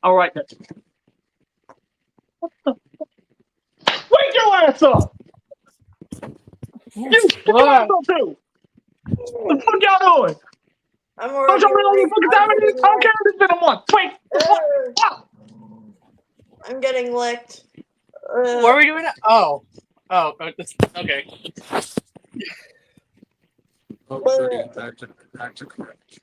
All right. What the? Wake your ass up! You get your ass up too! What the fuck y'all doing? I'm Don't already y'all realize what fucking time it is? I don't care if it's been a month. Wait! I'm getting licked. What are we doing now? Oh, okay. Back to correct.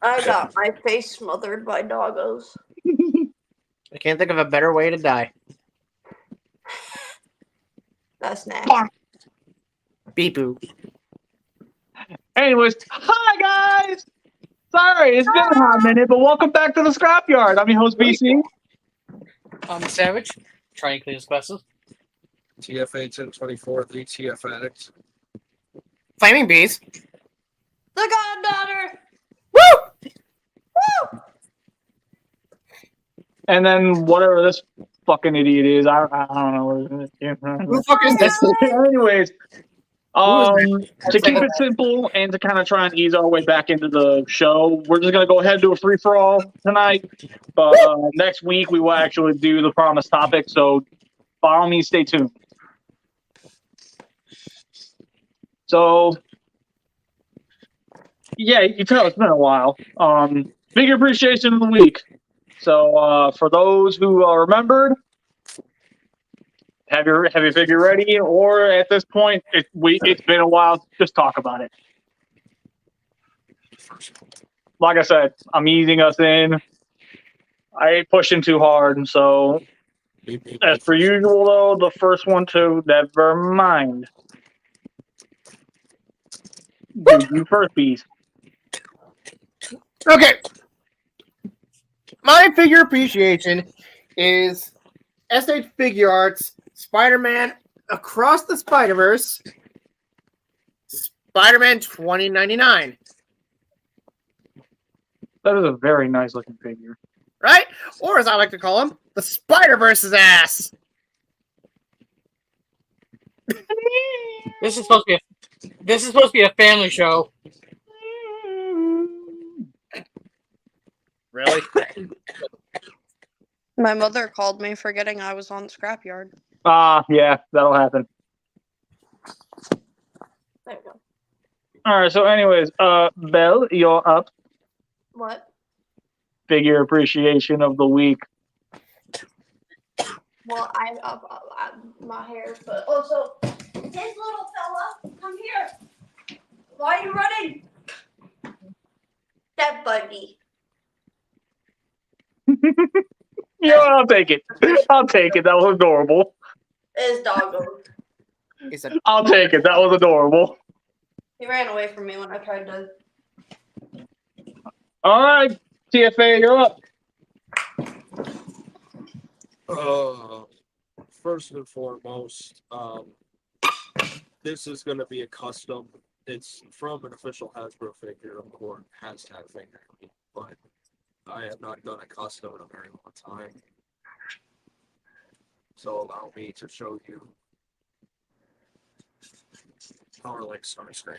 I got my face smothered by doggos. I can't think of a better way to die. That's nasty. Beep boo. Anyways, hi guys! Sorry, it's been a hot minute, but welcome back to the Scrapyard. I'm your host, BC. I'm Savage. Try and clean his glasses. TFA 1024, the TF Addict. Flaming bees. The goddaughter! Woo! Woo! And then whatever this fucking idiot is, I don't know. Who the fuck is this? Anyways, to keep it simple and to kind of try and ease our way back into the show, we're just going to go ahead and do a free-for-all tonight. But next week, we will actually do the promised topic, so by all means, stay tuned. So, yeah, you can tell it's been a while. Figure appreciation of the week. So, for those who remembered, have your figure ready, or at this point, it's been a while. Just talk about it. Like I said, I'm easing us in. I ain't pushing too hard, so as per usual, though, the first one to never mind. Dude, you first, bees. Okay. My figure appreciation is SH Figure Arts Spider-Man Across the Spider-Verse Spider-Man 2099. That is a very nice looking figure. Right? Or as I like to call him, the Spider-Verse's ass. This is supposed to be a family show. Really? My mother called me forgetting I was on the Scrapyard. Yeah, that'll happen. There you go. All right, so anyways, Belle, you're up. What? Figure appreciation of the week. Well, I my hair, but also this little fella, come here. Why are you running? That buddy. Yeah, I'll take it. I'll take it. That was adorable. His doggo. I'll take it. That was adorable. He ran away from me when I tried to. All right, TFA, you're up. First and foremost, this is going to be a custom. It's from an official Hasbro figure, of course, hashtag figure, but I have not done a custom in a very long time. So allow me to show you Power Link Starscream.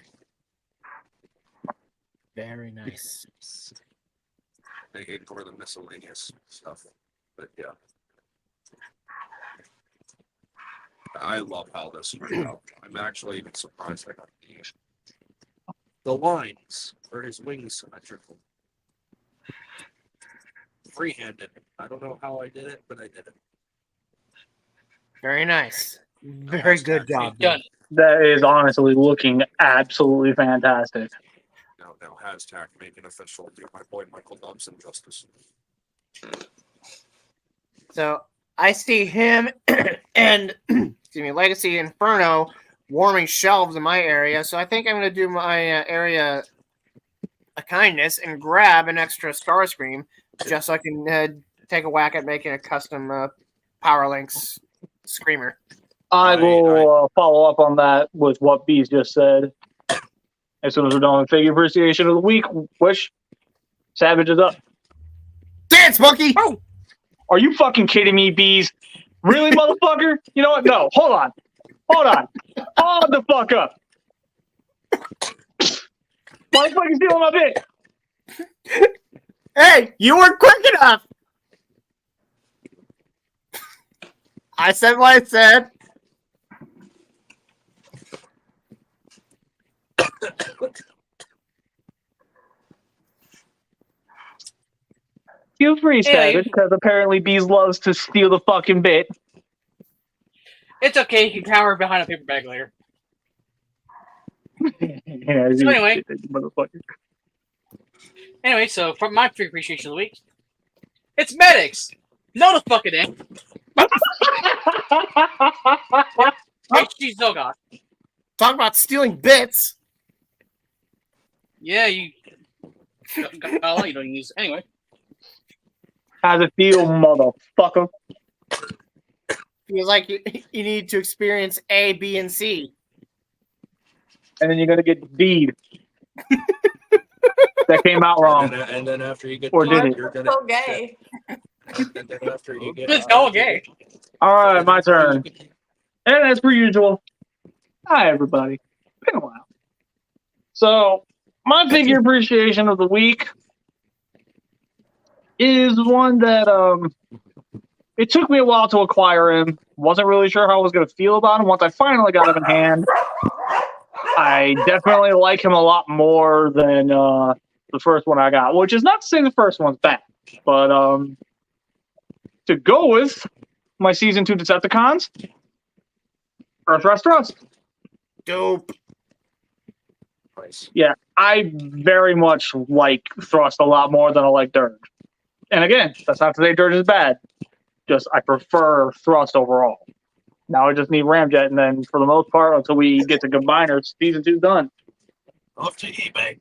Very nice. I ignore the miscellaneous stuff, but yeah. I love how this turned out. I'm actually even surprised I got the lines for his wings symmetrical. Free-handed. I don't know how I did it, but I did it. Very nice. Very good job. Done. That is honestly looking absolutely fantastic. Now, hashtag make it official. Do my boy Michael Dobson justice. So I see him and excuse me, Legacy Inferno warming shelves in my area. So I think I'm going to do my area a kindness and grab an extra Starscream just so I can take a whack at making a custom Power Links Screamer. I will follow up on that with what Bees just said. As soon as we're done with figure appreciation of the week, Wish, Savage is up. Dance, monkey! Oh. Are you fucking kidding me, Bees? Really, motherfucker? You know what? No, hold on. Hold the fuck up. Motherfucker's stealing my bit. Hey, you weren't quick enough. I said what I said. Feel free, Anyway. Savage, because apparently Bees loves to steal the fucking bit. It's okay. You can cower behind a paper bag later. Yeah, So anyway. motherfucker. Anyway, so from my free appreciation of the week, it's medics. No, the fucking ain't. Oh god. Talk about stealing bits. Yeah, you. Got you don't use anyway. How's it feel, motherfucker? Feels like you need to experience A, B, and C. And then you're gonna get D'd. That came out wrong. And then after you get Or done, did it? you're gonna So gay. And then after you get It's all gay. All right, my turn. And as per usual, hi everybody. Been a while. So my figure appreciation of the week is one that it took me a while to acquire him. Wasn't really sure how I was going to feel about him. Once I finally got him in hand, I definitely like him a lot more than the first one I got. Which is not to say the first one's bad, but to go with my season 2 Decepticons, Earth Rust Trust. Dope. Nice. Yeah, I very much like Thrust a lot more than I like Dirge. And again, that's not to say Dirge is bad. Just I prefer Thrust overall. Now I just need Ramjet, and then for the most part, until we get to Combiners, season 2's done. Off to eBay.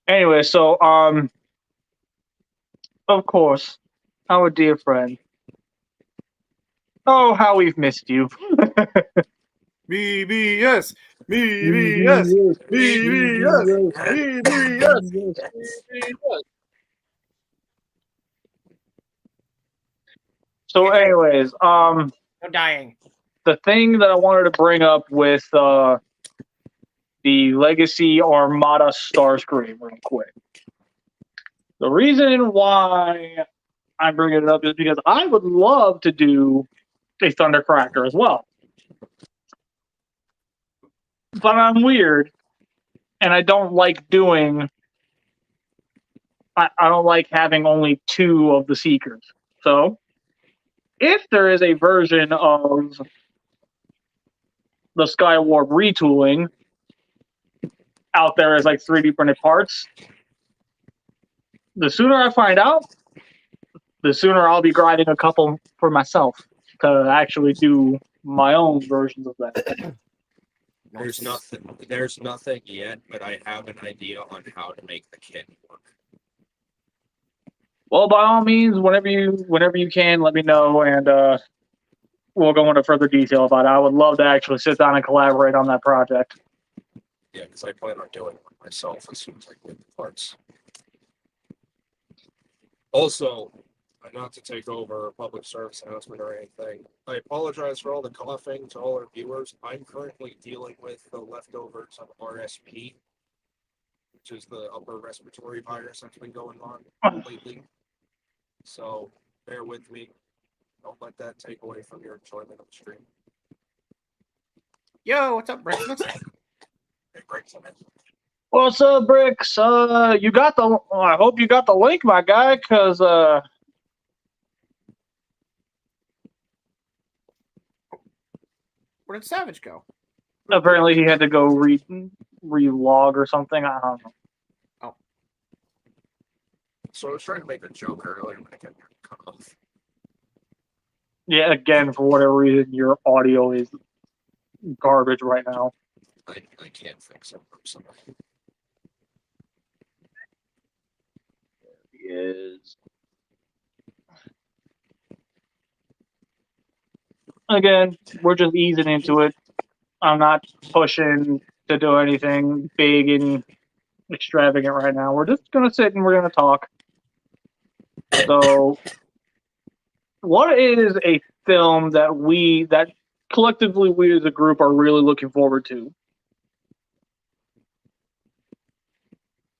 Anyway, so of course, our dear friend. Oh, how we've missed you. BBS. BBS. BBS. BBS. So, anyways, No dying. the thing that I wanted to bring up with the Legacy Armada Starscream real quick. The reason why I'm bringing it up is because I would love to do a Thundercracker as well. But I'm weird, and I don't like doing... I don't like having only 2 of the Seekers. So, if there is a version of the Skywarp retooling out there as like 3D printed parts, the sooner I find out, the sooner I'll be grinding a couple for myself to actually do my own versions of that. There's nothing yet, but I have an idea on how to make the kit work. Well, by all means, whenever you can, let me know, and we'll go into further detail about it. I would love to actually sit down and collaborate on that project. Yeah, because I plan on doing it myself as soon as I get the parts. Also, not to take over a public service announcement or anything, I apologize for all the coughing to all our viewers. I'm currently dealing with the leftovers of RSP, which is the upper respiratory virus that's been going on lately. So bear with me. Don't let that take away from your enjoyment of the stream. Yo, what's up, Brett? Hey, breaks in it. What's up, Bricks? You got the? I hope you got the link, my guy, because Where did Savage go? apparently he had to go re-log or something. I don't know. So I was trying to make a joke earlier when I got cut off. Yeah, again, for whatever reason, your audio is garbage right now. I can't fix it from somebody. Is again, we're just easing into it. I'm not pushing to do anything big and extravagant right now. We're just gonna sit and we're gonna talk. So, what is a film that collectively we as a group are really looking forward to?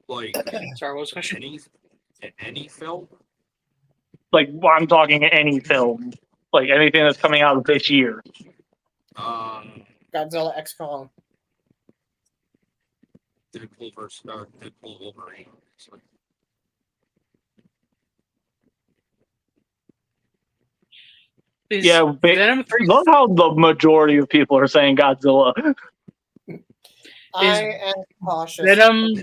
Like Sorry, what was the question? any film? Like, I'm talking any film, like anything that's coming out this year. Godzilla X Kong. Deadpool versus Deadpool Wolverine. So, Is Yeah, Venom 3 love how the majority of people are saying Godzilla. I am cautious. Venom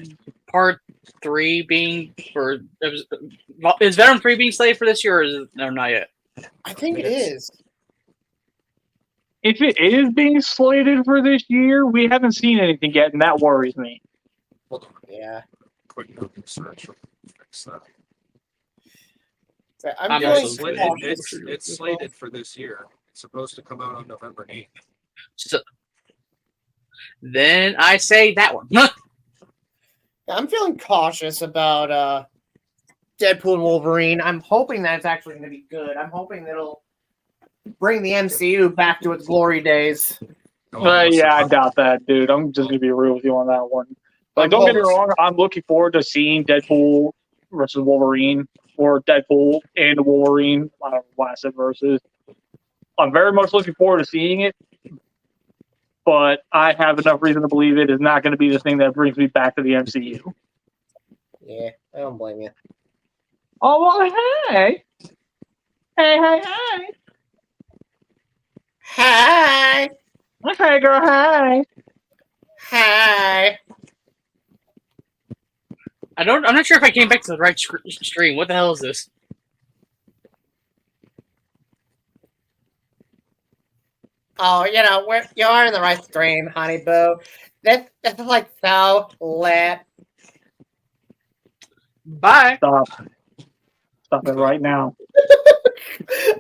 Part 3 being for is Venom 3 being slated for this year or is it no not yet? I think it is. If it is being slated for this year, we haven't seen anything yet, and that worries me. hold on, Yeah. quick Google search. Fix that. I'm I'm Yeah, feeling also it's slated for this year. It's supposed to come out on November 8th. So then I say that one. I'm feeling cautious about Deadpool and Wolverine. I'm hoping that it's actually going to be good. I'm hoping it'll bring the MCU back to its glory days. Yeah, I doubt that, dude. I'm just gonna be real with you on that one. Like, I'm don't get me hoping- wrong. I'm looking forward to seeing Deadpool versus Wolverine, or Deadpool and Wolverine. I don't know why I said versus. I'm very much looking forward to seeing it, but I have enough reason to believe it is not going to be the thing that brings me back to the MCU. Yeah, I don't blame you. Oh, well, hey. Hey. Hi. Okay, girl, hey. Hi. I'm not sure if I came back to the right stream. What the hell is this? Oh, you are in the right stream, honey boo. That's like so lit. Bye. Stop it right now.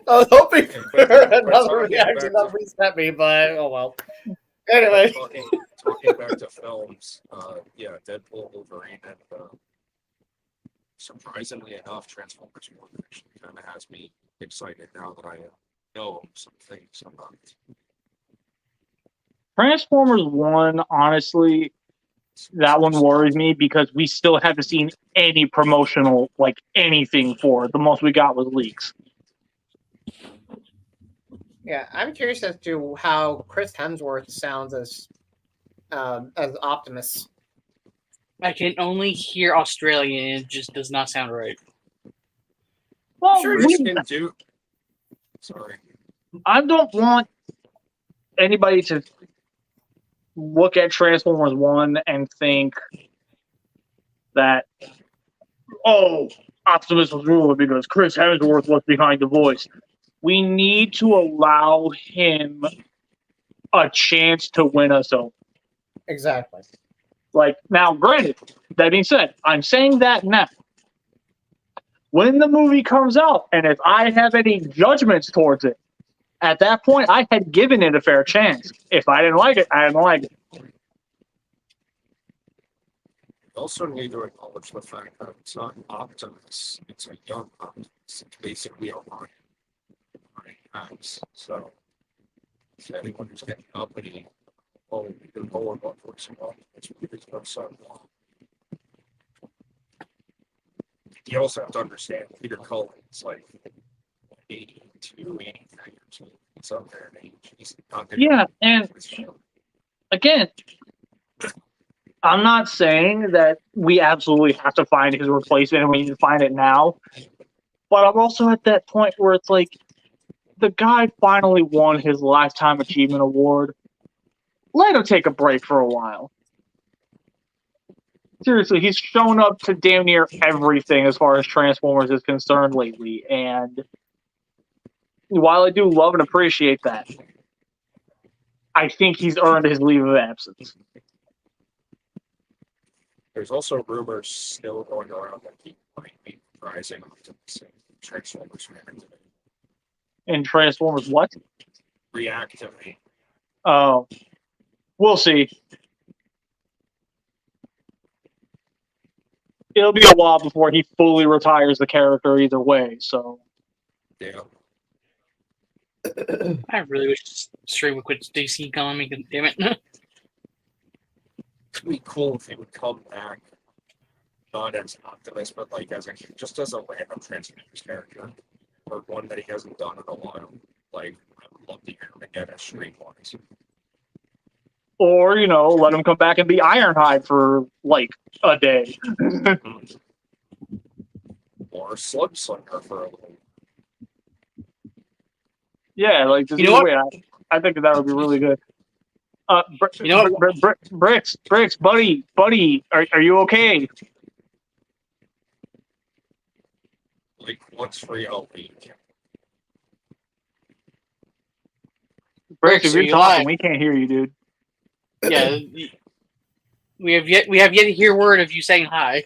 I was hoping for We're another talking reaction back that reset me, but oh well. Anyway. Talking back to films, yeah, Deadpool, Wolverine, and surprisingly enough, Transformers 1 actually kind of has me excited now that I know some things about it. Transformers 1, honestly, that one worries me because we still haven't seen any promotional, like anything for it. The most we got was leaks. Yeah, I'm curious as to how Chris Hemsworth sounds as Optimus. I can only hear Australian and it just does not sound right. Well, Sure, Chris can do. Sorry. I don't want anybody to look at Transformers 1 and think that, oh, Optimus was ruler because Chris Hemsworth was behind the voice. We need to allow him a chance to win us over. Exactly. Like, now, granted, that being said, I'm saying that now. When the movie comes out, and if I have any judgments towards it, at that point, I had given it a fair chance. If I didn't like it, I didn't like it. We also need to acknowledge the fact that it's not Optimus, it's a young Optimus. It's basically a line. So, to anyone who's getting uppity, oh, you're lower about voice of Optimus, it's not so long. You also have to understand Peter Cullen's like 82, 83 years old. He's up there in age. He's not gonna Yeah, and again, I'm not saying that we absolutely have to find his replacement and we need to find it now. But I'm also at that point where it's like, the guy finally won his Lifetime Achievement Award. Let him take a break for a while. Seriously, he's shown up to damn near everything as far as Transformers is concerned lately. And while I do love and appreciate that, I think he's earned his leave of absence. There's also rumors still going around that he might be rising Optimus in Transformers Reactivate. In Transformers what? Reactivate. Oh. We'll see. It'll be a while before he fully retires the character either way, so. Yeah. I really wish stream would quit DC calling me, damn it. It'd be cool if he would come back not as Optimus, but like as a just as a random Transformers character, or one that he hasn't done in a while. Like, I would love to hear him again as Streetwise. Or, you know, let him come back and be Ironhide for, like, a day. Or Slug Slinger for a little. Yeah, like, just You know either way, I think that would be really good. You know what? Bricks, buddy, are you okay? Like, once free a week. Bricks, if are you're you talking, alive? we can't hear you, dude. Yeah, we have yet to hear word of you saying hi.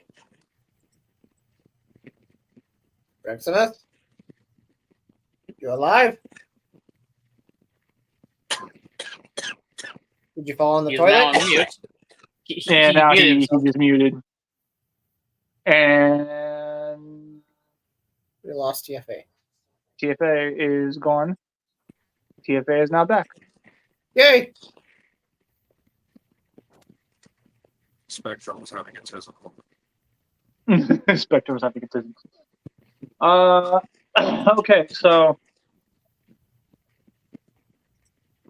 Reximus? You alive? Did you fall in the He's now toilet? on mute. And now muted he himself. just muted. And We lost TFA. TFA is gone. TFA is now back. Yay! Spectrum's having its physical. Spectrum's having consistent. Okay, so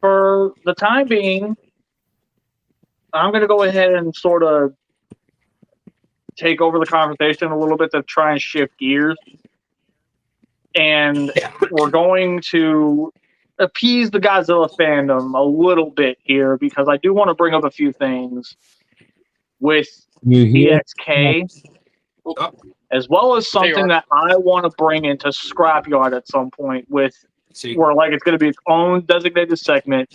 for the time being, I'm going to go ahead and sort of take over the conversation a little bit to try and shift gears. And we're going to appease the Godzilla fandom a little bit here because I do want to bring up a few things with DXK, as well as something that I want to bring into Scrapyard at some point with See, where like it's going to be its own designated segment.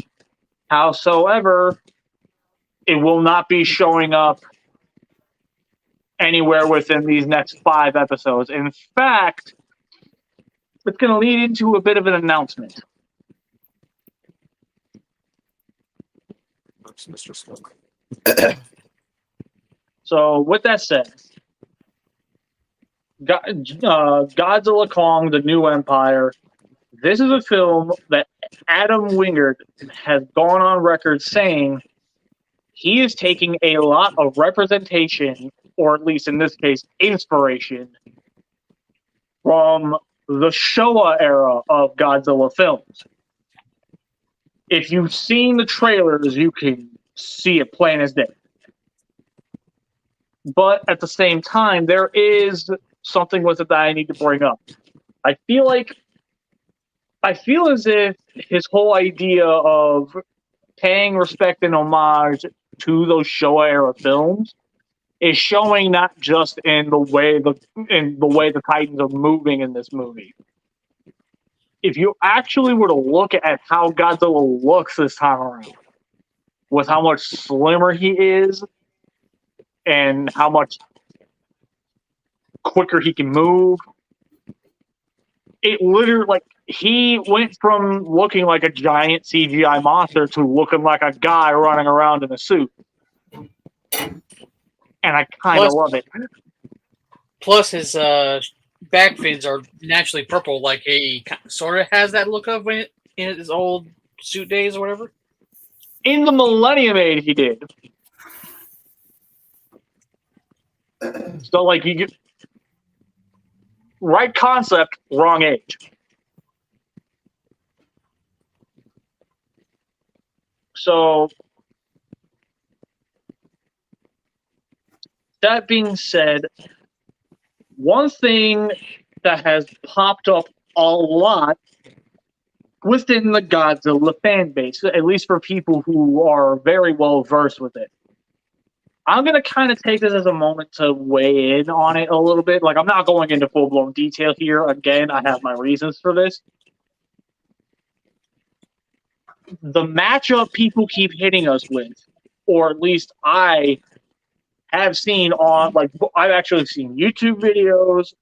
Howsoever, it will not be showing up anywhere within these next 5 episodes. In fact, it's going to lead into a bit of an announcement. that's Mr. Smoke. So, with that said, Godzilla Kong: The New Empire. This is a film that Adam Wingard has gone on record saying he is taking a lot of representation, or at least in this case, inspiration, from the Showa era of Godzilla films. If you've seen the trailers, you can see it plain as day. But at the same time, there is something with it that I need to bring up. I feel as if his whole idea of paying respect and homage to those Showa era films is showing not just in the way the Titans are moving in this movie. If you actually were to look at how Godzilla looks this time around, with how much slimmer he is and how much quicker he can move, it literally, like, he went from looking like a giant CGI monster to looking like a guy running around in a suit. And I kind of love it. Plus, his back fins are naturally purple, like he sort of has that look of in his old suit days or whatever. In the Millennium Age, he did. So, like, you get right concept, wrong age. So, that being said, one thing that has popped up a lot within the Godzilla fan base, at least for people who are very well versed with it. I'm going to kind of take this as a moment to weigh in on it a little bit. Like, I'm not going into full-blown detail here. Again, I have my reasons for this. The matchup people keep hitting us with, or at least I have seen on, like, I've actually seen YouTube videos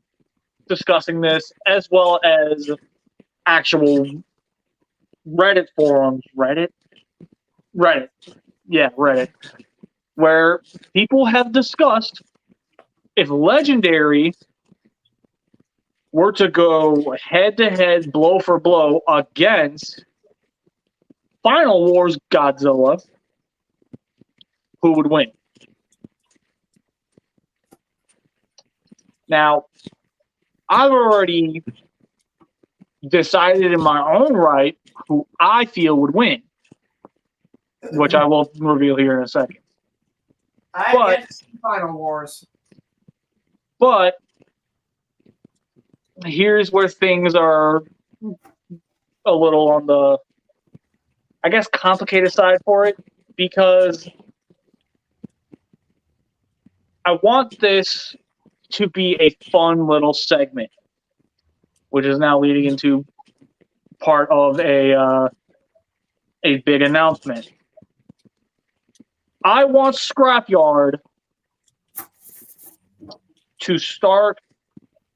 discussing this, as well as actual Reddit forums. Reddit? Yeah, Reddit. Where people have discussed if Legendary were to go head-to-head, blow for blow against Final Wars Godzilla, who would win? Now, I've already decided in my own right who I feel would win, which I will reveal here in a second. I But- have yet to see Final Wars. But here's where things are a little on the, I guess, complicated side for it, because I want this to be a fun little segment, which is now leading into part of a big announcement. I want Scrapyard to start,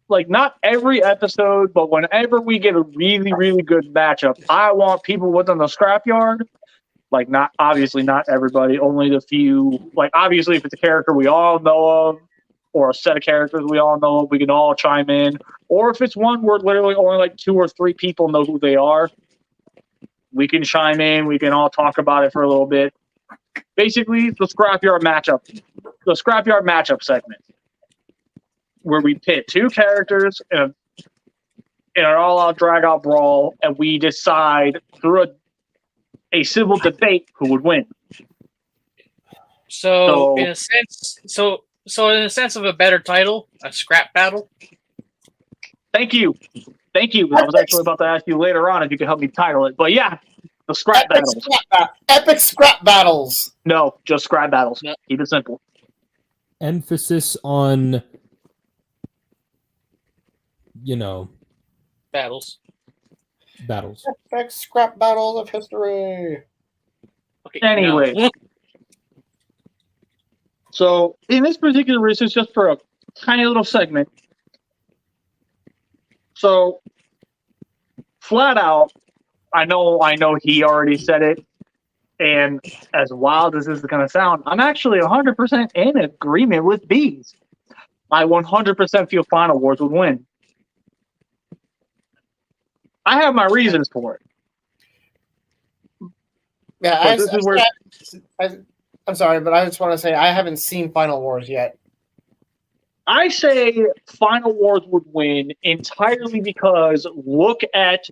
like, not every episode, but whenever we get a really, really good matchup, I want people within the Scrapyard, like, not everybody, only the few, like, obviously if it's a character we all know of, or a set of characters we all know of, we can all chime in. Or if it's one where literally only like 2 or 3 people know who they are, we can chime in, we can all talk about it for a little bit. Basically, the Scrapyard matchup segment, where we pit 2 characters in an all-out drag-out brawl, and we decide through a civil debate who would win. So in a sense of a better title, a scrap battle. Thank you. I was actually about to ask you later on if you could help me title it, but yeah, the scrap battles. Epic scrap battles. No, just scrap battles. No. Keep it simple. Emphasis on, Battles. battles. Epic scrap battles of history. Okay, Anyway. no. So in this particular race, it's just for a tiny little segment. So flat out, I know he already said it, and as wild as this is going to sound, I'm actually 100% in agreement with Bees. I 100% feel Final Wars would win. I have my reasons for it. Yeah, But this is where I'm sorry, but I just want to say I haven't seen Final Wars yet. I say Final Wars would win entirely because look at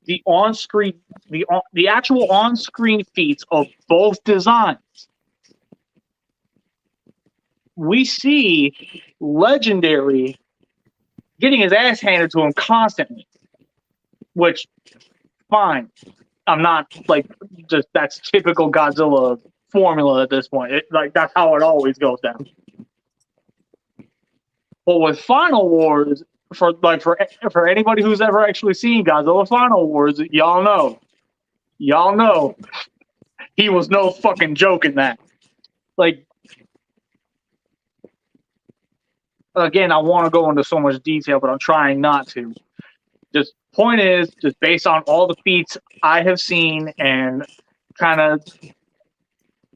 the on-screen, the actual on-screen feats of both designs. We see Legendary getting his ass handed to him constantly, which, fine. I'm not like just that's typical Godzilla formula at this point. That's how it always goes down. But with Final Wars, for anybody who's ever actually seen Godzilla Final Wars, y'all know he was no fucking joke in that. Like, again, I want to go into so much detail, but I'm trying not to. Just point is, just based on all the feats I have seen and kind of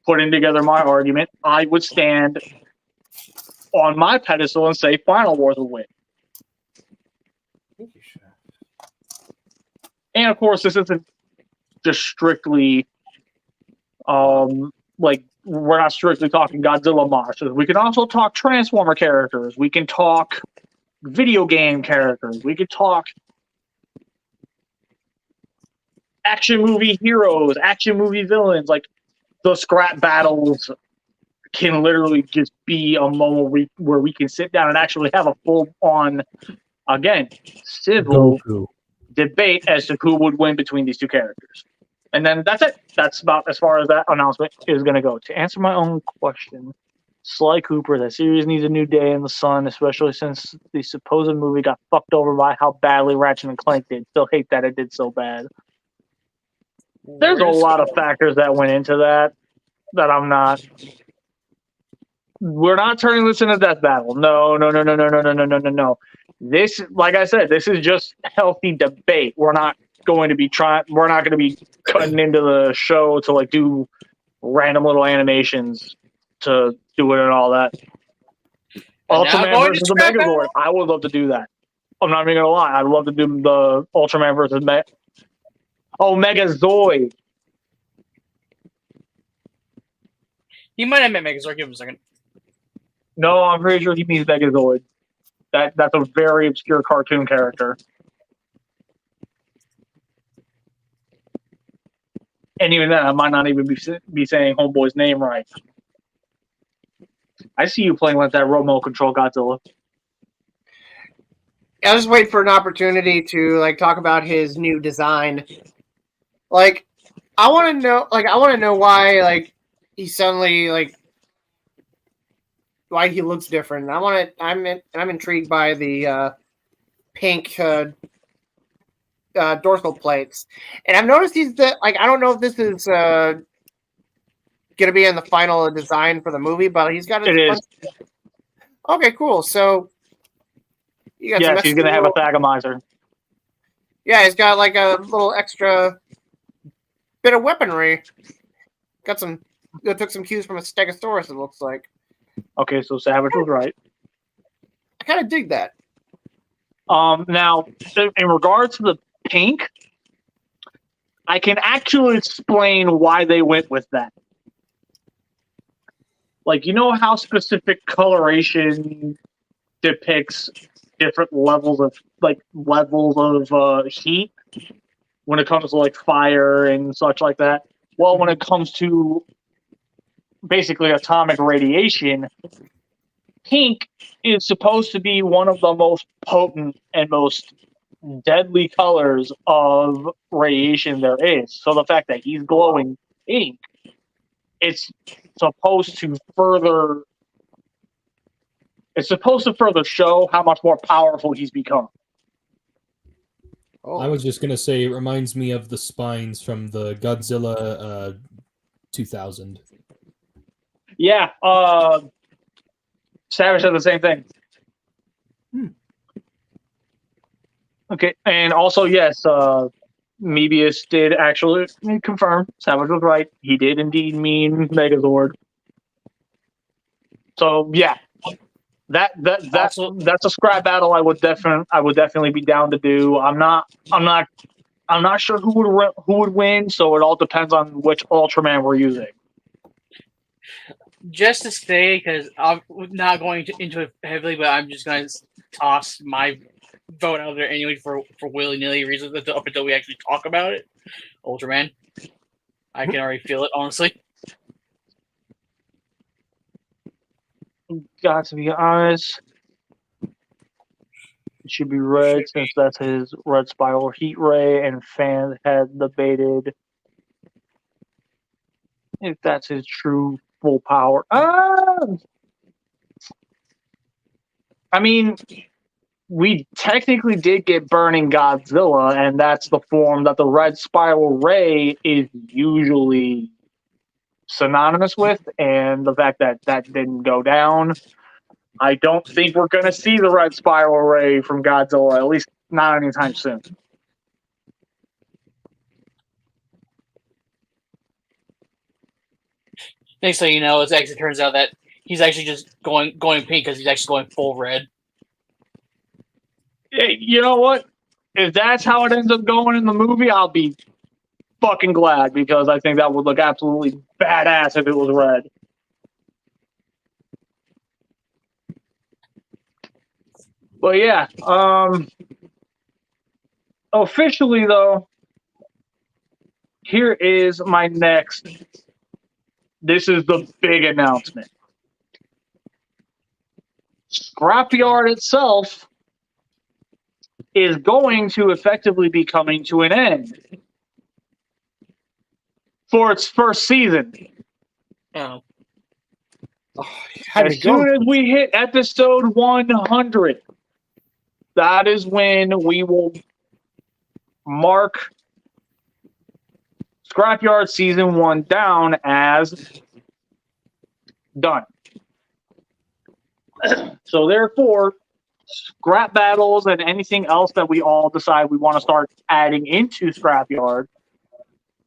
putting together my argument, I would stand on my pedestal and say Final Wars will win. And of course, this isn't just strictly, like, we're not strictly talking Godzilla monsters. We can also talk Transformer characters. We can talk video game characters. We could talk action movie heroes, action movie villains. Like, the scrap battles can literally just be a moment where we can sit down and actually have a full-on, again, civil Goku. debate as to who would win between these 2 characters. And then that's it. That's about as far as that announcement is going to go. To answer my own question, Sly Cooper, that series needs a new day in the sun, especially since the supposed movie got fucked over by how badly Ratchet and Clank did. Still hate that it did so bad. There's a lot of factors that went into that I'm not. We're not turning this into a death battle. No. This, like I said, this is just healthy debate. We're not going to be cutting into the show to like do random little animations to do it and all that. Ultraman versus the Megazord. I would love to do that. I'm not even gonna lie. I'd love to do the Ultraman versus Megazord. He might have meant Megazord. Give him a second. No, I'm pretty sure he means Megazord. That's a very obscure cartoon character. And even then, I might not even be saying Homeboy's name right. I see you playing with that remote control Godzilla. I was just waiting for an opportunity to like talk about his new design. Like, I want to know why like he suddenly like why he looks different. I'm intrigued by the pink dorsal plates, and I've noticed like I don't know if this is gonna be in the final design for the movie, but he's got It is. Okay, cool. So you got Yes, he's going to have a Thagomizer. Yeah, he's got like a little extra bit of weaponry. Took some cues from a Stegosaurus, it looks like. Okay, so Savage was right. I kind of dig that. Now, in regards to the pink, I can actually explain why they went with that. Like, you know how specific coloration depicts different levels of heat when it comes to like fire and such like that? Well, when it comes to basically atomic radiation, pink is supposed to be one of the most potent and most deadly colors of radiation there is. So the fact that he's glowing pink, it's supposed to further show how much more powerful he's become. Oh. I was just gonna say it reminds me of the spines from the Godzilla 2000. Yeah, Savage said the same thing. Okay, and also yes, Mebius did actually confirm. Savage was right. He did indeed mean Megazord. So yeah, that's a scrap battle. I would definitely be down to do. I'm not sure who would win. So it all depends on which Ultraman we're using. Just to say, because I'm not going into it heavily, but I'm just going to toss my vote out there anyway for willy-nilly reasons up until we actually talk about it. Ultraman. I can already feel it, honestly. Got to be honest. It should be red since that's his red spiral heat ray, and fans had debated if that's his true full power. I mean, we technically did get Burning Godzilla, and that's the form that the red spiral ray is usually synonymous with, and the fact that that didn't go down, I don't think we're going to see the red spiral ray from Godzilla, at least not anytime soon. Next thing you know, it actually turns out that he's actually just going pink because he's actually going full red. Hey, you know what? If that's how it ends up going in the movie, I'll be fucking glad, because I think that would look absolutely badass if it was red. But yeah, officially though, here is my next. This is the big announcement. Scrapyard itself is going to effectively be coming to an end for its first season. Oh. As soon as we hit episode 100, that is when we will mark Scrapyard Season 1 down as done. So therefore, scrap battles and anything else that we all decide we want to start adding into Scrapyard,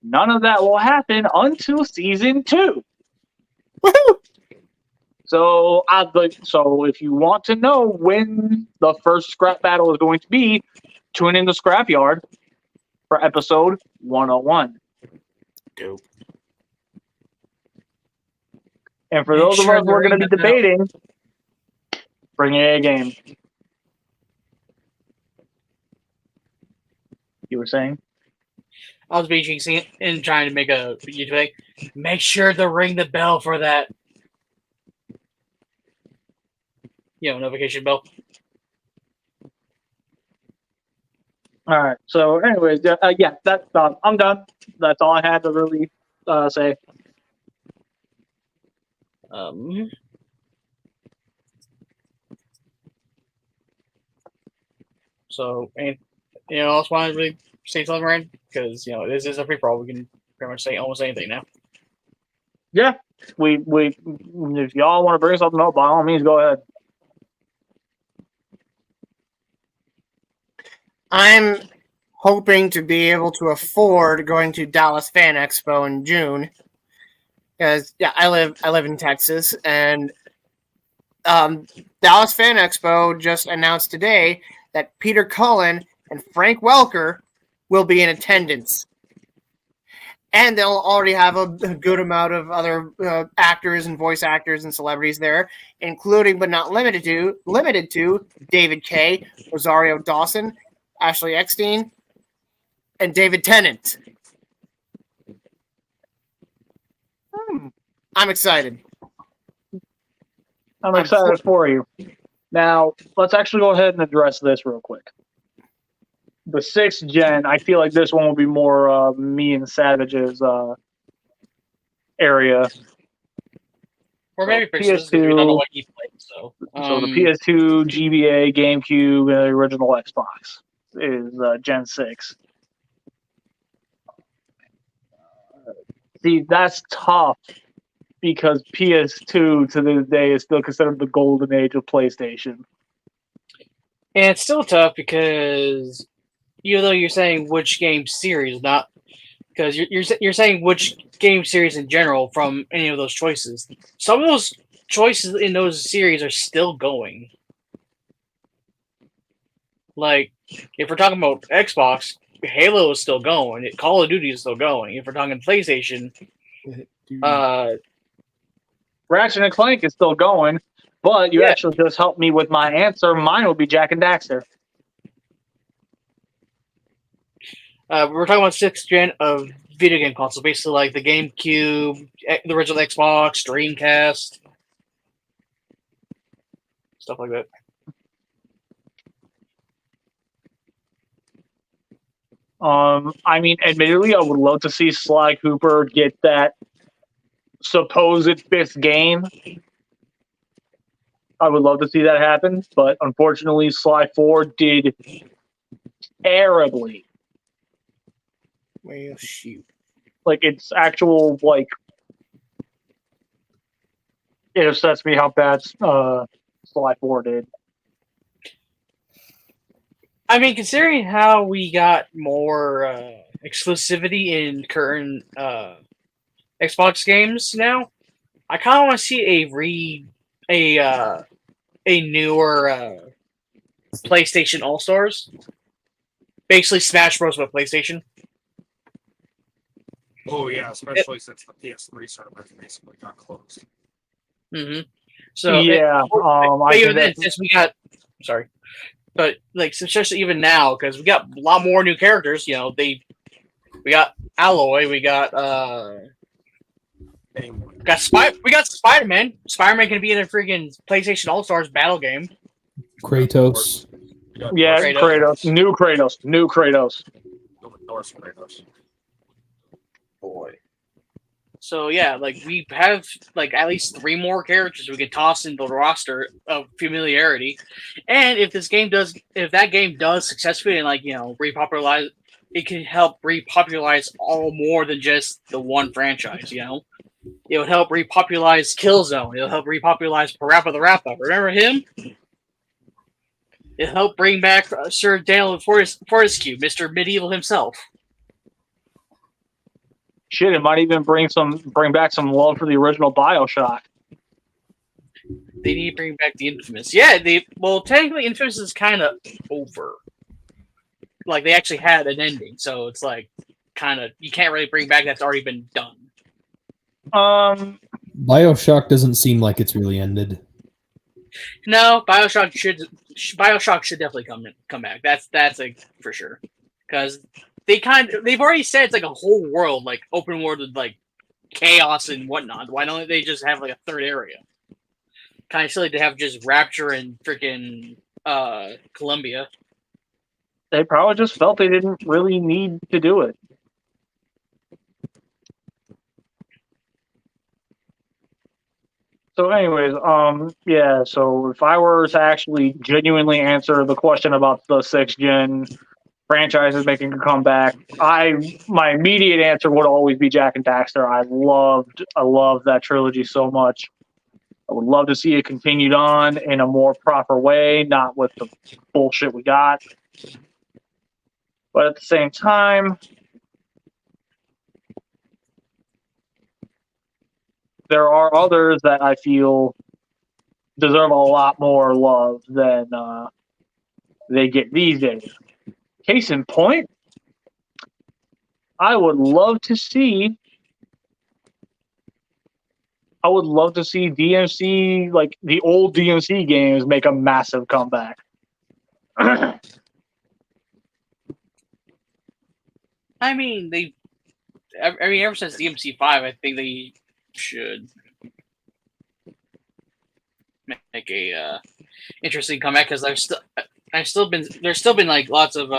none of that will happen until Season 2. Woohoo! So if you want to know when the first scrap battle is going to be, tune in to Scrapyard for episode 101. Dope. And for those of us who are going to be debating, bring a game. You were saying? I was being and trying to make a YouTube like, make sure to ring the bell for that. Notification bell. All right. So, anyways, yeah, that's done. I'm done. That's all I had to really say. So, and else want to really say something, Ryan? Because this is a free for all. We can pretty much say almost anything now. Yeah, we if y'all want to bring something up, by all means, go ahead. I'm hoping to be able to afford going to Dallas Fan Expo in June, because I live in Texas, and Dallas Fan Expo just announced today that Peter Cullen and Frank Welker will be in attendance, and they'll already have a good amount of other actors and voice actors and celebrities there, including but not limited to David Kaye, Rosario Dawson, Ashley Eckstein, and David Tennant. I'm excited. I'm excited for you. Now, let's actually go ahead and address this real quick. The 6th gen, I feel like this one will be more me and Savage's area. Or maybe PS2. we don't know what he played. So the PS2, GBA, GameCube, and the original Xbox is Gen 6. See, that's tough because PS2 to this day is still considered the golden age of PlayStation. And it's still tough because even though you're saying which game series, not because you're saying which game series in general from any of those choices. Some of those choices in those series are still going. Like, if we're talking about Xbox, Halo is still going. Call of Duty is still going. If we're talking PlayStation, Ratchet and Clank is still going, but you actually just helped me with my answer. Mine would be Jack and Daxter. We're talking about 6th gen of video game console, basically like the GameCube, the original Xbox, Dreamcast, stuff like that. I mean, admittedly, I would love to see Sly Cooper get that supposed 5th game. I would love to see that happen, but unfortunately, Sly 4 did terribly. Well, shoot. Like, it's actual, like, it upsets me how bad Sly 4 did. I mean, considering how we got more exclusivity in current Xbox games now, I kind of want to see a newer PlayStation All Stars, basically Smash Bros. With PlayStation. Oh yeah, especially since the PS3 server basically got closed. Mm-hmm. So yeah, but even then, since we got, sorry, but like especially even now because we got a lot more new characters. We got Alloy, we got Spider-Man. Spider-Man can be in a freaking PlayStation All Stars battle game. Kratos. Yeah, Kratos. New Kratos. Norse Kratos. Boy. So yeah, like we have like at least 3 more characters we can toss into the roster of familiarity, and if that game does successfully and repopularize, it can help repopularize all more than just the one franchise. It would help repopularize Killzone. It'll help repopularize Parappa the Rapper. Remember him? It'll help bring back Sir Daniel Fortescue, Mr. Medieval himself. Shit, it might even bring back some love for the original BioShock. They need to bring back the Infamous. Yeah, technically Infamous is kind of over. Like, they actually had an ending, so it's like, kind of, you can't really bring back that's already been done. BioShock doesn't seem like it's really ended. No, BioShock should definitely come back. That's for sure. because they've already said it's like a whole world, like open world with like chaos and whatnot. Why don't they just have like a third area? Kind of silly to have just Rapture and freaking Columbia. They probably just felt they didn't really need to do it. So anyways, yeah, so if I were to actually genuinely answer the question about the 6th gen franchises making a comeback, my immediate answer would always be Jak and Daxter. I loved that trilogy so much. I would love to see it continued on in a more proper way, not with the bullshit we got. But at the same time, there are others that I feel deserve a lot more love than they get these days. Case in point, I would love to see DMC, like the old DMC games, make a massive comeback. I mean, ever since DMC 5, I think they should make a interesting comeback because there's still been like lots of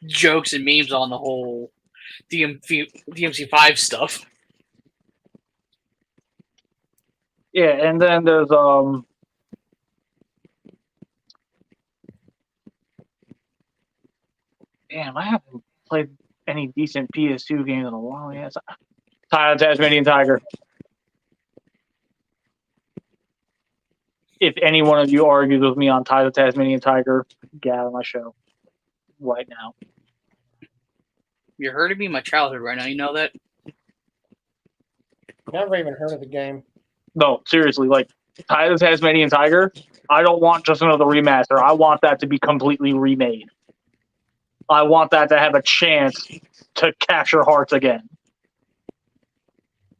jokes and memes on the whole DMC 5 stuff. Yeah, and then there's damn, I haven't played any decent PS2 games in a while. Yeah, Tasmanian Tiger. If any one of you argues with me on Tasmanian Tiger, get out of my show right now. You're hurting me in my childhood right now. You know that? Never even heard of the game. No, seriously, like Tasmanian Tiger, I don't want just another remaster. I want that to be completely remade. I want that to have a chance to capture hearts again.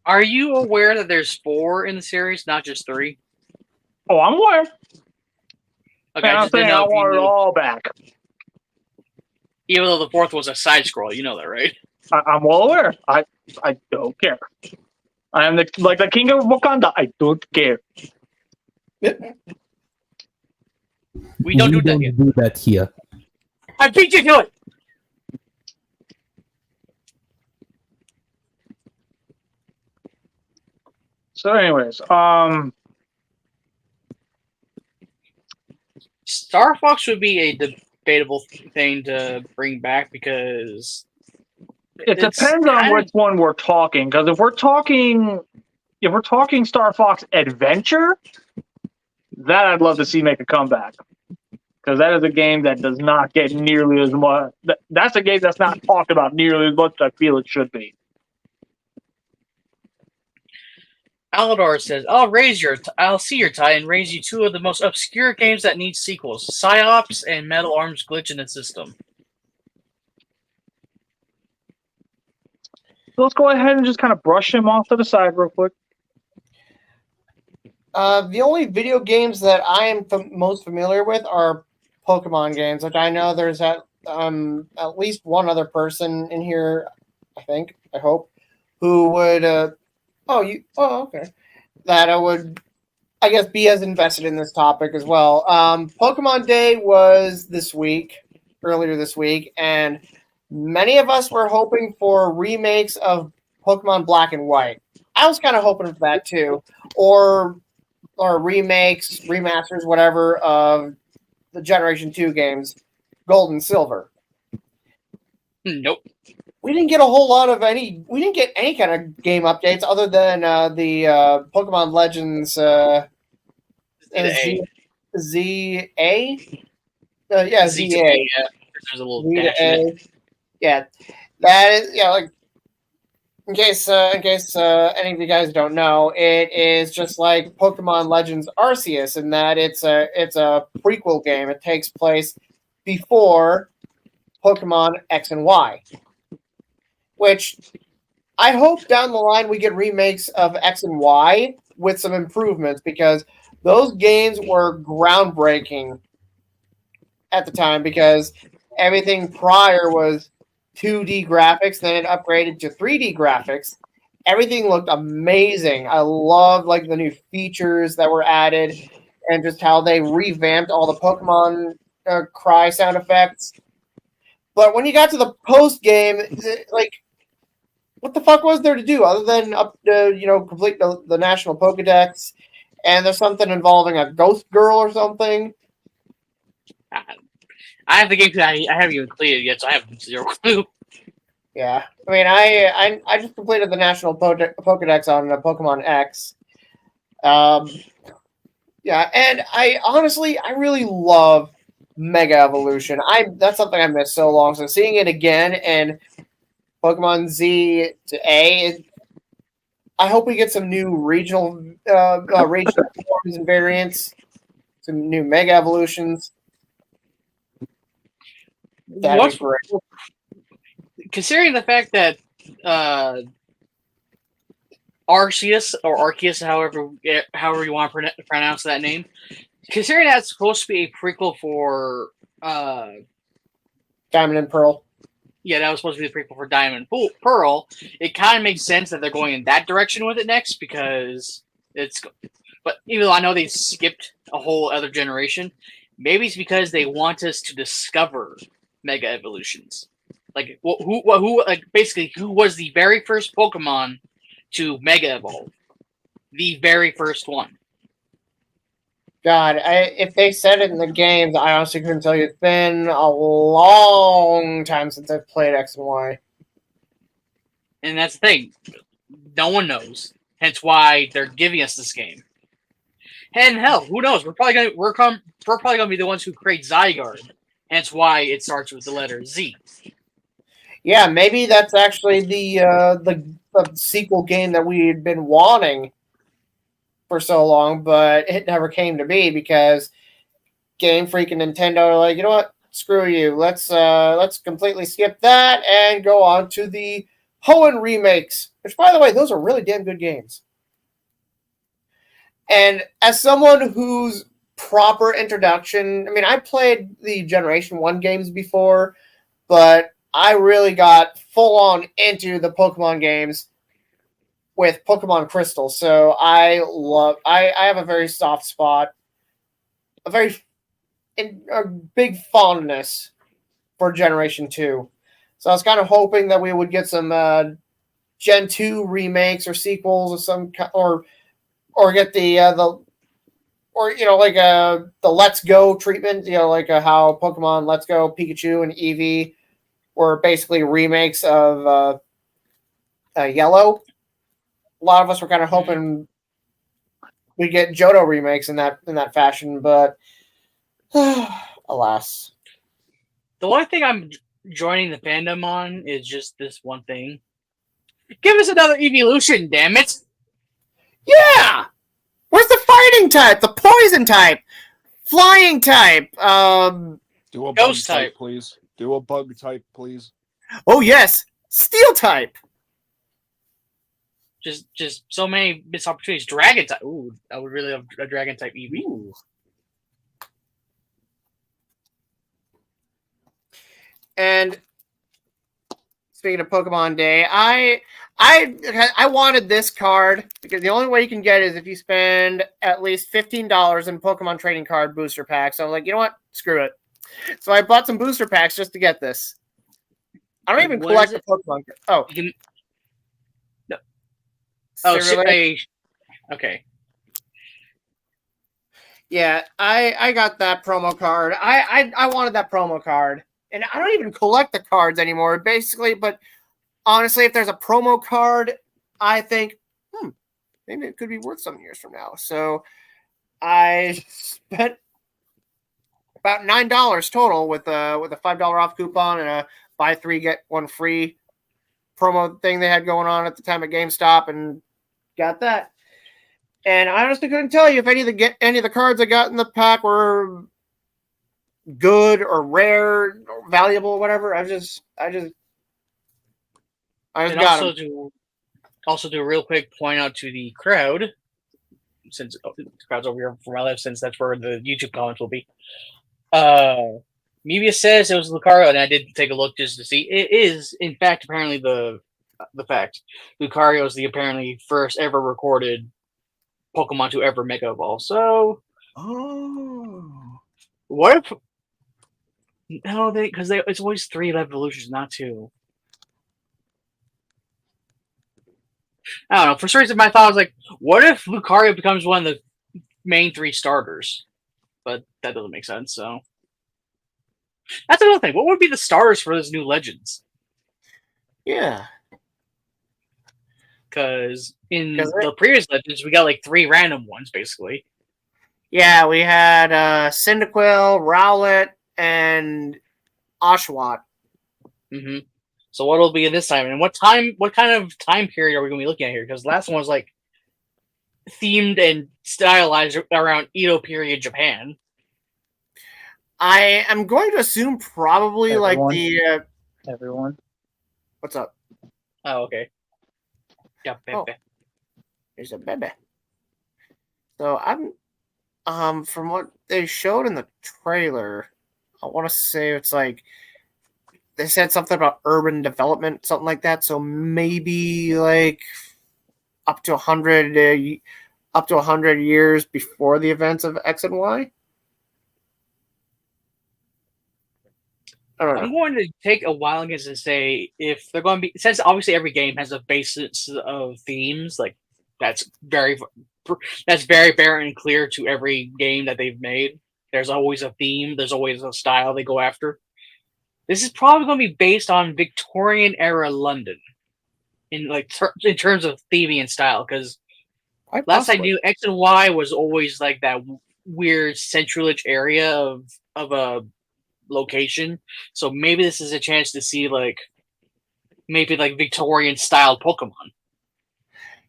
Are you aware that there's 4 in the series, not just 3? Oh, I'm aware. Okay, I'm saying I want it all back. Even though the 4th was a side scroll, you know that, right? I'm well aware. I don't care. I am like the king of Wakanda. I don't care. We don't do that here. do that here. I beat you to it. So, anyways, Star Fox would be a debatable thing to bring back because it depends on which one we're talking. Because if we're talking Star Fox Adventure, that I'd love to see make a comeback. Because that is a game that does not get nearly as much. That's a game that's not talked about nearly as much as I feel it should be. Alador says, I'll see your tie and raise you 2 of the most obscure games that need sequels, Psyops and Metal Arms Glitch in the System. So let's go ahead and just kind of brush him off to the side real quick. The only video games that I am most familiar with are Pokemon games, which I know there's at least one other person in here, I hope, who would okay. That I would, I guess, be as invested in this topic as well. Pokemon Day was earlier this week, and many of us were hoping for remakes of Pokemon Black and White. I was kind of hoping for that too, or remakes, remasters, whatever, of the Generation 2 games, Gold and Silver. Nope. We didn't get we didn't get any kind of game updates other than the Pokemon Legends ZA. ZA? Yeah, ZA. Yeah. There's a little dash in it. Yeah. That is, like, in case any of you guys don't know, it is just like Pokemon Legends Arceus in that it's a prequel game. It takes place before Pokemon X and Y. Which I hope down the line we get remakes of X and Y with some improvements because those games were groundbreaking at the time because everything prior was 2D graphics, then it upgraded to 3D graphics. Everything looked amazing. I loved like the new features that were added and just how they revamped all the Pokemon cry sound effects. But when you got to the post game, like, what the fuck was there to do other than complete the national Pokedex? And there's something involving a ghost girl or something. I have the game I haven't even completed yet, so I have zero clue. Yeah, I mean, I just completed the national Pokedex on Pokemon X. Yeah, and I really love Mega Evolution. That's something I missed so long. So seeing it again in Pokemon Z to A, I hope we get some new regional forms and variants, some new Mega Evolutions. That'd be great. Considering the fact that Arceus or Arceus, however you want to pronounce that name, considering that's supposed to be a prequel for Diamond and Pearl. Yeah, that was supposed to be the prequel for Diamond and Pearl. It kind of makes sense that they're going in that direction with it next because it's. But even though I know they skipped a whole other generation, maybe it's because they want us to discover Mega Evolutions. Like who like basically who was the very first Pokemon to Mega Evolve? The very first one. God, if they said it in the games, I honestly couldn't tell you. It's been a long time since I've played X and Y. And that's the thing. No one knows. Hence why they're giving us this game. And hell, who knows? We're probably gonna be the ones who create Zygarde. Hence why it starts with the letter Z. Yeah, maybe that's actually the sequel game that we had been wanting for so long, but it never came to be because Game Freak and Nintendo are like, you know what? Screw you. Let's completely skip that and go on to the Hoenn remakes. Which, by the way, those are really damn good games. And as someone whose proper introduction, I mean, I played the Generation 1 games before, but I really got full on into the Pokemon games with Pokemon Crystal. So I have a very soft spot, a big fondness for Generation 2. So I was kind of hoping that we would get some Gen 2 remakes or sequels of some or get the Let's Go treatment, like how Pokemon Let's Go, Pikachu, and Eevee were basically remakes of Yellow. A lot of us were kind of hoping we get Johto remakes in that fashion, but alas. The only thing I'm joining the fandom on is just this one thing. Give us another evolution, damn it! Yeah! Where's the fighting type? The poison type? Flying type? Do a bug Ghost type, type. please. Do a bug type, please. Oh yes! Steel type! Just so many missed opportunities. Dragon type. Ooh, I would really love a dragon type Eevee. Ooh. And speaking of Pokemon Day, I wanted this card because the only way you can get it is if you spend at least $15 in Pokemon trading card booster packs. So I was like, you know what? Screw it. So I bought some booster packs just to get this. I don't even What collect is the it? Pokemon. Oh. You can- Oh, Seriously? okay. Yeah, I got that promo card. I wanted that promo card. And I don't even collect the cards anymore, basically. But honestly, if there's a promo card, I think, maybe it could be worth some years from now. So I spent about $9 total with a $5 off coupon and a buy 3 get 1 free promo thing they had going on at the time at GameStop, and got that. And I honestly couldn't tell you if any of the cards I got in the pack were good or rare or valuable or whatever. I just And got them. also do a real quick point out to the crowd, since the crowd's over here from my left, since that's where the YouTube comments will be. Mebius says it was Lucario, and I did take a look just to see. It is, in fact, apparently the fact. Lucario is the apparently first ever recorded Pokemon to ever Mega Evolve. So, what if? No, because it's always 3 evolutions, not 2. I don't know. For some reason, my thought was like, what if Lucario becomes one of the main 3 starters? But that doesn't make sense. So that's another thing. What would be the starters for this new Legends? Yeah. Because in the previous Legends, we got like 3 random ones, basically. Yeah, we had Cyndaquil, Rowlet, and Oshawott. Mm-hmm. So what'll be in this time, and what kind of time period are we going to be looking at here? Because the last one was like themed and stylized around Edo period Japan. I am going to assume probably Everyone. like the Everyone. what's up? Oh, okay. Yeah, Oh. There's a bebe. So I'm from what they showed in the trailer, I want to say it's like they said something about urban development, something like that. So maybe like up to 100 years before the events of X and Y. I don't know. I'm going to take a while against and say if they're going to be, since obviously every game has a basis of themes, like that's very apparent and clear to every game that they've made. There's always a theme. There's always a style they go after. This is probably going to be based on Victorian era London, in terms of theming and style. Because last I knew, X and Y was always like that weird centralish area of a location. So maybe this is a chance to see maybe Victorian styled Pokemon.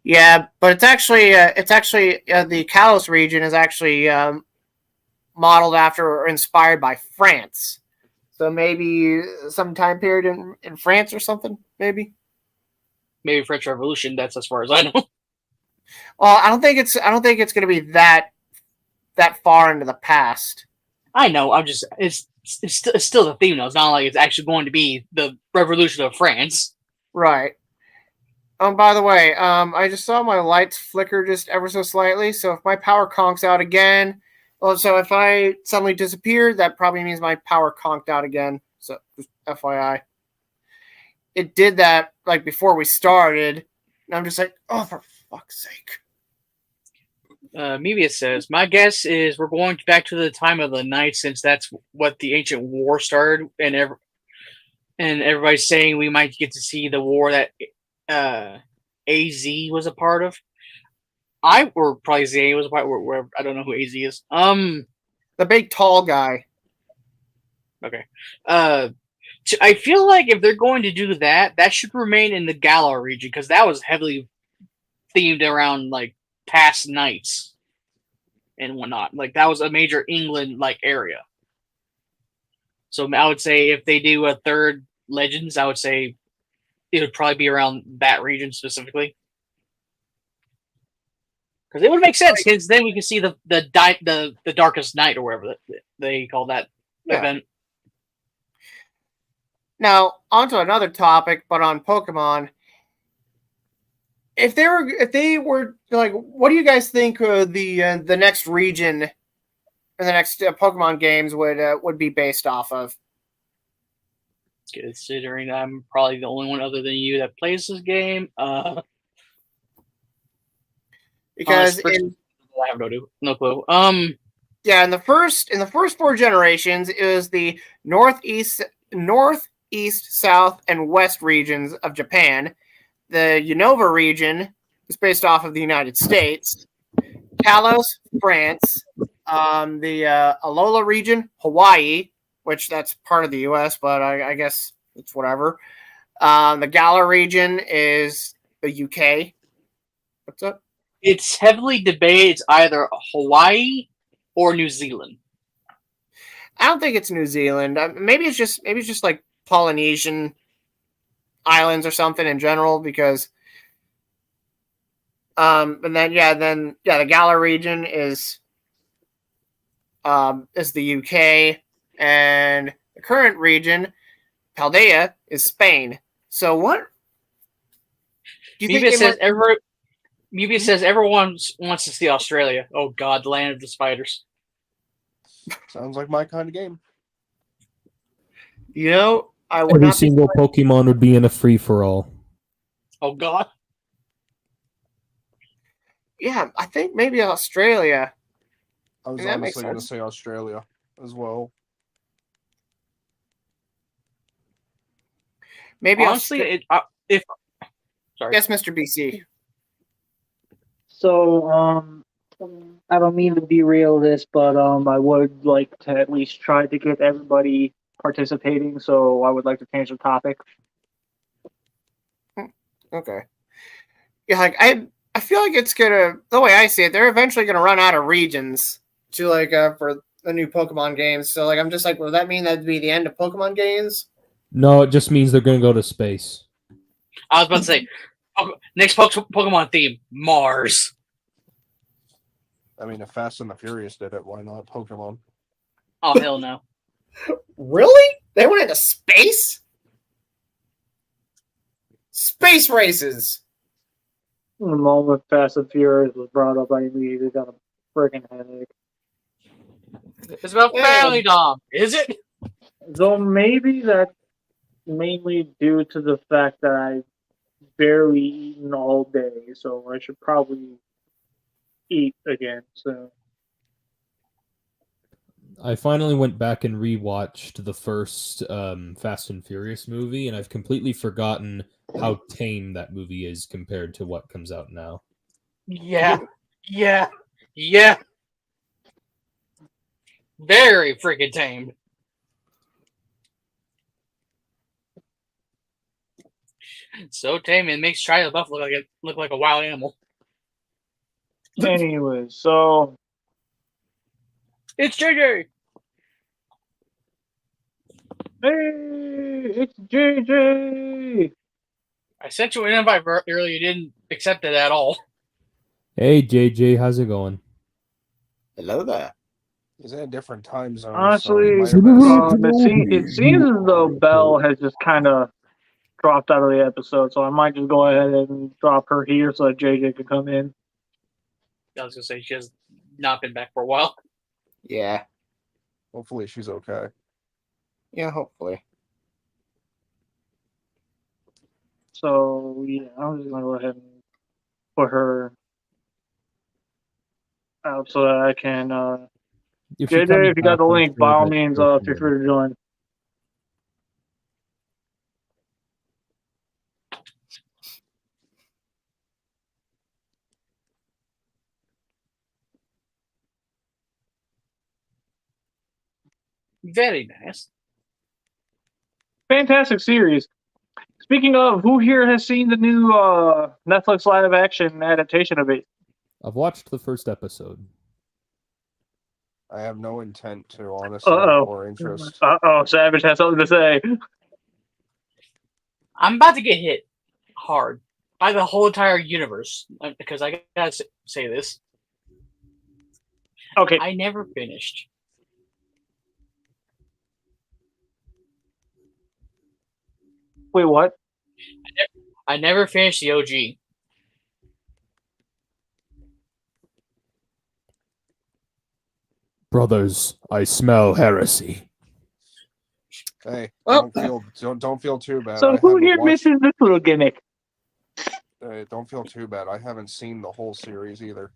Yeah, but it's actually the Kalos region is actually modeled after or inspired by France. So maybe some time period in France or something, maybe. Maybe French Revolution. That's as far as I know. Well, I don't think it's going to be that far into the past. I know. It's still the theme though. It's not like it's actually going to be the Revolution of France. Right. By the way, I just saw my lights flicker just ever so slightly. So if my power conks out again, so if I suddenly disappear, that probably means my power conked out again. So just FYI, it did that before we started, and I'm just like, oh, for fuck's sake. Mebius says, my guess is we're going back to the time of the night, since that's what the ancient war started, and everybody's saying we might get to see the war that AZ was a part of. Or probably ZA was a part where I don't know who AZ is. The big tall guy. Okay. I feel like if they're going to do that, that should remain in the Galar region, because that was heavily themed around past knights and whatnot. That was a major England area. So I would say if they do a third Legends, I would say it would probably be around that region specifically. Because it would make sense, because then we can see the Darkest Night, or whatever they call that event. Now, onto another topic, but on Pokemon. If they were what do you guys think the next region and the next Pokemon games would be based off of? Considering I'm probably the only one other than you that plays this game, because I have no clue. Yeah, in the first 4 generations, it was the northeast, south, and west regions of Japan. The Unova region is based off of the United States. Kalos, France. The Alola region, Hawaii, which that's part of the U.S., but I guess it's whatever. The Galar region is the UK. What's up? It's heavily debated. It's either Hawaii or New Zealand. I don't think it's New Zealand. Maybe it's just like Polynesian islands or something in general, because and then the Galar region is the UK, and The current region, Paldea, is Spain. So what? Do you think Mebius says everyone wants to see Australia. Oh God, the land of the spiders. Sounds like my kind of game. You know, I would Every not be. single Pokemon would be in a free for all. Oh God. Yeah, I think maybe Australia. I was That makes honestly going to sense. say Australia as well. Maybe Honestly, sorry. Yes, Mr. BC. So, I don't mean to derail this, but I would like to at least try to get everybody participating. So I would like to change the topic. Okay. Yeah, like I feel like it's gonna. The way I see it, they're eventually gonna run out of regions to for the new Pokemon games. So I'm just like, will that mean that'd be the end of Pokemon games? No, it just means they're going to go to space. I was about to say, next Pokemon theme, Mars. I mean, if Fast and the Furious did it, why not Pokemon? Oh hell no. Really? They went into space? Space races. The moment Fast and Furious was brought up, I immediately got a freaking headache. It's about family, Dom. Is it? Though maybe that's mainly due to the fact that I've barely eaten all day, so I should probably eat again. So I finally went back and rewatched the first Fast and Furious movie, and I've completely forgotten how tame that movie is compared to what comes out now. Yeah. Very freaking tamed. So tame it makes Shia LaBeouf look like a wild animal. anyway, so It's JJ. hey, it's JJ. I sent you an invite earlier. You didn't accept it at all. Hey, JJ, how's it going? Hello there. He's in a different time zone. Honestly, so he might have missed it seems as though Belle has just kind of dropped out of the episode, so I might just go ahead and drop her here so that JJ can come in. I was gonna say she has not been back for a while. Yeah. Hopefully she's okay. Yeah, hopefully. So yeah, I'm just gonna go ahead and put her out so that I can. JJ, if you got the link, by all means, feel free to join. Very nice. Fantastic series. Speaking of, who here has seen the new Netflix live action adaptation of it? I've watched the first episode. I have no intent to, honestly, or interest. Savage has something to say. I'm about to get hit hard by the whole entire universe because I gotta say this. Okay. I never finished. Wait, what? I never finished the OG. Brothers, I smell heresy. Hey, Well- don't feel too bad. So I who haven't here watched- misses this little gimmick? don't feel too bad. I haven't seen the whole series either.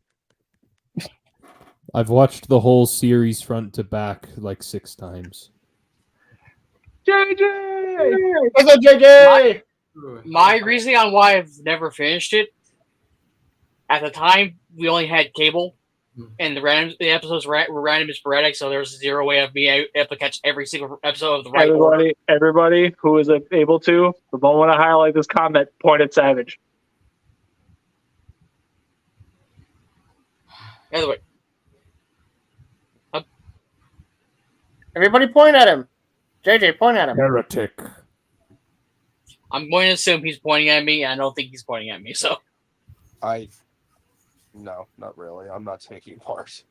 I've watched the whole series front to back like 6 times. JJ! What's up, JJ? My reasoning on why I've never finished it, at the time, we only had cable, and the episodes were random and sporadic, so there was zero way of being able to catch every single episode of the right order. Everybody who is able to, the moment I highlight this comment, point at Savage. Anyway, Everybody point at him. JJ, point at him. Heretic. I'm going to assume he's pointing at me, and I don't think he's pointing at me, so. No, not really. I'm not taking part.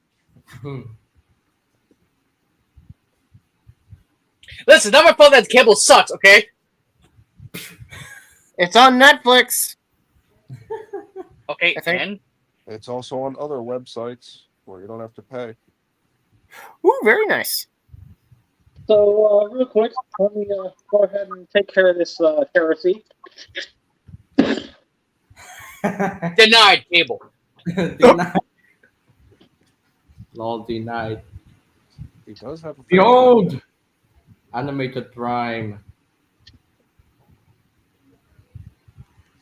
Listen, not my fault that cable sucks. Okay. It's on Netflix. Okay, I think- and It's also on other websites where you don't have to pay. Ooh, very nice. So, real quick, let me go ahead and take care of this heresy. denied cable. Denied. Lol, denied. He does have a Behold! Animated Prime.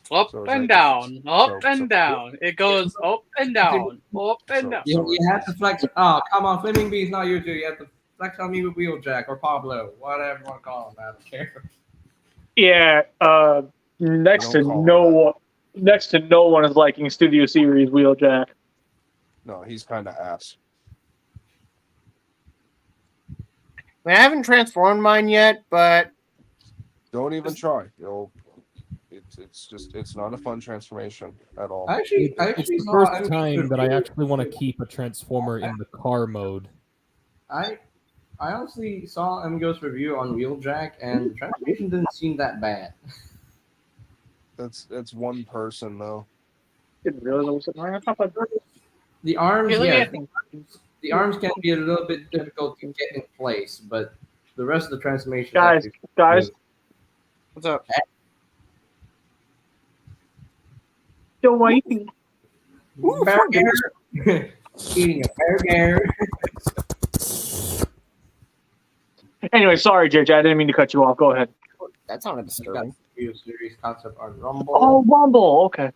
Up So is and that down, just- up so- and down. It goes up and down, up and down. You have to flex. Oh, come on. Flaming Bee is not you two. You have to flex on me with Wheeljack or Pablo. Whatever you want to call him. I don't care. Yeah, next to Don't call no him one, next to no one is liking Studio Series Wheeljack. No, he's kind of ass. I mean, I haven't transformed mine yet, but Don't even try. It's not a fun transformation at all. I It's the saw first Amy's time that I review. actually want to keep a transformer in the car mode. I honestly saw Amigo's review on Wheeljack, and the transformation didn't seem that bad. That's one person though. Didn't realize I was sitting right on top of it. The arms, Hey, let me yeah, ask- the arms can be a little bit difficult to get in place, but the rest of the transformation. Guys, guys, what's up? still waiting. Burger. Eating a burger. Anyway, sorry, JJ, I didn't mean to cut you off. Go ahead. That sounded disturbing. Video series concept art Rumble. Oh, Rumble. Okay.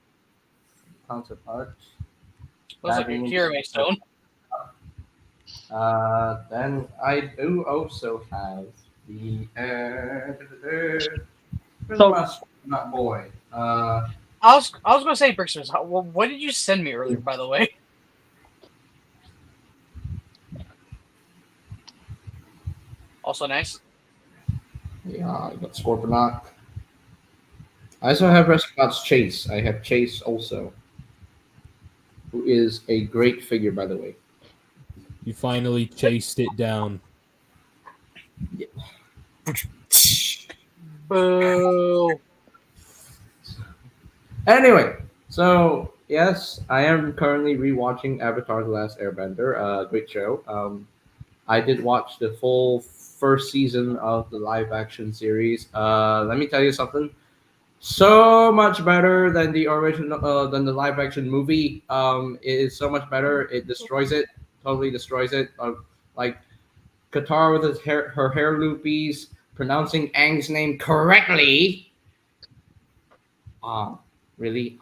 Concept art. Looks like you're hearing me, Stone. Then I do also have the not boy. I was gonna say, Brixers, what did you send me earlier, by the way? Also nice. Yeah, I got Scorponok. I also have Rescat's Chase. I have Chase also, who is a great figure, by the way. You finally chased it down. Boo. Anyway, so yes, I am currently rewatching Avatar: The Last Airbender. Great show. I did watch the full first season of the live action series. Let me tell you something. So much better than the original, than the live action movie. It is so much better. It destroys it. Totally destroys it. Like Qatar with her hair loopies, pronouncing Aang's name correctly. Really?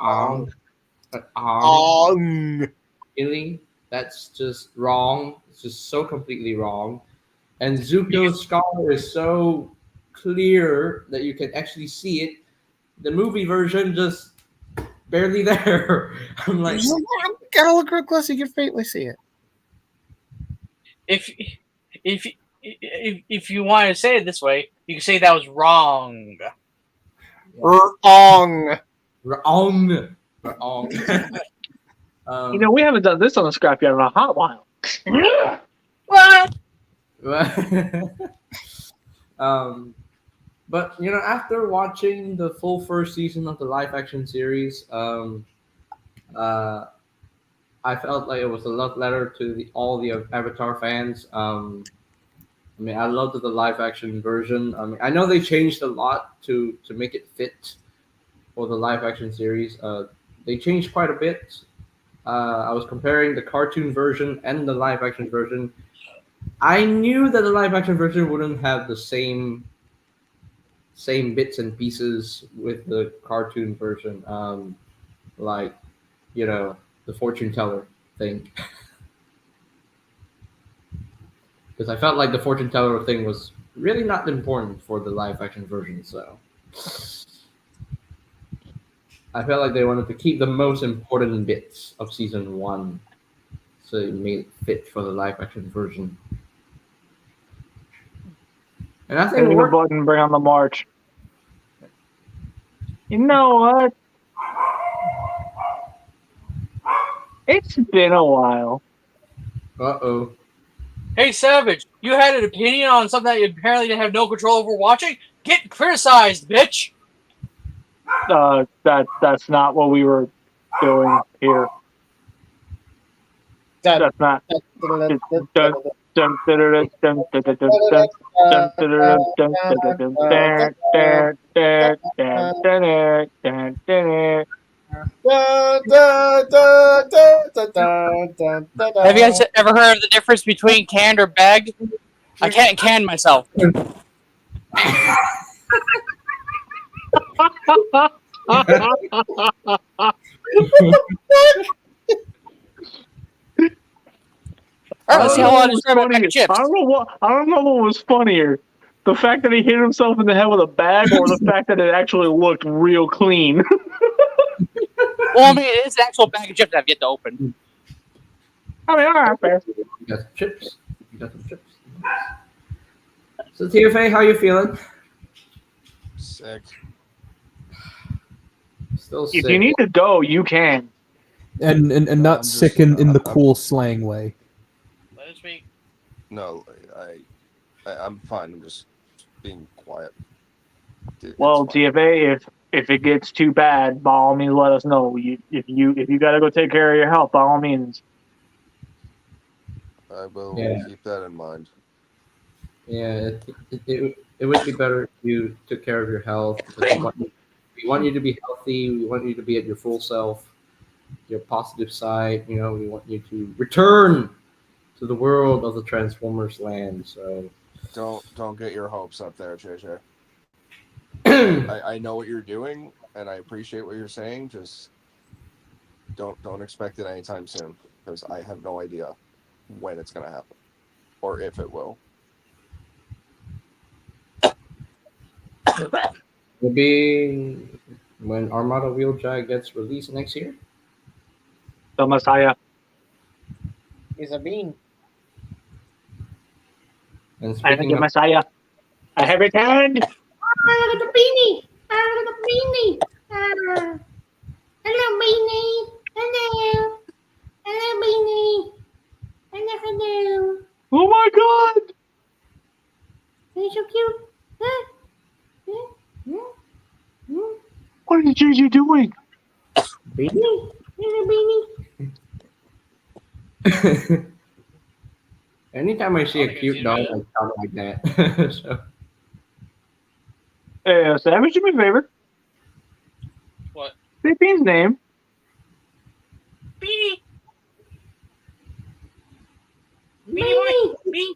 Really? That's just wrong. It's just so completely wrong. And Zuko's scar is so clear that you can actually see it. The movie version just barely there. I'm like, Gotta look real close. You can faintly see it. If you want to say it this way, you can say that was wrong. Wrong. wrong. You know, we haven't done this on the Scrapyard in a hot while. What? But you know, after watching the full first season of the live action series, I felt like it was a love letter to all the Avatar fans. I mean, I loved the live action version. I mean, I know they changed a lot to make it fit for the live action series. They changed quite a bit. I was comparing the cartoon version and the live action version. I knew that the live action version wouldn't have the same bits and pieces with the cartoon version, like, you know, the fortune teller thing. Because I felt like the fortune teller thing was really not important for the live action version, so I felt like they wanted to keep the most important bits of season 1, so it made it fit for the live action version. And I think Hitting it the worked. button, bring on the march. You know what? It's been a while. Uh-oh. Hey, Savage, you had an opinion on something that you apparently didn't have no control over watching? Get criticized, bitch! That's not what we were doing here. That's not. Have you guys ever heard of the difference between canned or bagged? I can't can myself. I Let's don't see know how what long was I funnier. chips. I don't know what was funnier. The fact that he hit himself in the head with a bag, or the fact that it actually looked real clean. Well, I mean, it's an actual bag of chips I've yet to open. I mean, all right, fair. You got some chips. You got some chips. So TFA, how you feeling? Sick. Still If sick. you need to go, you can. And I'm not just- sick in the I'm- cool slang way. Let us speak. No, I'm fine. I'm just being quiet. It's Well, fine. TFA, if it gets too bad, by all means, let us know. If you got to go take care of your health, by all means. I will Yeah. keep that in mind. Yeah, it would be better if you took care of your health. Because we want you to be healthy. We want you to be at your full self, your positive side. You know, we want you to return to the world of the Transformers land. So Don't get your hopes up there, JJ. I know what you're doing, and I appreciate what you're saying. Just don't expect it anytime soon, because I have no idea when it's gonna happen or if it will. maybe when Armada Wheeljack gets released next year. The Messiah. He's a bean. And I think speaking the of, Messiah. I have returned. I got the beanie. I got the beanie. Hello, beanie. Hello. Hello, beanie. Hello. Oh my God! You're so cute. Huh? Huh? Huh? Huh? What is JJ doing? Beanie? Hello, beanie. Anytime I see I a don't think I've cute seen dog, that. I sound like that. So Hey, Savage, do me a favor. What? Say Bean's name. Beanie! Beanie. Beanie!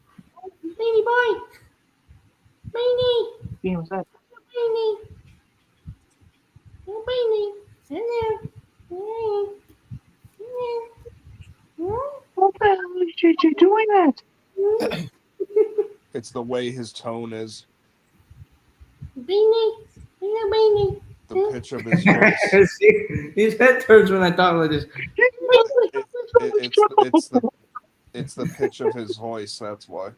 Beanie boy. Beanie. Bean, what's that? Beanie. Oh, beanie. Hello. Hello. Hello. Huh? What the hell is JJ doing that? Huh? It's the way his tone is, Beanie. Hello, beanie. the pitch of his voice. see, his head turns when I talk like this. It's the pitch of his voice. That's why.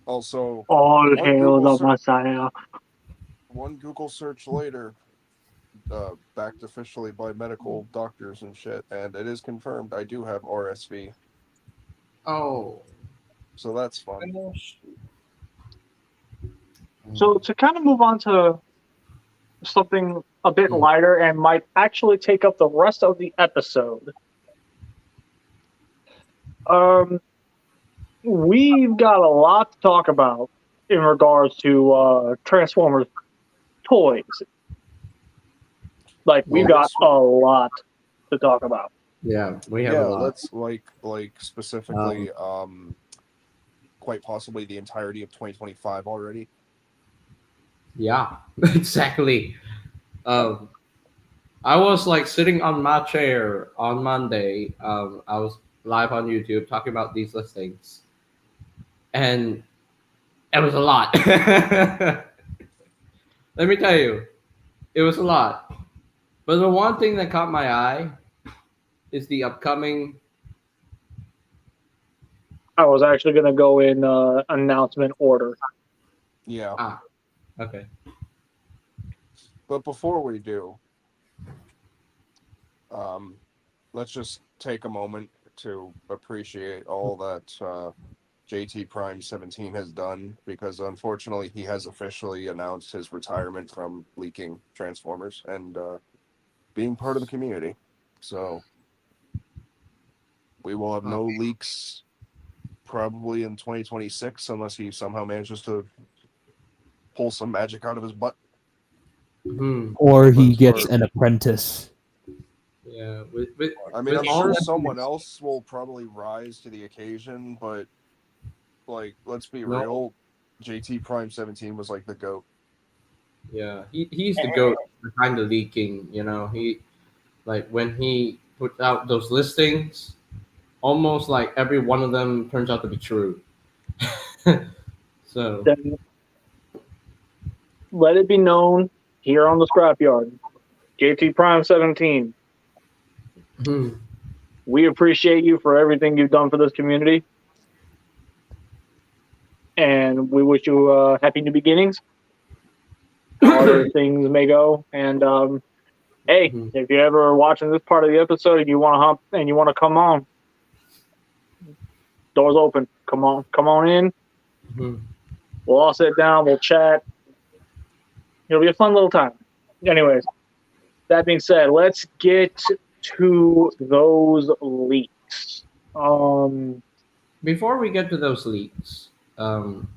Also, All One hail Google the search- Messiah. one Google search later, backed officially by medical doctors and shit, and it is confirmed I do have RSV. Oh. So that's fun. So to kind of move on to something a bit Hmm. lighter and might actually take up the rest of the episode. We've got a lot to talk about in regards to Transformers toys. Like we've got a lot to talk about. Yeah, we have Yeah, a lot. let's like specifically, quite possibly the entirety of 2025 already. Yeah, exactly. I was like sitting on my chair on Monday. I was live on YouTube talking about these listings, and it was a lot. Let me tell you, it was a lot. But the one thing that caught my eye is the upcoming. I was actually going to go in announcement order. Yeah, Okay. but before we do, let's just take a moment to appreciate all that JT Prime 17 has done, because unfortunately he has officially announced his retirement from leaking Transformers and being part of the community. So we will have no leaks probably in 2026 unless he somehow manages to pull some magic out of his butt. Or But he as gets far- an apprentice. Yeah, I mean, I'm with all sure that someone being- else will probably rise to the occasion, but like, let's be No. real. JT Prime 17 was like the GOAT. Yeah, he's the goat behind the leaking. You know, he like when he put out those listings, almost like every one of them turns out to be true. So Then let it be known here on the Scrapyard, JT Prime 17. We appreciate you for everything you've done for this community, and we wish you happy new beginnings. However things may go, and hey, if you're ever watching this part of the episode and you want to hop and you want to come on, doors open. Come on in. We'll all sit down. We'll chat. It'll be a fun little time. Anyways, that being said, let's get to those leaks. before we get to those leaks, can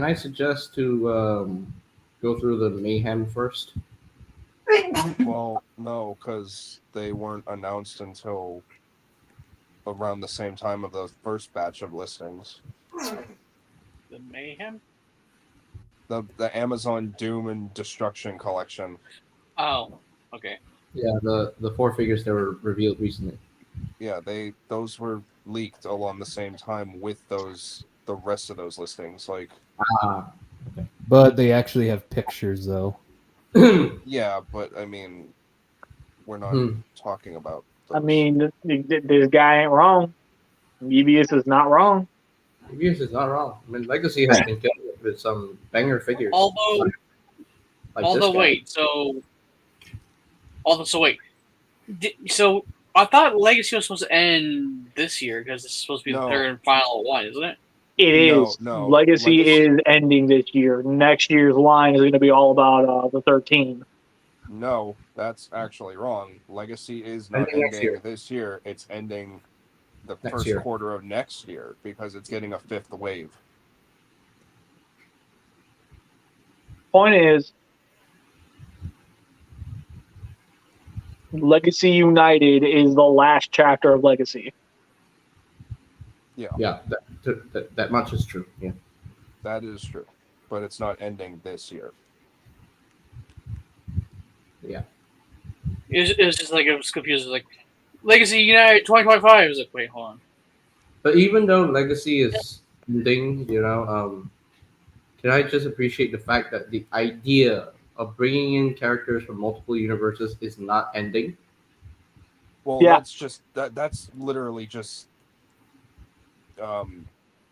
I suggest to go through the mayhem first? Well, no, because they weren't announced until around the same time of the first batch of listings. The mayhem. The Amazon Doom and Destruction collection. Oh, okay. Yeah, the four figures that were revealed recently. Yeah, those were leaked along the same time with the rest of those listings. Like, But they actually have pictures, though. yeah, but I mean, we're not talking about those. I mean, this guy ain't wrong. EBS is not wrong. Reviews is not wrong. I mean, Legacy has been killing it with some banger figures. Although, like this guy. wait. Wait. So I thought Legacy was supposed to end this year because it's supposed to be the No. third and final one, isn't it? It No, is. no. Legacy Legacy- is ending this year. Next year's line is going to be all about the 13. No, that's actually wrong. Legacy is not Ending next ending year. this year. It's ending the Next first year. quarter of next year because it's getting a fifth wave. Point is, Legacy United is the last chapter of Legacy. Yeah, that much is true. Yeah. That is true, but it's not ending this year. Yeah. It was just like it was confused. It was like Legacy United 2025. It was like, wait, hold on. But even though Legacy is ending, can I just appreciate the fact that the idea of bringing in characters from multiple universes is not ending? Well, Yeah. that's just that's literally just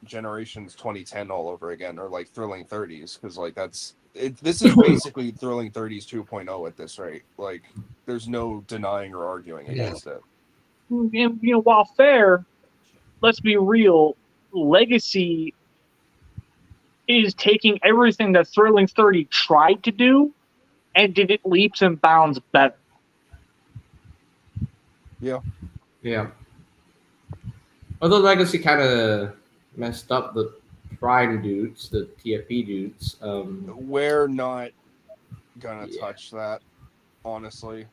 Generations 2010 all over again, or like Thrilling 30s, because like this is basically Thrilling 30s 2.0 at this rate. Like, there's no denying or arguing against it. And, while fair, let's be real, Legacy is taking everything that Thrilling 30 tried to do and did it leaps and bounds better. Yeah. Although Legacy kind of messed up the Prime dudes, the TFP dudes. We're not gonna Yeah. touch that, honestly.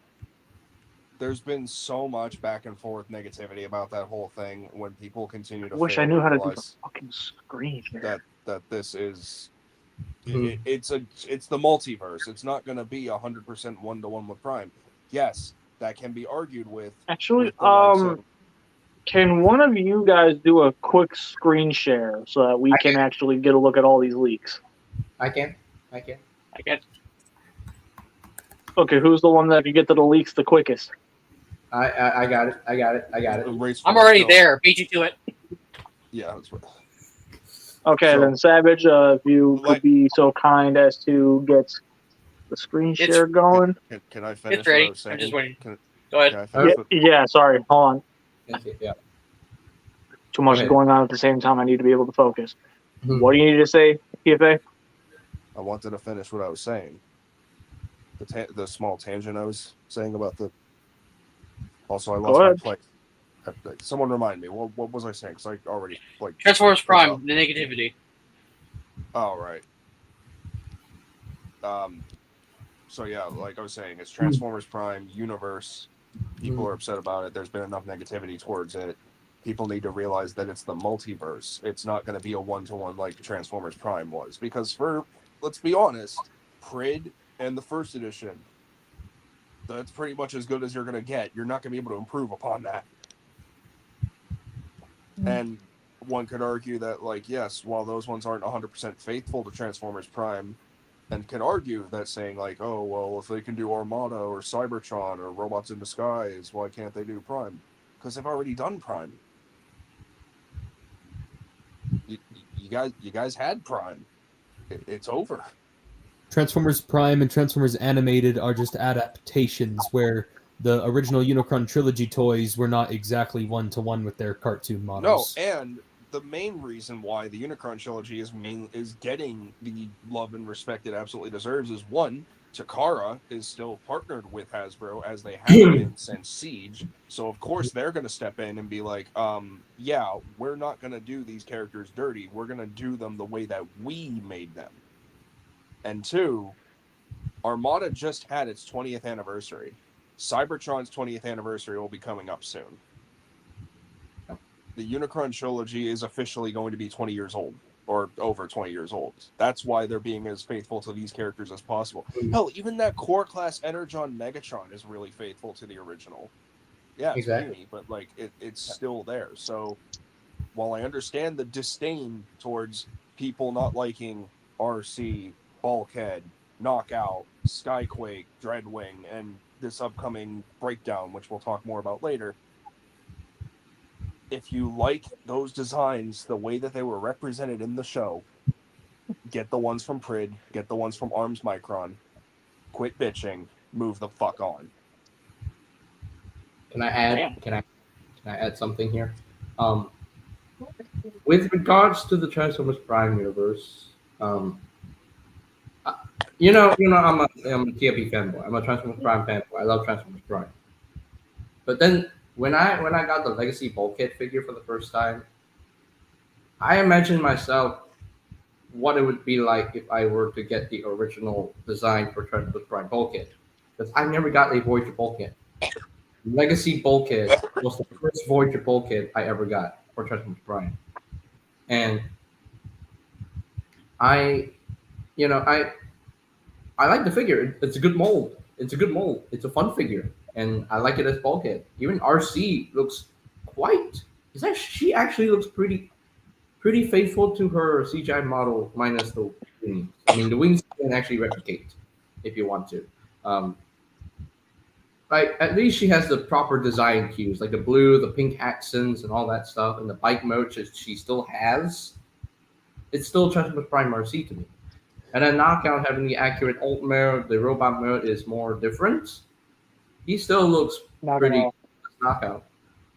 There's been so much back and forth negativity about that whole thing when people continue to I wish fail I knew how to do the realize fucking screen here. that this is Mhm. it's the multiverse. It's not going to be 100% one-to-one with Prime. Yes, that can be argued with. Actually, with the likes of- can one of you guys do a quick screen share so that we can actually get a look at all these leaks? I can. I get Okay, who's the one that can get to the leaks the quickest? I got it. Race I'm for already Skill. there. Beat you to it. Yeah, that's right. Okay, So- then Savage, if you could Like- be so kind as to get the screen It's- share going. Can I finish It's ready. what I was saying? I'm just waiting. Can Go ahead. I Yeah, finish what- yeah, sorry, hold on. Yeah. Too much is Okay. going on at the same time. I need to be able to focus. Mhm. What do you need to say, PFA? I wanted to finish what I was saying. The small tangent I was saying about the. Also, I Go lost my ahead. place. Someone remind me. What was I saying? Because I already like. Transformers forgot. Prime, the negativity. Oh right. So yeah, like I was saying, it's Transformers Prime universe. People are upset about it. There's been enough negativity towards it. People need to realize that it's the multiverse. It's not going to be a one-to-one like Transformers Prime was. Because let's be honest, Prid and the first edition, that's pretty much as good as you're going to get. You're not going to be able to improve upon that. And one could argue that, like, yes, while those ones aren't 100% faithful to Transformers Prime, and can argue that saying, like, oh, well, if they can do Armada or Cybertron or Robots in Disguise, why can't they do Prime? Because they've already done Prime. You guys had Prime. It's over. Transformers Prime and Transformers Animated are just adaptations where the original Unicron trilogy toys were not exactly one-to-one with their cartoon models. No, and the main reason why the Unicron trilogy is getting the love and respect it absolutely deserves is, one, Takara is still partnered with Hasbro, as they have been since Siege. So of course they're going to step in and be like, yeah, we're not going to do these characters dirty. We're going to do them the way that we made them. And two, Armada just had its 20th anniversary. Cybertron's 20th anniversary will be coming up soon. The Unicron trilogy is officially going to be 20 years old, or over 20 years old. That's why they're being as faithful to these characters as possible. Hell, even that core class Energon Megatron is really faithful to the original. Yeah, it's Exactly. puny, but like it's still there. So while I understand the disdain towards people not liking RC, Bulkhead, Knockout, Skyquake, Dreadwing, and this upcoming Breakdown, which we'll talk more about later, if you like those designs the way that they were represented in the show, get the ones from Prid, get the ones from Arms Micron, quit bitching, move the fuck on. Can I add? Damn. Can I add something here? With regards to the Transformers Prime universe, you know, I'm a TFP fanboy. I'm a Transformers Prime fanboy. I love Transformers Prime. But then when I got the Legacy Bulkhead figure for the first time, I imagined myself what it would be like if I were to get the original design for Transformers Prime Bulkhead, because I never got a Voyager Bulkhead. Legacy Bulkhead was the first Voyager Bulkhead I ever got for Transformers Prime, and I like the figure. It's a good mold. It's a good mold. It's a fun figure, and I like it as Bulkhead. Even RC looks she actually looks pretty faithful to her CGI model minus the wings. I mean, the wings you can actually replicate if you want to. Like, at least she has the proper design cues, like the blue, the pink accents, and all that stuff, and the bike mode she still has. It's still Transformers Prime RC to me. And then Knockout having the accurate alt mode, the robot mode is more different. He still looks pretty Knockout.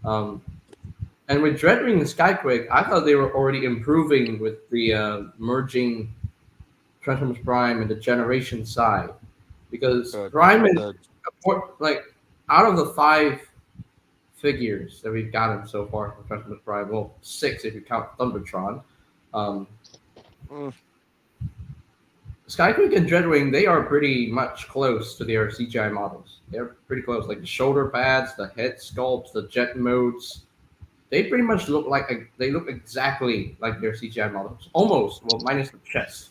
And with Dreadwing and Skyquake, I thought they were already improving with the merging Transformers Prime and the Generation side, because Prime is like, out of the 5 figures that we've gotten so far from Transformers Prime, well, 6 if you count Thundertron. Skyquake and Dreadwing, they are pretty much close to their CGI models. They're pretty close, like the shoulder pads, the head sculpts, the jet modes. They pretty much look they look exactly like their CGI models, almost. Well, minus the chest.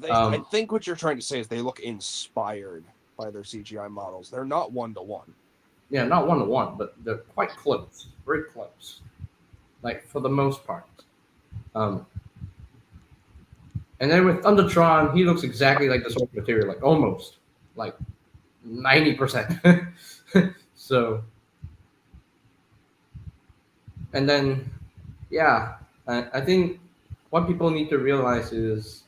I think what you're trying to say is they look inspired by their CGI models. They're not one-to-one. Yeah, not one-to-one, but they're quite close, very close, like for the most part. And then with Thundertron, he looks exactly like the source material, like almost, like 90%. So, and then, yeah, I think what people need to realize is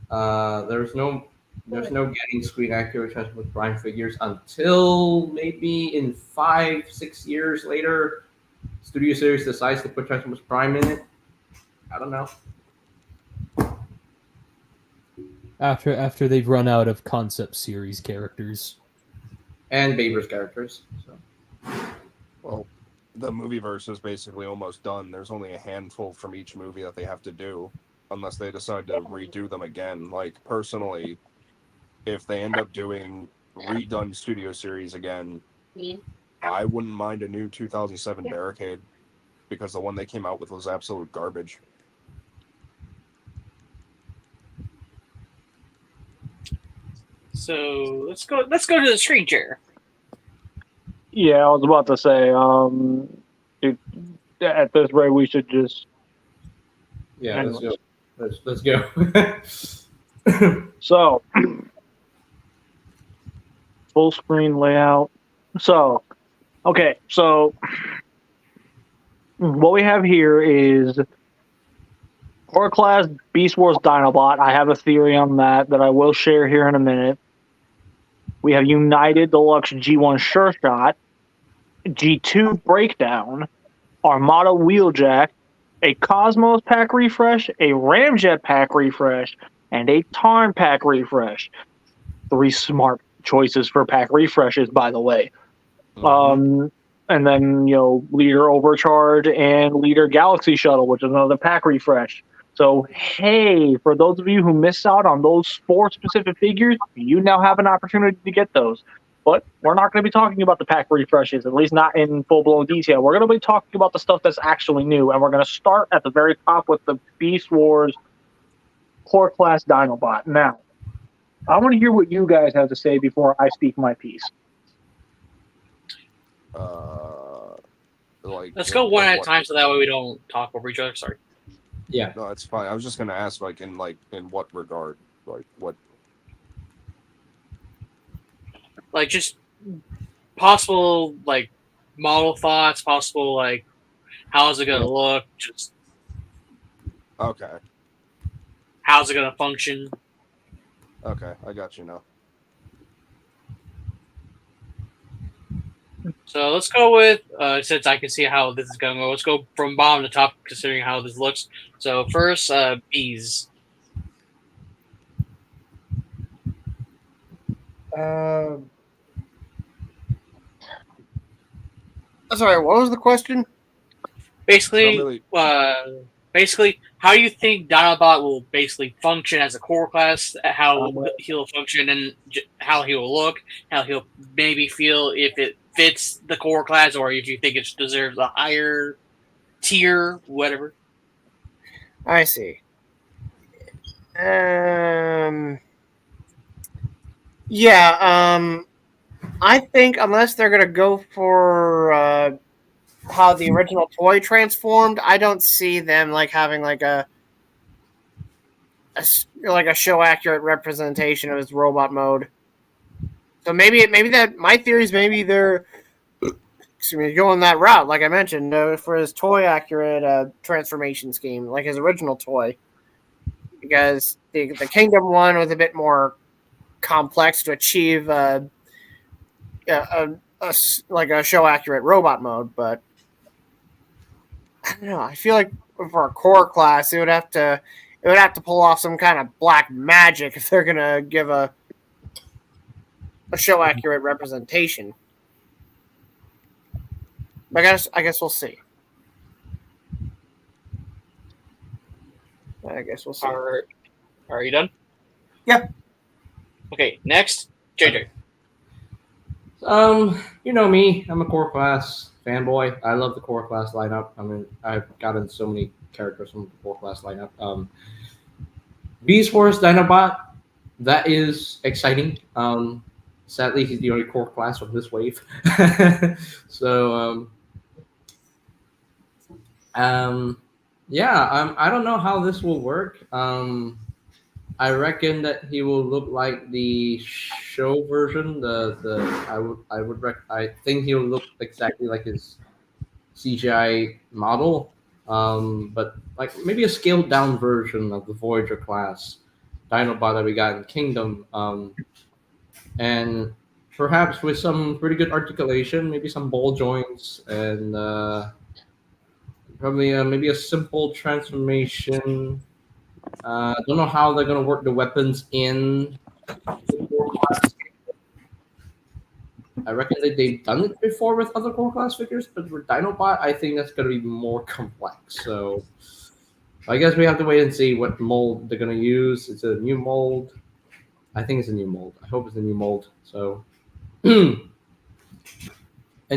there's no getting screen accurate Transformers Prime figures until maybe in 5-6 years later, studio series decides to put Transformers Prime in it. I don't know. After they've run out of concept series characters. And Baber's characters. So. Well, the movie verse is basically almost done. There's only a handful from each movie that they have to do, unless they decide to redo them again. Like, personally, if they end up doing redone studio series again, I wouldn't mind a new 2007 Barricade, because the one they came out with was absolute garbage. So let's go to the screen share. Yeah, I was about to say, at this rate, we should just. Yeah, let's go. Let's go. So, full screen layout. So, okay, so what we have here is Core Class Beast Wars Dinobot. I have a theory on that I will share here in a minute. We have United Deluxe G1 Sure Shot, G2 Breakdown, Armada Wheeljack, a Cosmos pack refresh, a Ramjet pack refresh, and a Tarn pack refresh. 3 smart choices for pack refreshes, by the way. And then, Leader Overcharge and Leader Galaxy Shuttle, which is another pack refresh. So, hey, for those of you who missed out on those 4 specific figures, you now have an opportunity to get those. But we're not going to be talking about the pack refreshes, at least not in full-blown detail. We're going to be talking about the stuff that's actually new, and we're going to start at the very top with the Beast Wars Core Class Dinobot. Now, I want to hear what you guys have to say before I speak my piece. Let's go one at a time so that way we don't talk over each other. Sorry. Yeah. No, it's fine. I was just gonna ask, in what regard, what? Just possible model thoughts, possible how's it gonna look, just Okay. how's it gonna function. Okay, I got you now. So let's go with since I can see how this is gonna go. Let's go from bottom to top, considering how this looks. So first, bees. Sorry, what was the question? Basically, how do you think Dinobot will basically function as a core class? How he'll function and how he will look, how he'll maybe feel if it fits the core class, or if you think it deserves a higher tier, whatever. I see. I think unless they're gonna go for how the original toy transformed, I don't see them having a show accurate representation of his robot mode. So maybe that my theory is maybe they're going that route, like I mentioned, for his toy accurate transformation scheme, like his original toy, because the Kingdom one was a bit more complex to achieve a show accurate robot mode, but I don't know. I feel like for a core class, it would have to pull off some kind of black magic if they're gonna give a show accurate representation. I guess we'll see. I guess we'll see. Are you done? Yeah. Okay, next, JJ. You know me. I'm a core class fanboy. I love the core class lineup. I mean, I've gotten so many characters from the core class lineup. Beast Wars Dinobot, that is exciting. Sadly, he's the only core class from this wave. So, I don't know how this will work. I reckon that he will look like the show version. I think he'll look exactly like his CGI model, but maybe a scaled down version of the Voyager class Dinobot that we got in Kingdom, and perhaps with some pretty good articulation, maybe some ball joints and Probably maybe a simple transformation. Don't know how they're gonna work the weapons in the core class. I reckon that they've done it before with other core class figures, but for Dinobot, I think that's gonna be more complex. So I guess we have to wait and see what mold they're gonna use. It's a new mold. I think it's a new mold. I hope it's a new mold. So, and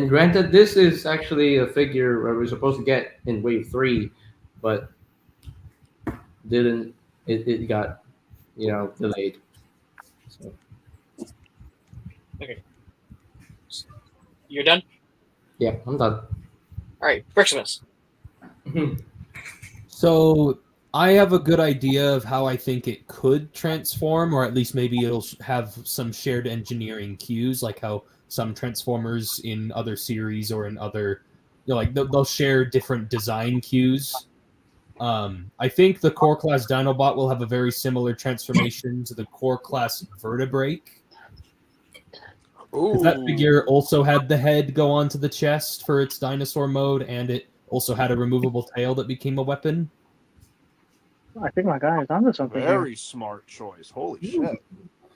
granted, this is actually a figure where we're supposed to get in Wave 3, but didn't. It got, delayed. So, You're done. yeah, I'm done. All right, Christmas. So I have a good idea of how I think it could transform, or at least maybe it'll have some shared engineering cues, like how some Transformers in other series or in other, like they'll share different design cues. I think the core class Dinobot will have a very similar transformation to the core class Vertebrake. Because that figure also had the head go onto the chest for its dinosaur mode, and it also had a removable tail that became a weapon. I think my guy is onto something here. Very smart choice. Holy shit.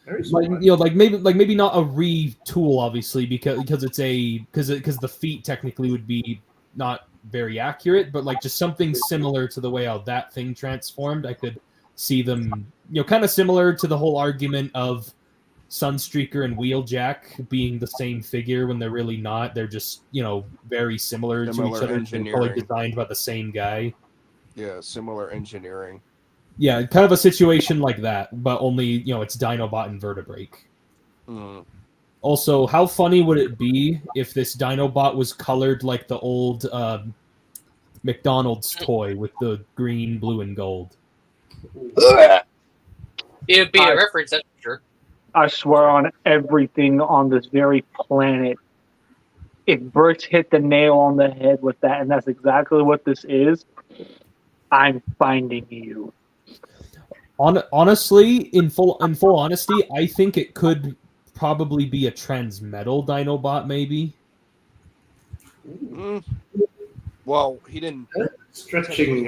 Very Like, smart. maybe not a retool, obviously, because the feet technically would be not very accurate, but like just something similar to the way how that thing transformed. I could see them, kind of similar to the whole argument of Sunstreaker and Wheeljack being the same figure when they're really not. They're just, very similar to each Similar other. They're probably engineering. designed by the same guy. Yeah, similar engineering. Yeah, kind of a situation like that, but only, it's Dinobot and Vertebrake. Mm. Also, how funny would it be if this Dinobot was colored like the old McDonald's toy with the green, blue, and gold? It would be a reference, that's for sure. I swear on everything on this very planet, if Bricks hit the nail on the head with that, and that's exactly what this is, I'm finding you. Honestly, in full honesty, I think it could probably be a Transmetal Dinobot, maybe. Mm. Well, he didn't Stretching.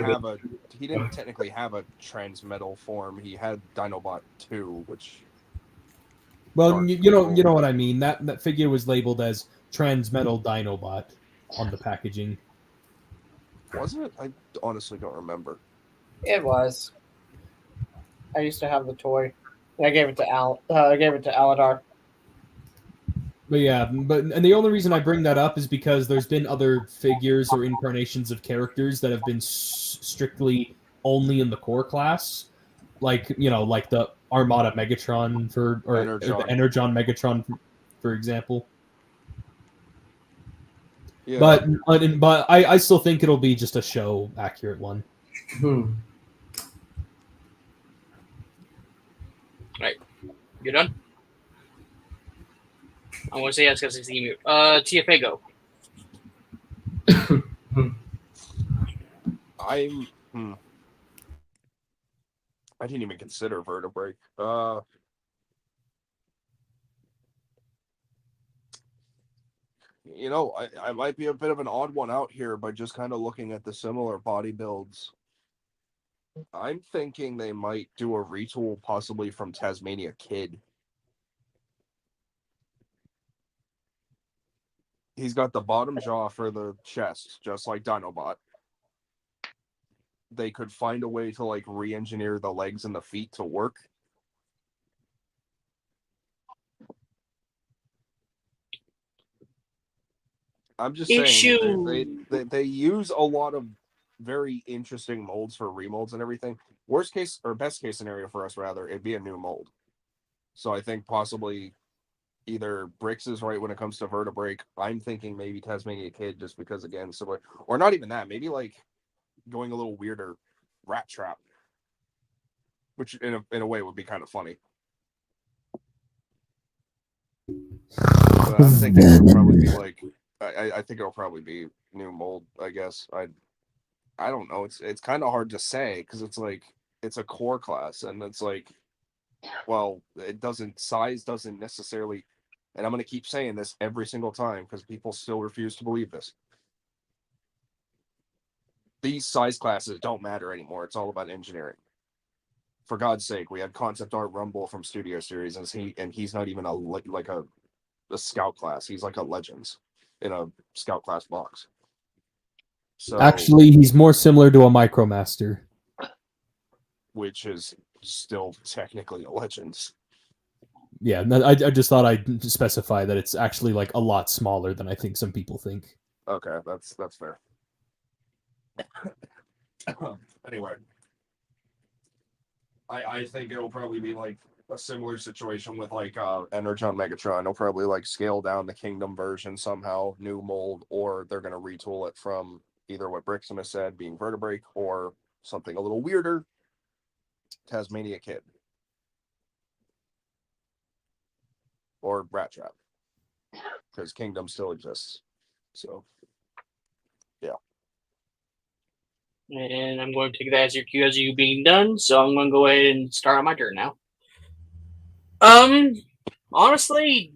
technically have a Transmetal form. He had Dinobot 2, which. Well, you know what I mean. That figure was labeled as Transmetal Dinobot on the packaging. Was it? I honestly don't remember. It was. I used to have the toy. I gave it to Aladar. But yeah, and the only reason I bring that up is because there's been other figures or incarnations of characters that have been strictly only in the core class, like like the Armada Megatron or the Energon Megatron, for example. Yeah. But I still think it'll be just a show accurate one. Right. You're done? I'm going to say yes because it's the emu. Tiafago. I didn't even consider Vertebrake. I might be a bit of an odd one out here by just kind of looking at the similar body builds. I'm thinking they might do a retool possibly from Tasmania Kid. He's got the bottom jaw for the chest, just like Dinobot. They could find a way to like re-engineer the legs and the feet to work. I'm just saying they use a lot of very interesting molds for remolds and everything. Worst case or best case scenario for us, rather, it'd be a new mold. So I think possibly either Bricks is right when it comes to Vertebrake. I'm thinking maybe Tasmania Kid, just because again, similar, or not even that. Maybe like going a little weirder, Rat Trap, which in a way would be kind of funny. But I'm thinking it'll probably be like I think it'll probably be new mold. I guess I don't know. It's kind of hard to say because it's like it's a core class and it's like, well, size doesn't necessarily. And I'm going to keep saying this every single time because people still refuse to believe this. these size classes don't matter anymore. It's all about engineering. For God's sake, we had concept art Rumble from Studio Series, and he's not even a scout class. He's like a Legends in a scout class box. So Actually, he's more similar to a Micromaster. which is still technically a Legends. Yeah, I just thought I'd specify that it's actually like a lot smaller than I think some people think. Okay, that's fair. Anyway, I think it'll probably be like a similar situation with like Energon Megatron. They'll probably like scale down the Kingdom version somehow, new mold, or they're gonna retool it from either what Brixton said, being Vertebrake, or something a little weirder, Tasmania Kid. Or Rat Trap. Because Kingdom still exists. So And I'm going to take that as your cue as you being done. So I'm going to go ahead and start on my turn now. Honestly,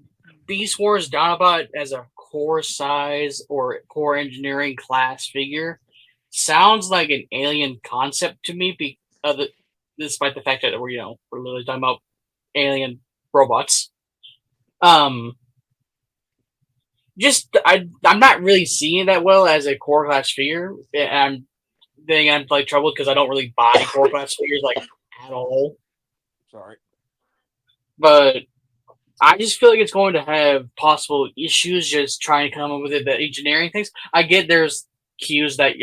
Beast Wars Dinobot as a core size or core engineering class figure sounds like an alien concept to me. Despite the fact that we're literally talking about alien robots. I'm not really seeing that well as a core class figure. I'm like troubled because I don't really buy core class figures like at all. sorry. But I just feel like it's going to have possible issues just trying to come up with the engineering things. I get there's cues that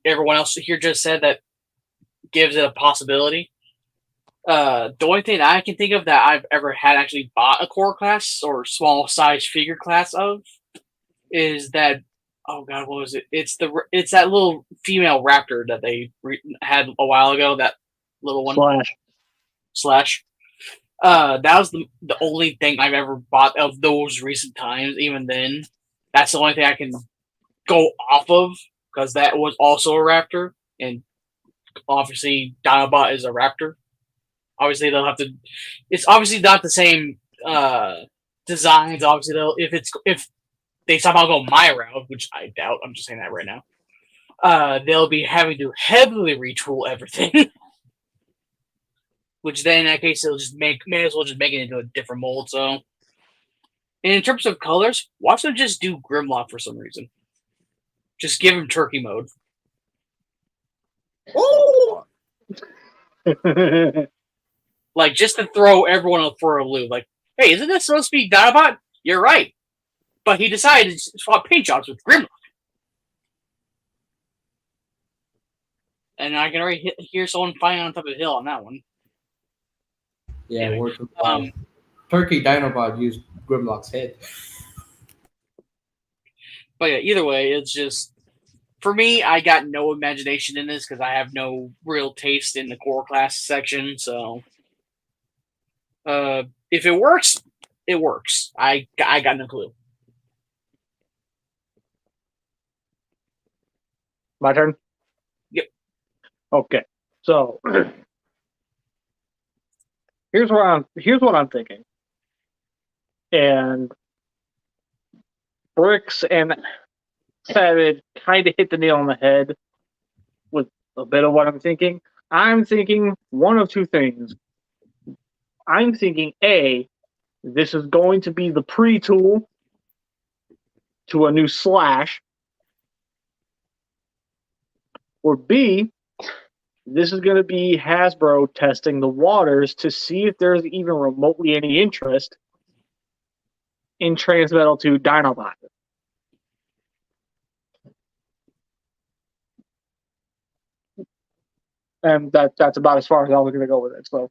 everyone else here just said that gives it a possibility. The only thing I can think of that I've ever had actually bought a core class or small size figure class of is that, oh god, what was it? It's that little female raptor that they had a while ago. That little one. Slash. That was the only thing I've ever bought of those recent times. Even then, that's the only thing I can go off of because that was also a raptor, and obviously Dinobot is a raptor. Obviously, they'll have to. It's obviously not the same designs. Obviously, if they somehow go my route, which I doubt. I'm just saying that right now. They'll be having to heavily retool everything. Which then, in that case, they'll just may as well just make it into a different mold. So, and in terms of colors, watch them just do Grimlock for some reason. Just give him turkey mode. Oh! Like, just to throw everyone for a loop. Like, hey, isn't this supposed to be Dinobot? You're right. But he decided to swap paint jobs with Grimlock. And I can already hear someone fighting on top of the hill on that one. Yeah, Anyway, Turkey Dinobot used Grimlock's head. But yeah, either way, it's just for me. I got no imagination in this because I have no real taste in the core class section. So, if it works, it works. I got no clue. My turn? Yep. Okay. So here's what I'm thinking. And Bricks and Savage kind of hit the nail on the head with a bit of what I'm thinking. I'm thinking one of two things. I'm thinking A, this is going to be the pre-tool to a new Slash. Or B, this is going to be Hasbro testing the waters to see if there's even remotely any interest in Transmetal 2 Dinobot. And that's about as far as I was going to go with it. So,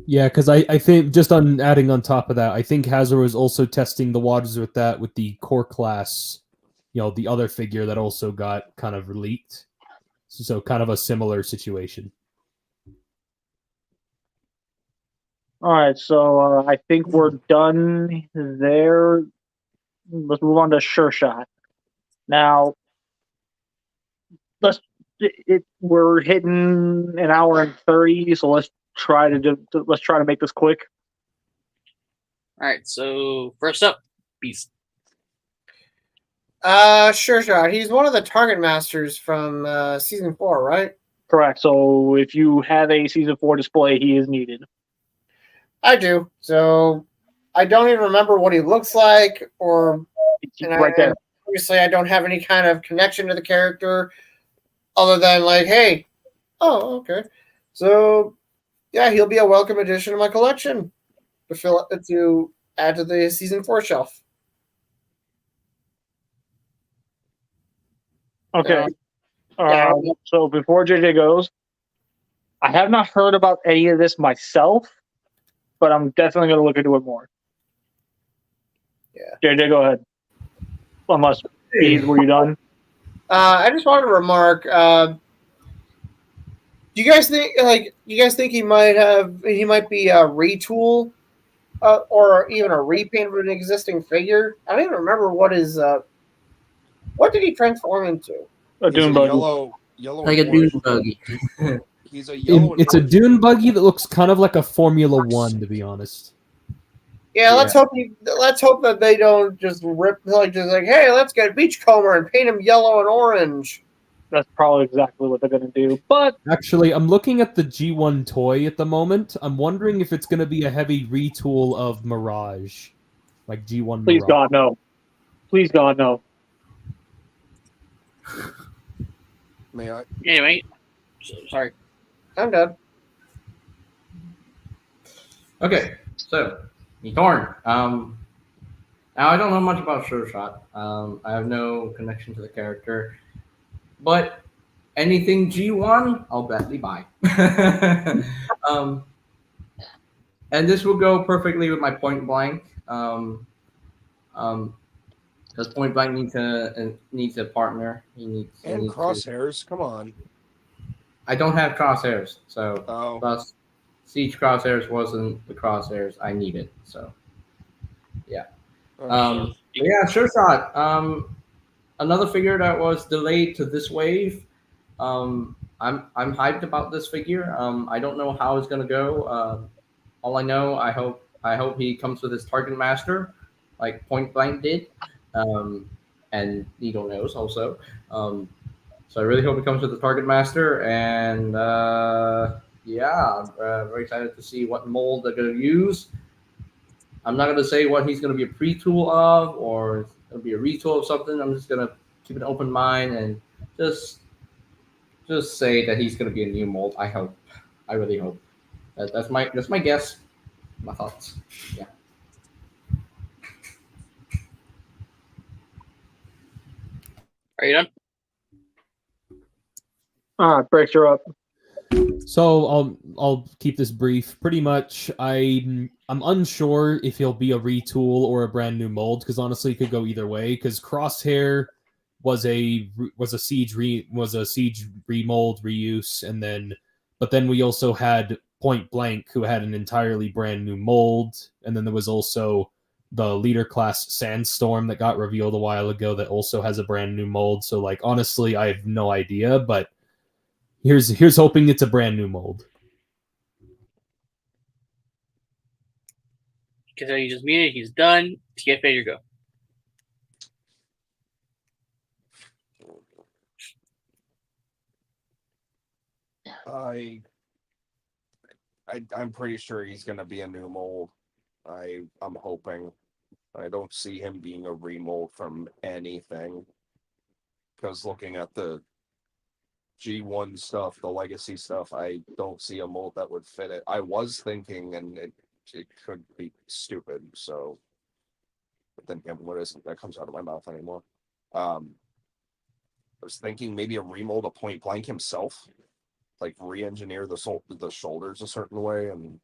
Yeah, because I think just on adding on top of that, I think Hasbro is also testing the waters with that with the core class, the other figure that also got kind of leaked. So kind of a similar situation. all right, so I think we're done there. Let's move on to Sure Shot. Now, we're hitting an hour and 30, so let's try to make this quick. All right, so first up, Beast. Sure shot. He's one of the target masters from season 4, right? Correct. So if you have a season 4 display, he is needed. I do. So I don't even remember what he looks like, He's right there. Obviously, I don't have any kind of connection to the character other than like, hey, oh, okay. So yeah, he'll be a welcome addition to my collection to add to the season 4 shelf. Okay. Yeah. So before JJ goes, I have not heard about any of this myself, but I'm definitely going to look into it more. Yeah. JJ, go ahead. Unless were you done? I just wanted to remark. Do you guys think he might be a retool, or even a repaint of an existing figure? I don't even remember what did he transform into? A He's Dune a buggy. yellow Like a and dune orange buggy. He's a yellow. It's a dune buggy that looks kind of like a Formula One, to be honest. Yeah, let's hope that they don't just rip hey, let's get Beachcomber and paint him yellow and orange. That's probably exactly what they're going to do. But actually, I'm looking at the G1 toy at the moment. I'm wondering if it's going to be a heavy retool of Mirage, like G1 please Mirage. God no. Please God no. May I? Anyway, sorry. I'm done. Okay, so Thorn. Now I don't know much about Sure Shot. I have no connection to the character, but anything G1, I'll gladly buy. And this will go perfectly with my Point Blank. Because Point Blank needs a partner. He needs Crosshairs. Come on. I don't have crosshairs, so Oh. plus Siege crosshairs wasn't the crosshairs I needed. So yeah. Yeah, Sure Shot. Another figure that was delayed to this wave. I'm hyped about this figure. I don't know how it's gonna go. All I know, I hope he comes with his target master, like Point Blank did, and Needle Nose also. So I really hope he comes with the target master, and yeah, I'm very excited to see what mold they're gonna use. I'm not gonna say what he's gonna be a pre-tool of, or it's gonna be a retool of something. I'm just gonna keep an open mind and just say that he's gonna be a new mold. I hope. I really hope. That's my guess. My thoughts. Yeah. Are you done? Breaks her up. So I'll keep this brief. Pretty much, I'm unsure if he'll be a retool or a brand new mold, because honestly, it could go either way. Because Crosshair was a siege remold reuse, but then we also had Point Blank, who had an entirely brand new mold, and then there was also the leader class Sandstorm that got revealed a while ago that also has a brand new mold. So like honestly, I have no idea, but here's hoping it's a brand new mold. Because you just muted, he's done. TFA, you go. I'm pretty sure he's gonna be a new mold. I'm hoping. I don't see him being a remold from anything. Because looking at the G1 stuff, the legacy stuff, I don't see a mold that would fit it. I was thinking, and it could be stupid, so but then again, what is it that comes out of my mouth anymore? I was thinking maybe a remold of Point Blank himself. Like re-engineer the shoulders a certain way, and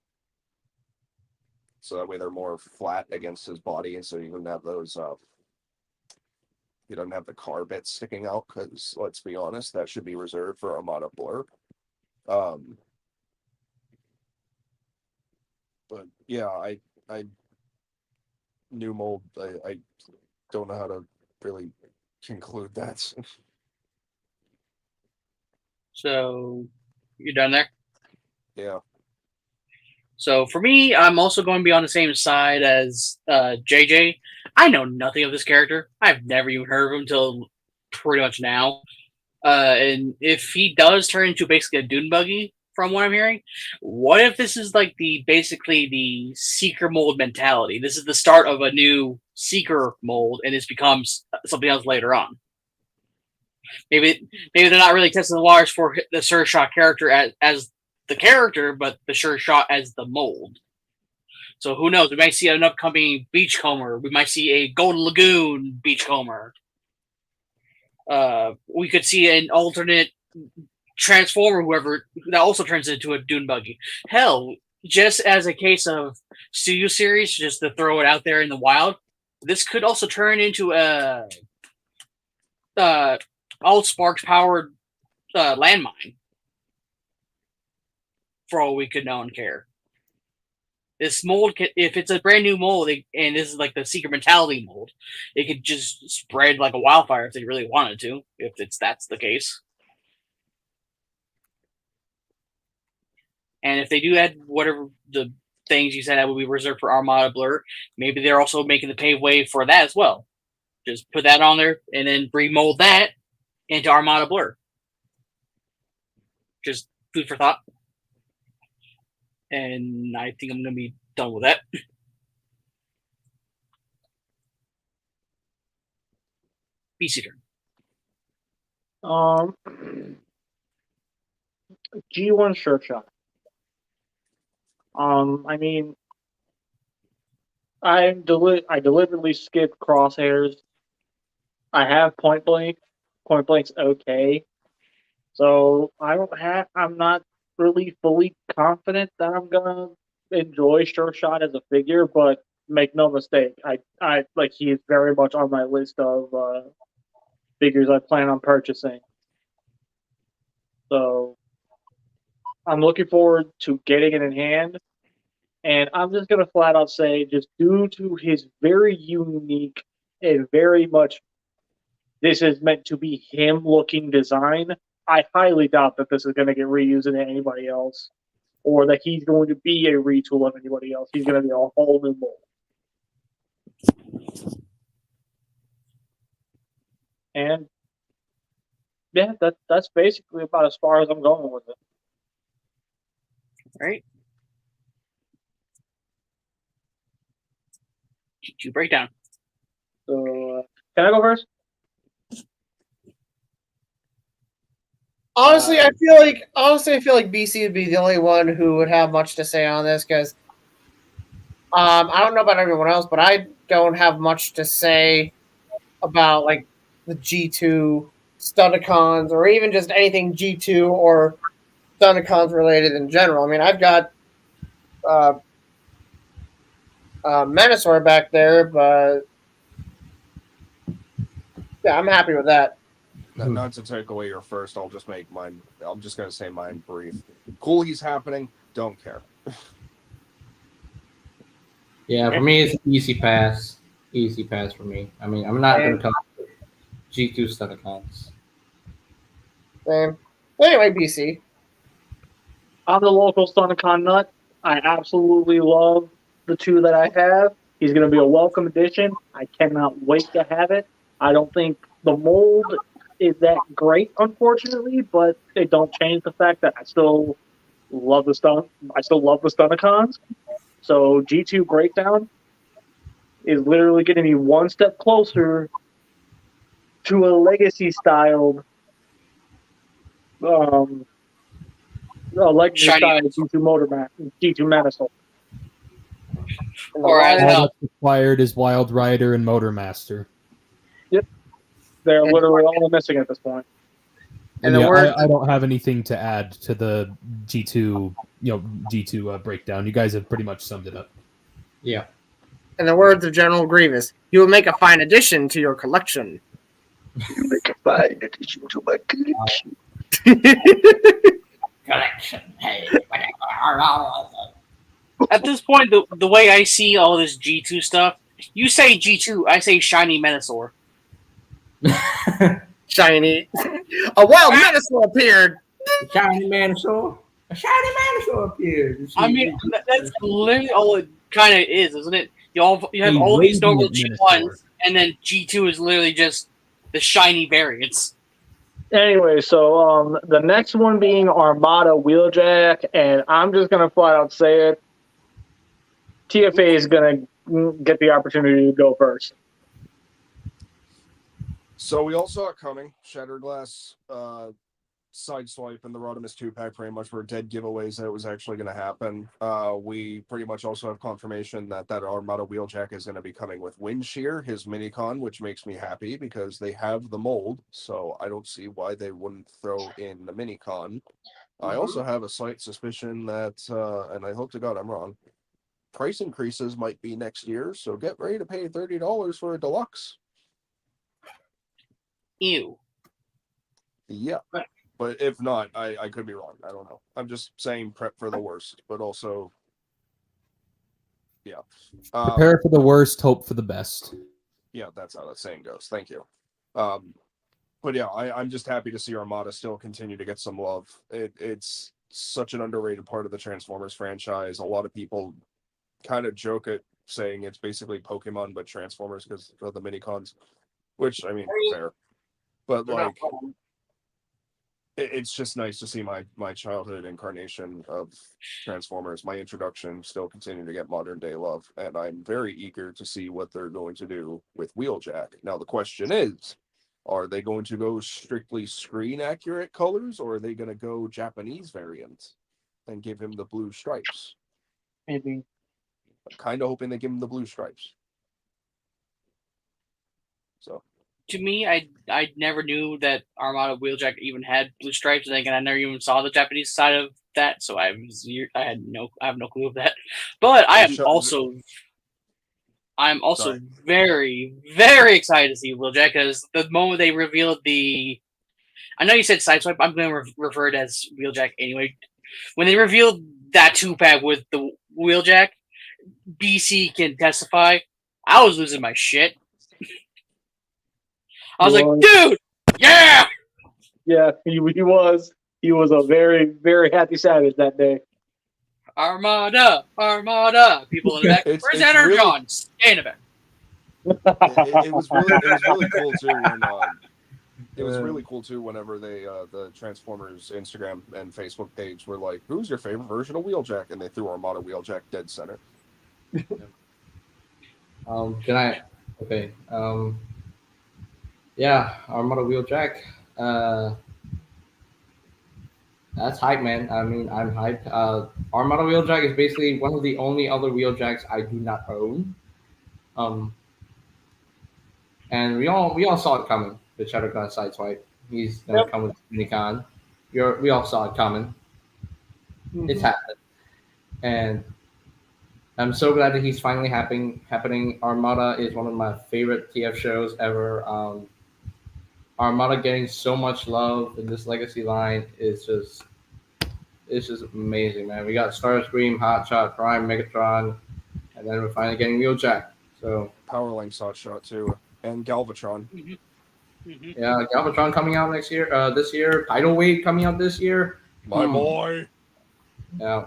so that way they're more flat against his body, and so you don't have those you don't have the car bits sticking out, because let's be honest, that should be reserved for Armada Blur. But yeah, I new mold, I don't know how to really conclude that. So you're done there? Yeah. So for me, I'm also going to be on the same side as JJ. I know nothing of this character. I've never even heard of him until pretty much now. And if he does turn into basically a dune buggy, from what I'm hearing, what if this is like basically the seeker mold mentality? This is the start of a new seeker mold, and this becomes something else later on. Maybe they're not really testing the waters for the Sure Shot character as the character, but the Sure Shot as the mold. So who knows? We might see an upcoming Beachcomber. We might see a Golden Lagoon Beachcomber. We could see an alternate Transformer, whoever that also turns into a dune buggy. Hell, just as a case of studio series, just to throw it out there in the wild, this could also turn into a all sparks powered landmine. For all we could know and care. This mold, if it's a brand new mold, and this is like the secret mentality mold, it could just spread like a wildfire if they really wanted to, if that's the case. And if they do add whatever the things you said that would be reserved for Armada Blur, maybe they're also making the pave way for that as well. Just put that on there and then remold that into Armada Blur. Just food for thought. And I think I'm going to be done with that. BC turn. G1 Sure Shot. I mean, I deliberately skipped Crosshairs. I have Point Blank. Point Blank's okay. So I'm not really fully confident that I'm gonna enjoy Sure Shot as a figure, but make no mistake, I like he is very much on my list of figures I plan on purchasing. So I'm looking forward to getting it in hand. And I'm just going to flat out say, just due to his very unique and very much this is meant to be him looking design, I highly doubt that this is going to get reused into anybody else or that he's going to be a retool of anybody else. He's going to be a whole new mold. And yeah, that's basically about as far as I'm going with it. All right. G2 breakdown. So, can I go first? Honestly, I feel like BC would be the only one who would have much to say on this because I don't know about everyone else, but I don't have much to say about like the G2 Stunticons or even just anything G2 or Stunticons related in general. I mean, I've got Menasor back there, but yeah, I'm happy with that. Not to take away your first, I'll just make mine. I'm just gonna say mine brief. Cool, he's happening. Don't care. Yeah, for me, it's easy pass. Easy pass for me. I mean, I'm not gonna come with G2 Stunticons. Same. Anyway, BC. I'm the local Stunticon nut. I absolutely love the two that I have. He's going to be a welcome addition. I cannot wait to have it. I don't think the mold is that great, unfortunately, but it don't change the fact that I still love the Stunticons. So G2 Breakdown is literally getting me one step closer to a legacy styled legacy style G2 Manifold. Or as All that's required is Wild Rider and Motormaster. Yep, they're literally all missing at this point. And yeah, I don't have anything to add to the G2 breakdown. You guys have pretty much summed it up. Yeah. In the words of General Grievous, you will make a fine addition to your collection. You make a fine addition to my collection. Collection. Hey. At this point, the way I see all this G2 stuff, you say G2, I say Shiny Menasor. Shiny. A wild Menasor appeared. Shiny Menasor. A shiny Venusaur appeared. I mean, that's literally all it kind of is, isn't it? You have A all these normal radiant G1s, and then G2 is literally just the shiny variants. Anyway, so the next one being Armada Wheeljack, and I'm just gonna flat out say it. TFA is gonna get the opportunity to go first. So we all saw it coming. Shattered Glass, Sideswipe, and the Rodimus 2-pack pretty much were dead giveaways that it was actually going to happen. We pretty much also have confirmation that Armada Wheeljack is going to be coming with Windshear, his minicon, which makes me happy because they have the mold, so I don't see why they wouldn't throw in the minicon. I also have a slight suspicion that, and I hope to God I'm wrong, price increases might be next year, so get ready to pay $30 for a deluxe. Ew. Yeah. But if not, I could be wrong. I don't know. I'm just saying prep for the worst, but also, yeah. Prepare for the worst, hope for the best. Yeah, that's how that saying goes. Thank you. But yeah, I'm just happy to see Armada still continue to get some love. It's such an underrated part of the Transformers franchise. A lot of people kind of joke at saying it's basically Pokemon but Transformers because of the minicons, which, I mean, fair. But like, it's just nice to see my childhood incarnation of Transformers, my introduction, still continue to get modern day love, and I'm very eager to see what they're going to do with Wheeljack. Now the question is, are they going to go strictly screen accurate colors, or are they going to go Japanese variant and give him the blue stripes? Maybe. I'm kind of hoping they give him the blue stripes. So. To me, I never knew that Armada Wheeljack even had blue stripes, and I never even saw the Japanese side of that, so I have no clue of that. But I'm also Sorry. very, very excited to see Wheeljack, because the moment they revealed I know you said Sideswipe, I'm going to refer it as Wheeljack anyway. When they revealed that 2-pack with the Wheeljack, BC can testify, I was losing my shit. I was like, dude, yeah! Yeah, he was. He was a very, very happy Savage that day. Armada! People in the back. Where's Energon? Stay in the back. It was really cool too when it was really cool too whenever they the Transformers Instagram and Facebook page were like, who's your favorite version of Wheeljack? And they threw Armada Wheeljack dead center. Can I? Okay. Yeah, Armada Wheeljack. That's hype, man. I mean, I'm hyped. Armada Wheeljack is basically one of the only other Wheeljacks I do not own. And we all saw it coming. The Shadowgun Sideswipe. He's gonna come with Minicon. We all saw it coming. Mm-hmm. It's happened, and I'm so glad that he's finally happening. Armada is one of my favorite TF shows ever. Armada getting so much love in this legacy line is just amazing, man. We got Starscream, Hotshot, Prime, Megatron, and then we're finally getting Wheeljack. So Powerlink's Hotshot too, and Galvatron. Mm-hmm. Mm-hmm. Yeah, Galvatron coming out this year. Tidal Wave coming out this year. My boy. Yeah.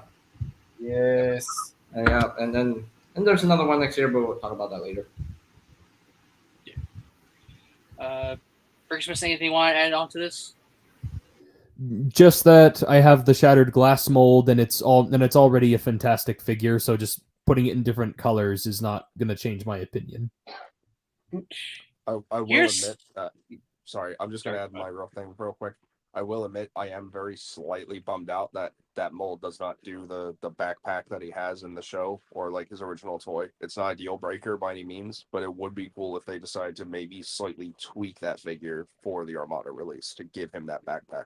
Yes. And then there's another one next year, but we'll talk about that later. Christmas, anything you want to add on to this? Just that I have the Shattered Glass mold, and it's already a fantastic figure. So just putting it in different colors is not going to change my opinion. I will admit that. Sorry, I'm just going to add my real thing real quick. I will admit I am very slightly bummed out that mold does not do the backpack that he has in the show or like his original toy. It's not a deal breaker by any means, but it would be cool if they decide to maybe slightly tweak that figure for the Armada release to give him that backpack.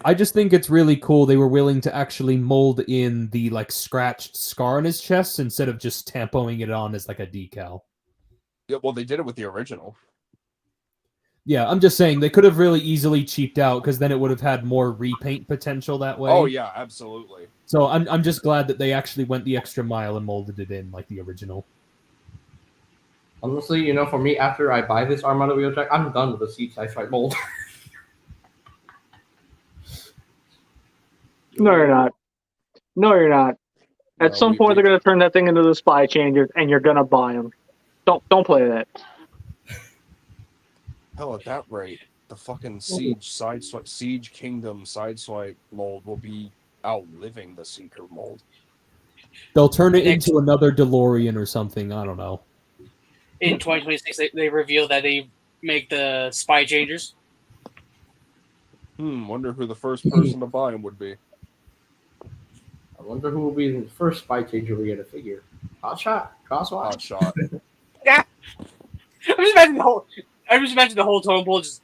I just think it's really cool they were willing to actually mold in the like scratched scar on his chest instead of just tampoing it on as like a decal. Yeah, well, they did it with the original. Yeah, I'm just saying they could have really easily cheaped out because then it would have had more repaint potential that way. Oh yeah, absolutely. So I'm just glad that they actually went the extra mile and molded it in like the original. Honestly, for me, after I buy this Armada Wheeljack, I'm done with the Sideswipe mold. No, you're not. No, you're not. At No, some we- point, we- they're gonna turn that thing into the spy changer, and you're gonna buy them. Don't play that. Hell, at that rate, the fucking Siege Kingdom sideswipe mold will be outliving the Seeker mold. They'll turn it into another DeLorean or something. I don't know. In 2026, they reveal that they make the spy changers. Wonder who the first person to buy them would be. I wonder who will be the first spy changer we get a figure. Hot shot, crosswalk. Hot shot. I'm just imagining the whole totem pole just.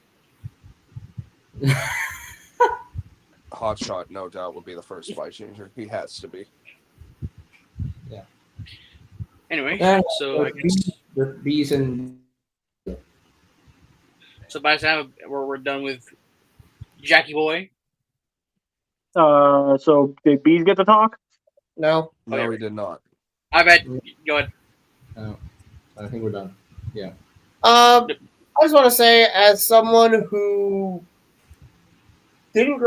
Hot shot, no doubt, would be the first spy changer. He has to be. Anyway, Yeah, so I guess the bees and so by the time we're done with Jackie Boy. So did bees get to talk? No, No, he did not. I bet. Go ahead. I think we're done. Yeah. I just want to say, as someone who didn't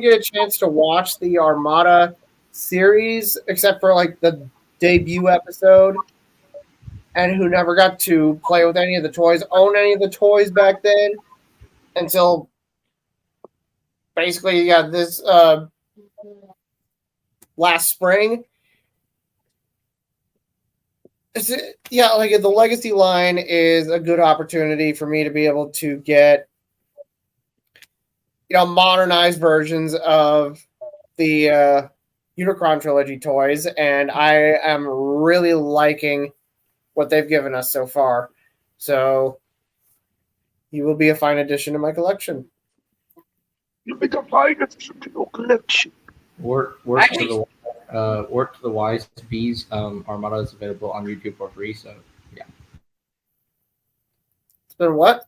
get a chance to watch the Armada series, except for like the debut episode, and who never got to play with any of the toys, own any of the toys back then, until basically this last spring. Like the Legacy line is a good opportunity for me to be able to get, modernized versions of the Unicron trilogy toys, and I am really liking what they've given us so far. So he will be a fine addition to my collection. You'll be a fine addition to your collection. Work to the wise bees. Armada is available on YouTube for free. So yeah. It's been what?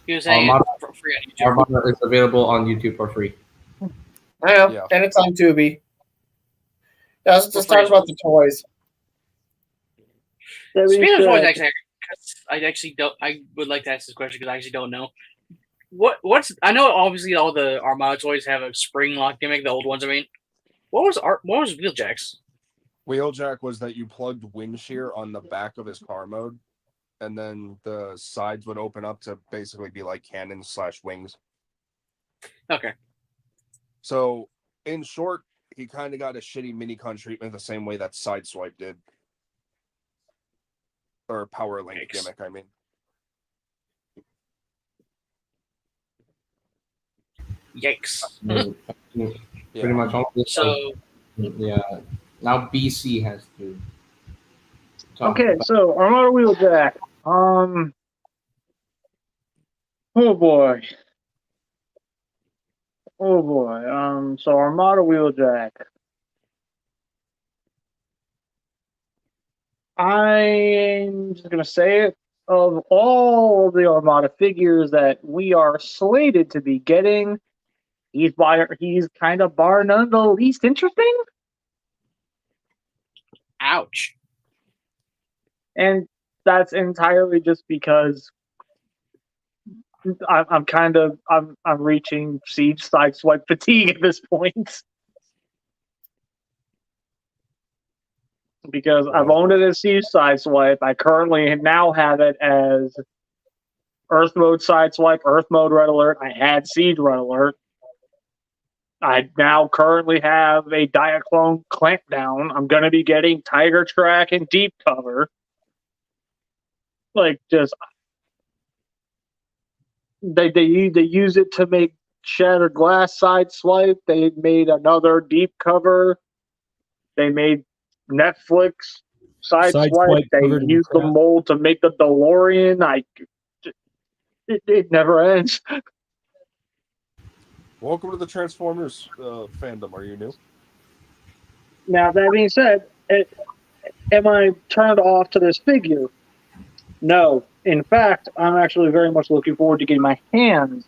He was saying Armada, for free on YouTube. Armada is available on YouTube for free. I know, Yeah. and it's on Tubi. Let's just talk about the toys. Speaking of toys, I would like to ask this question because I actually don't know. I know obviously all the Armada toys have a spring lock gimmick, the old ones. I mean, what was Wheeljack's? Wheeljack was that you plugged wind shear on the back of his car mode, and then the sides would open up to basically be like cannons/wings. Okay. So, in short, he kind of got a shitty mini-con treatment the same way that Sideswipe did. Or Power Link gimmick, I mean. Yikes. Pretty much all this. So Yeah. Now BC has to. Okay, so Armada Wheeljack. Oh boy. Oh boy. So Armada Wheeljack. I'm just gonna say it. Of all the Armada figures that we are slated to be getting, he's kind of bar none the least interesting. ouch. And that's entirely just because I'm reaching Siege sideswipe fatigue at this point. Because I've owned it as Siege sideswipe. I currently now have it as Earth mode sideswipe, Earth mode red alert. I had Siege red alert. I now currently have a Diaclone clampdown. I'm going to be getting Tiger Track and Deep Cover. Like, just they use it to make Shattered Glass sideswipe. They made another Deep Cover. They made Netflix sideswipe. They used the mold to make the DeLorean. It never ends. Welcome to the Transformers fandom. Are you new? Now, that being said, am I turned off to this figure? No. In fact, I'm actually very much looking forward to getting my hands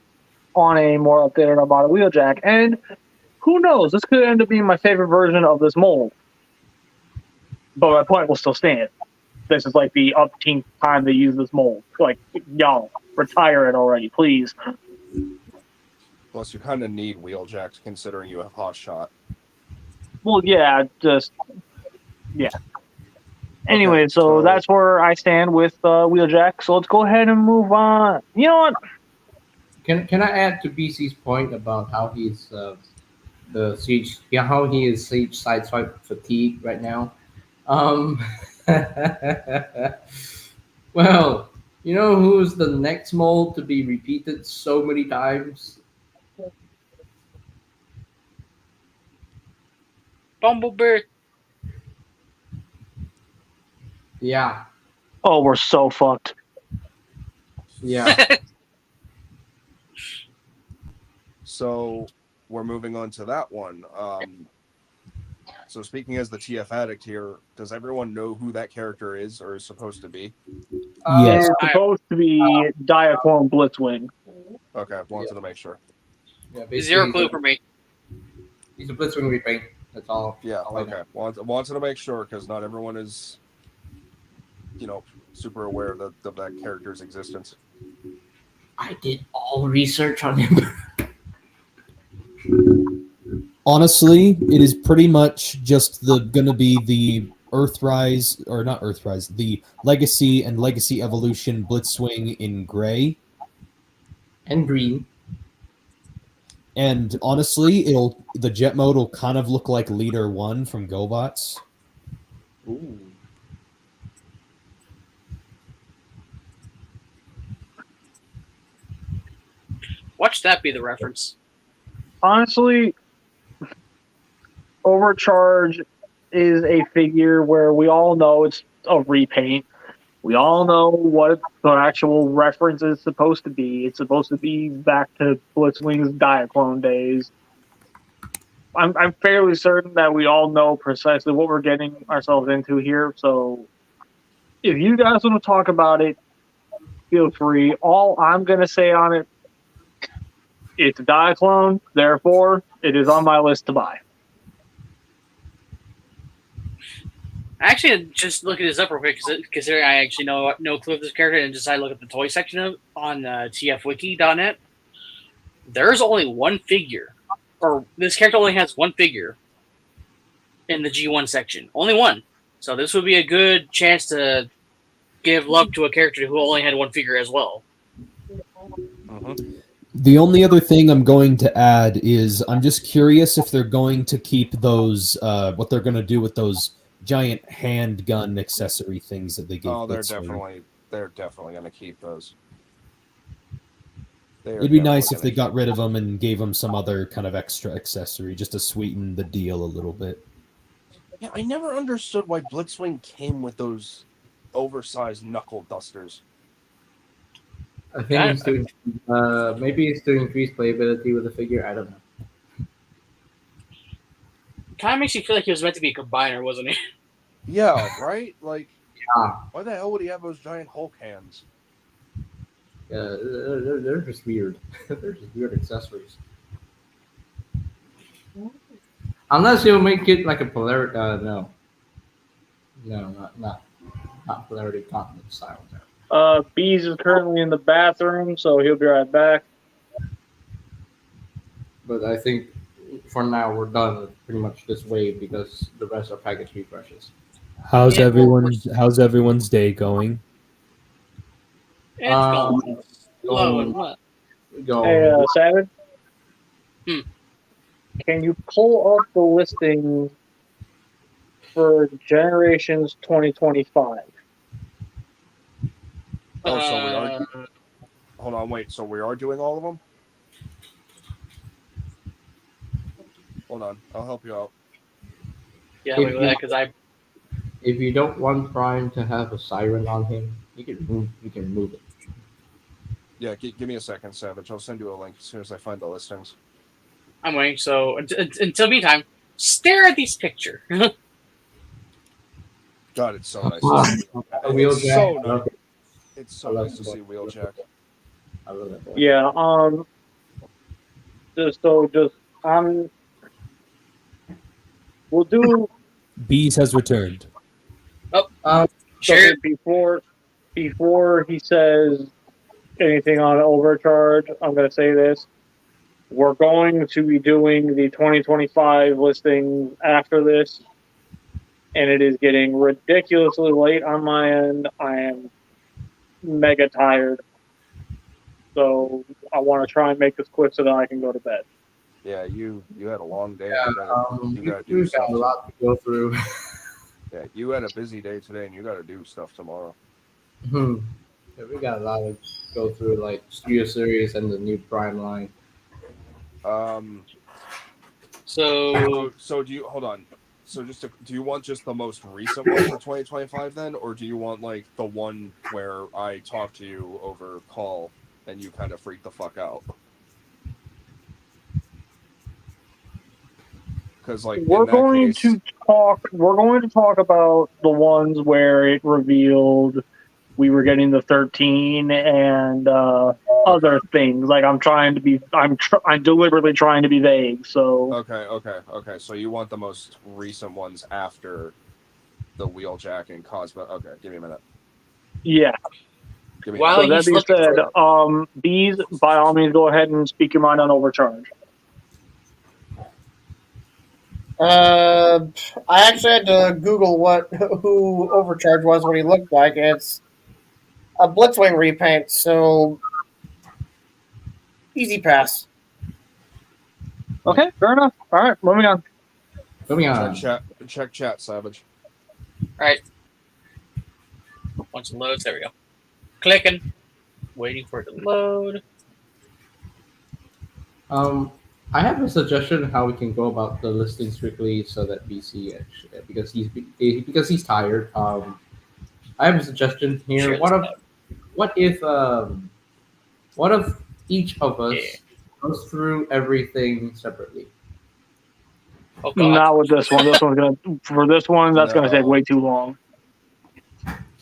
on a more updated Armada Wheeljack. And who knows? This could end up being my favorite version of this mold. But my point will still stand. This is like the upteenth time they use this mold. Like, y'all, retire it already, please. Plus, you kind of need Wheeljack considering you have Hot Shot. Well, yeah, yeah. Anyway, Okay, so that's where I stand with Wheeljack. So let's go ahead and move on. You know what? Can I add to BC's point about how he's the siege? Yeah, how he is siege sideswipe fatigue right now. Um, well, you know who's the next mold to be repeated so many times? Bumblebee. Yeah, Oh, we're so fucked. yeah. So we're moving on to that one. So speaking as the TF addict here, does everyone know who that character is or is supposed to be? Yes. It's supposed to be Diaclone Blitzwing. Okay, wanted to make sure. Yeah, basically, Zero clue for me. He's a Blitzwing repaint. That's all. Yeah, all I know. okay. Wanted to make sure because not everyone is, super aware of that character's existence. I did all research on him. Honestly, it is pretty much just gonna be the Earthrise, or not Earthrise, the Legacy and Legacy Evolution Blitzwing in gray. And green. And honestly, the jet mode will kind of look like Leader 1 from GoBots. Ooh. Watch that be the reference. Honestly, Overcharge is a figure where we all know it's a repaint. We all know what the actual reference is supposed to be. It's supposed to be back to Blitzwing's Diaclone days. I'm fairly certain that we all know precisely what we're getting ourselves into here. So if you guys want to talk about it, feel free. All I'm going to say on it, it's a Diaclone, therefore it is on my list to buy. Actually, just looking this up real quick, considering I actually know no clue of this character, and decided to look at the toy section on tfwiki.net. There's only one figure, or this character only has one figure in the G1 section. Only one. So this would be a good chance to give love to a character who only had one figure as well. The only other thing I'm going to add is I'm just curious if they're going to keep those, what they're going to do with those giant handgun accessory things that they gave. Oh, they're Blitzwing. definitely going to keep those. It'd be nice if they got rid of them and gave them some other kind of extra accessory just to sweeten the deal a little bit. Yeah, I never understood why Blitzwing came with those oversized knuckle dusters. I think he's doing. Maybe it's to increase playability with the figure. I don't know. Kind of makes you feel like he was meant to be a combiner, wasn't he? Yeah, right? Like, Yeah. why the hell would he have those giant Hulk hands? Yeah, they're just weird. They're just weird accessories. Unless you'll make it like a polarity. No, not polarity continent style. No. Bees is currently in the bathroom, so he'll be right back. But I think for now we're done with pretty much this wave because the rest are package refreshes. How's Yeah, everyone's day going? It's going slow and Go. what? Go. Hey, Savage? Hmm. Can you pull up the listing for Generations 2025? Oh, so we are. Hold on, wait. So we are doing all of them? Hold on, I'll help you out. Yeah, look at that, because If you don't want Prime to have a siren on him, you can remove it. Yeah, give me a second, Savage. I'll send you a link as soon as I find the listings. I'm waiting. So until meantime, stare at these pictures. God, it's so nice. Wheeljack. It's so nice to see Wheeljack. I love that boy. Yeah, we'll do Bees has returned. Sure. before he says anything on Overcharge, I'm gonna say this. We're going to be doing the 2025 listing after this, and it is getting ridiculously late on my end. I am mega tired, so I want to try and make this quick so that I can go to bed. Yeah, you had a long day. Yeah, You gotta do we've got stuff. a lot to go through. Yeah, you had a busy day today, and you gotta do stuff tomorrow. Yeah, we got a lot to go through, like Studio Series and the new Prime line. So So do you hold on? So do you want just the most recent one for 2025 then, or do you want like the one where I talk to you over call and you kind of freak the fuck out? Because like We're going to talk about the ones where it revealed we were getting the 13 and other things. Like I'm deliberately trying to be vague. So Okay. So you want the most recent ones after the Wheeljack and Cosmo? Okay, give me a minute. yeah. Give me a While minute. So that he's being looking said, for these by all means go ahead and speak your mind on Overcharge. I actually had to Google who Overcharge was, what he looked like. It's a Blitzwing repaint, so easy pass. Okay, fair enough. All right, moving on. Moving on. Check chat, Savage. Alright. Once it loads, there we go. Clicking. Waiting for it to load. I have a suggestion how we can go about the listing strictly so that BC because he's tired. I have a suggestion here. Sure, What if each of us goes through everything separately? Oh god. Not with this one. That's gonna take way too long.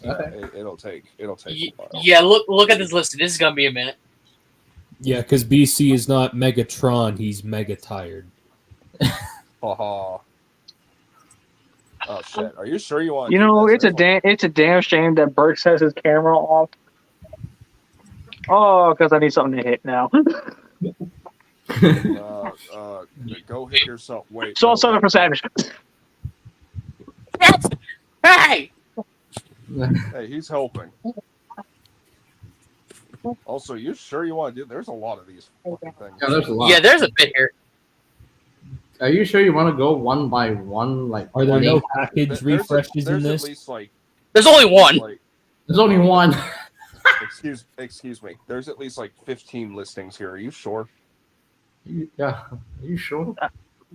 Okay. It'll take a while. Yeah, look at this list. This is gonna be a minute. Yeah, because BC is not Megatron; he's mega tired. Haha. Oh shit! Are you sure you want? You know, it's a damn shame that Burks has his camera off. Oh, because I need something to hit now. Go hit yourself. Wait. So I'll sign up for Savage. Hey! Hey, he's helping. Also, you sure you want to do? There's a lot of these fucking things. Yeah, there's a lot. Yeah, there's a bit here. Are you sure you want to go one by one? Like, Are there no There's package refreshes in There's this? at least like. There's only one. there's only one. Excuse me. There's at least like 15 listings here. Are you sure? Yeah. Are you sure?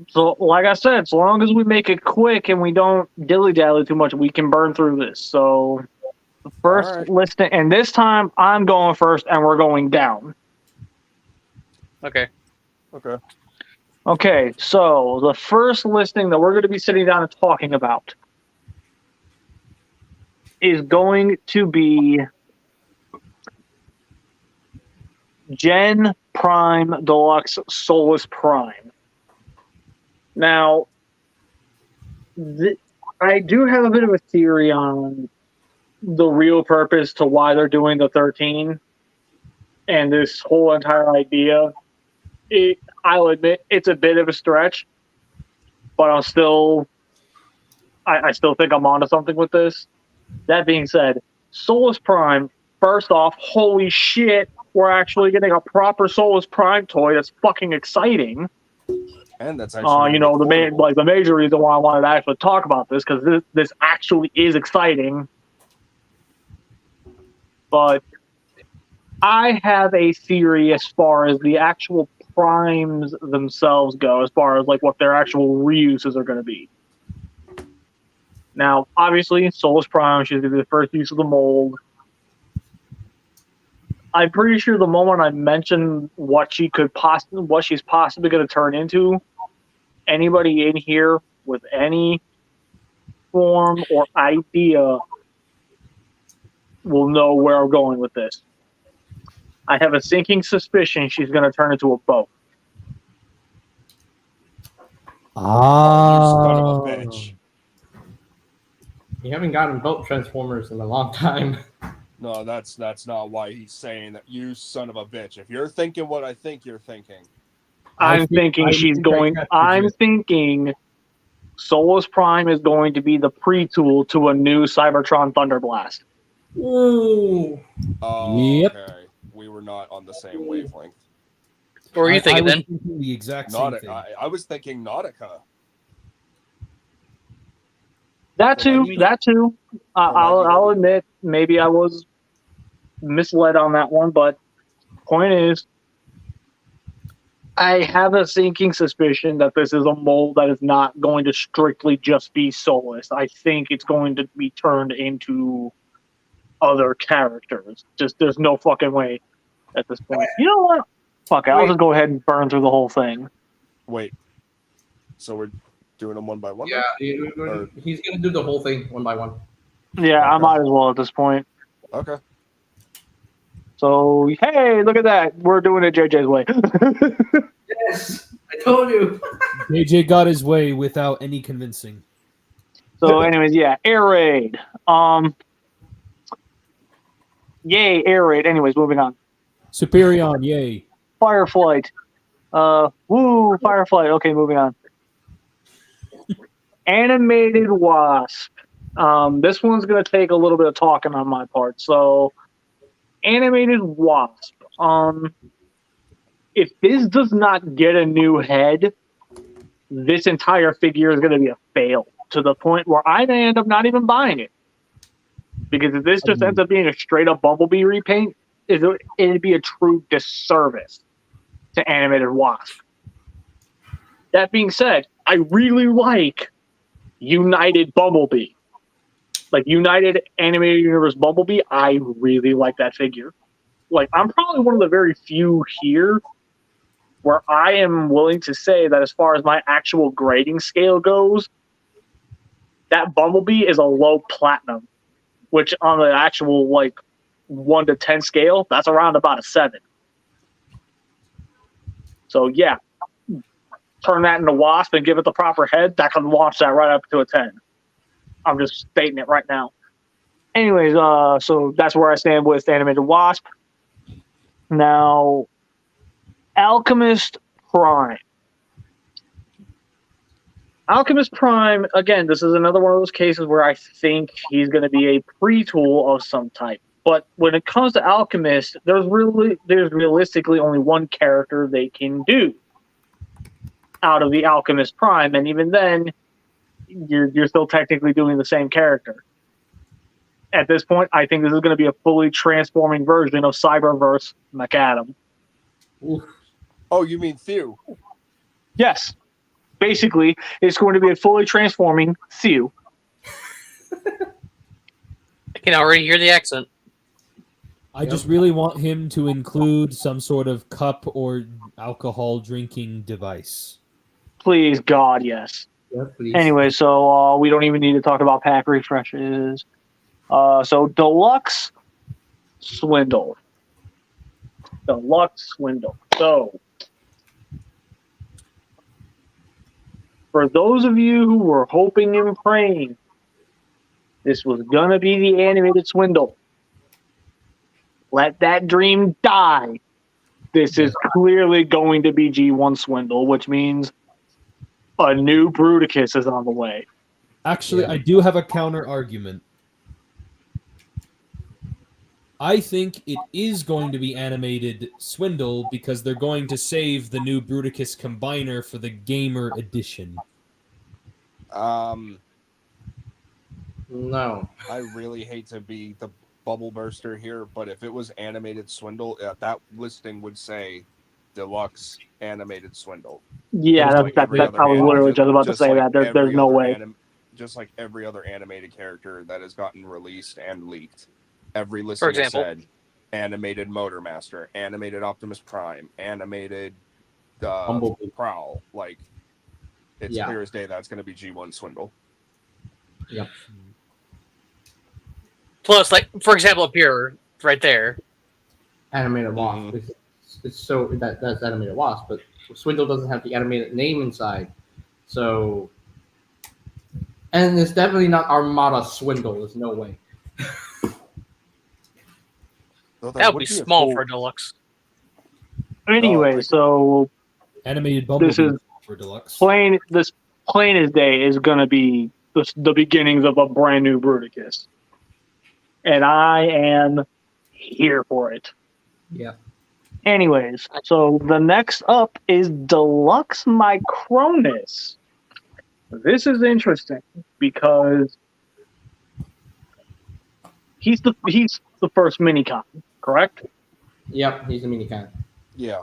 So, like I said, so long as we make it quick and we don't dilly-dally too much, we can burn through this. So, the first All right. listing, and this time I'm going first, and we're going down. Okay. Okay, so the first listing that we're going to be sitting down and talking about is going to be Gen Prime Deluxe Solus Prime. Now, I do have a bit of a theory on the real purpose to why they're doing the 13 and this whole entire idea. I'll admit it's a bit of a stretch, but I still think I'm onto something with this. That being said, Solus Prime, first off, holy shit, we're actually getting a proper Solus Prime toy. That's fucking exciting. And that's actually the major reason why I wanted to actually talk about this, because this actually is exciting. But I have a theory as far as the actual primes themselves go, as far as like what their actual reuses are going to be. Now, obviously, Solus Prime, she's going to be the first use of the mold. I'm pretty sure the moment I mentioned what she's possibly going to turn into, anybody in here with any form or idea will know where I'm going with this. I have a sinking suspicion she's going to turn into a boat. You son of a bitch. You haven't gotten boat transformers in a long time. No, that's not why he's saying that. You son of a bitch. If you're thinking what I think you're thinking, I'm thinking Solus Prime is going to be the pre-tool to a new Cybertron Thunderblast. Ooh. Oh, Yep. okay. We were not on the same wavelength. What were you thinking was then? thinking the exact same thing. I was thinking Nautica. That too. I'll admit, maybe I was misled on that one, but point is, I have a sinking suspicion that this is a mold that is not going to strictly just be Solus. I think it's going to be turned into other characters. Just there's no fucking way at this point. You know what? Fuck it. I'll just go ahead and burn through the whole thing. Wait. So we're doing them one by one? Yeah, he's gonna do the whole thing one by one. Yeah, I Okay. might as well at this point. Okay. So, hey, look at that. We're doing it JJ's way. Yes, I told you. JJ got his way without any convincing. So, anyways, yeah, air raid. Yay, air raid. Anyways, moving on. Superion, yay. Fireflight. Woo, Fireflight. Okay, moving on. Animated Wasp. This one's gonna take a little bit of talking on my part. So, Animated Wasp. If this does not get a new head, this entire figure is gonna be a fail to the point where I may end up not even buying it. Because if this just ends up being a straight up Bumblebee repaint, it'd be a true disservice to Animated Wasp. That being said, I really like United Bumblebee. Like United Animated Universe Bumblebee, I really like that figure. Like, I'm probably one of the very few here where I am willing to say that as far as my actual grading scale goes, that Bumblebee is a low platinum, which on the actual, like, 1 to 10 scale, that's around about a 7. So, yeah, turn that into Wasp and give it the proper head, that can launch that right up to a 10. I'm just stating it right now. Anyways, so that's where I stand with Animated Wasp. Now, Alchemist Prime. Alchemist Prime, again, this is another one of those cases where I think he's going to be a pre-tool of some type. But when it comes to Alchemist, there's realistically only one character they can do out of the Alchemist Prime, and even then, you're still technically doing the same character. At this point, I think this is going to be a fully transforming version of Cyberverse McAdam. Oh, you mean Thew? Yes. Basically, it's going to be a fully transforming Thew. I can already hear the accent. I just really want him to include some sort of cup or alcohol drinking device. Please, God, yes. Yeah, please. Anyway, so we don't even need to talk about pack refreshes. So Deluxe Swindle. Deluxe Swindle. So, for those of you who were hoping and praying this was going to be the animated Swindle, let that dream die. This is clearly going to be G1 Swindle, which means a new Bruticus is on the way. Actually, I do have a counter argument. I think it is going to be animated Swindle because they're going to save the new Bruticus Combiner for the Gamer Edition. No. I really hate to be the bubble burster here, but if it was animated Swindle, that listing would say Deluxe Animated Swindle. Yeah, Just like every I other was literally anime- just about to just say like that. There's every no other way. Just like every other animated character that has gotten released and leaked. Every For listing has example? said animated Motor Master, animated Optimus Prime, animated Bumblebee. Prowl. Like, it's Yeah. clear as day that's going to be G1 Swindle. Yep. Plus, like, for example, up here, right there. Animated Wasp. It's so that's animated Wasp, but Swindle doesn't have the animated name inside. So, and it's definitely not Armada Swindle. There's no way. Though That would be a small cool- for a deluxe. Anyway, like- so Animated Bumblebee This is for deluxe. This plain as day is going to be the beginnings of a brand new Bruticus. And I am here for it. Yeah. Anyways, so the next up is Deluxe Micronus. This is interesting because he's the first minicon, correct? Yep, he's a minicon. Yeah.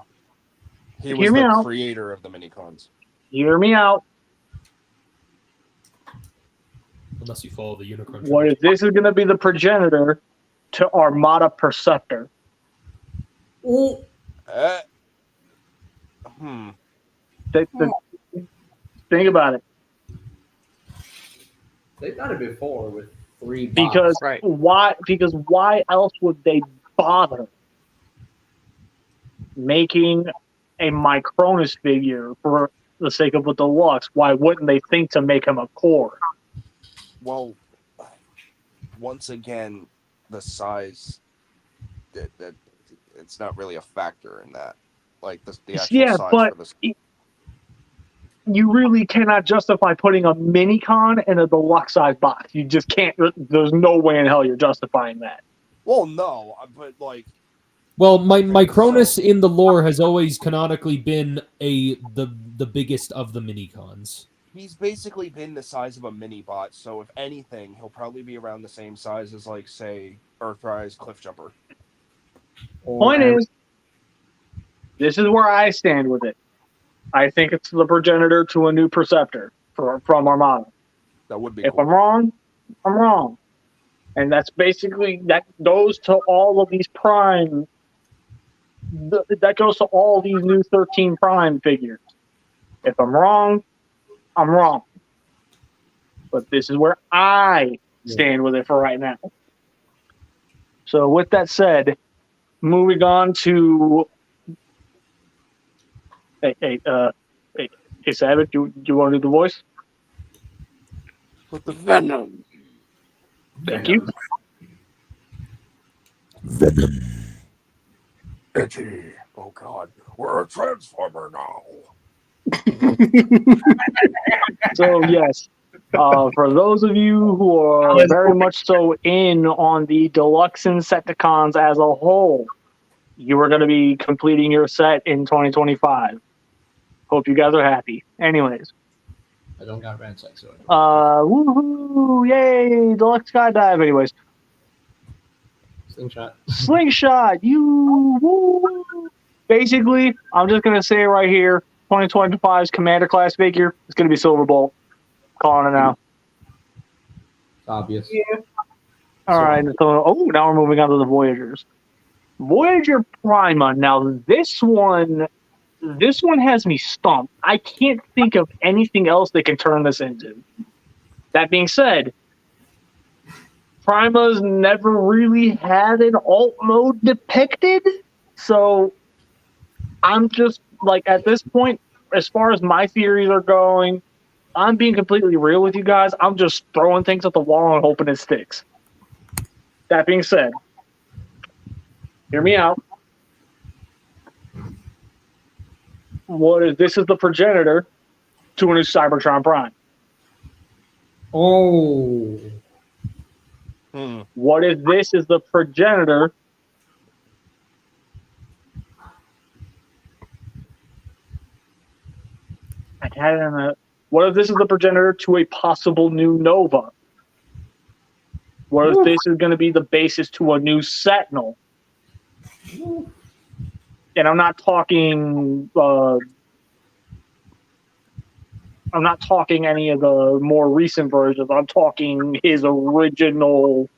He Hear was me the out. creator of the minicons. Hear me out. Unless you follow the Unicron. What if this is going to be the progenitor to Armada Perceptor? Ooh. Think about it. They've done it before with 3 bots. Because Right. why else would they bother making a Micronus figure for the sake of a deluxe? Why wouldn't they think to make him a core? Well, once again, the size that it's not really a factor in that. Like the actual size for this. You really cannot justify putting a minicon in a deluxe size box. You just can't. There's no way in hell you're justifying that. Well, no, but like. Well, Micronus in the lore has always canonically been the biggest of the minicons. He's basically been the size of a mini bot, so if anything, he'll probably be around the same size as, like, say, Earthrise Cliffjumper. Point is, this is where I stand with it. I think it's the progenitor to a new Perceptor from Armada. That would be If cool. I'm wrong, I'm wrong. And that's basically, that goes to all of these Prime, that goes to all these new 13 Prime figures. If I'm wrong, I'm wrong. But this is where I stand with it for right now. So with that said, moving on to Hey, Savage, you want to do the voice? With the venom. Thank you. Venom. Edgy. Oh god, we're a Transformer now. So yes, for those of you who are very much so in on the deluxe Insecticons as a whole, you are going to be completing your set in 2025. Hope you guys are happy. Anyways. I don't got Ransack, so Woohoo! Yay! Deluxe Skydive. Anyways. Slingshot. You. Woo! Basically, I'm just going to say right here, 2025's Commander class figure is going to be Silver Bolt. Calling it now. Obvious. Yeah. All right. So, now we're moving on to the Voyagers. Voyager Prima. Now, this one has me stumped. I can't think of anything else they can turn this into. That being said, Prima's never really had an alt mode depicted, so I'm just, like, at this point, as far as my theories are going, I'm being completely real with you guys. I'm just throwing things at the wall and hoping it sticks. That being said, hear me out. This is the progenitor to a new Cybertron Prime. Oh. What if this is the progenitor what if this is the progenitor to a possible new Nova? What if this is going to be the basis to a new Sentinel? And I'm not talking any of the more recent versions. I'm talking his original,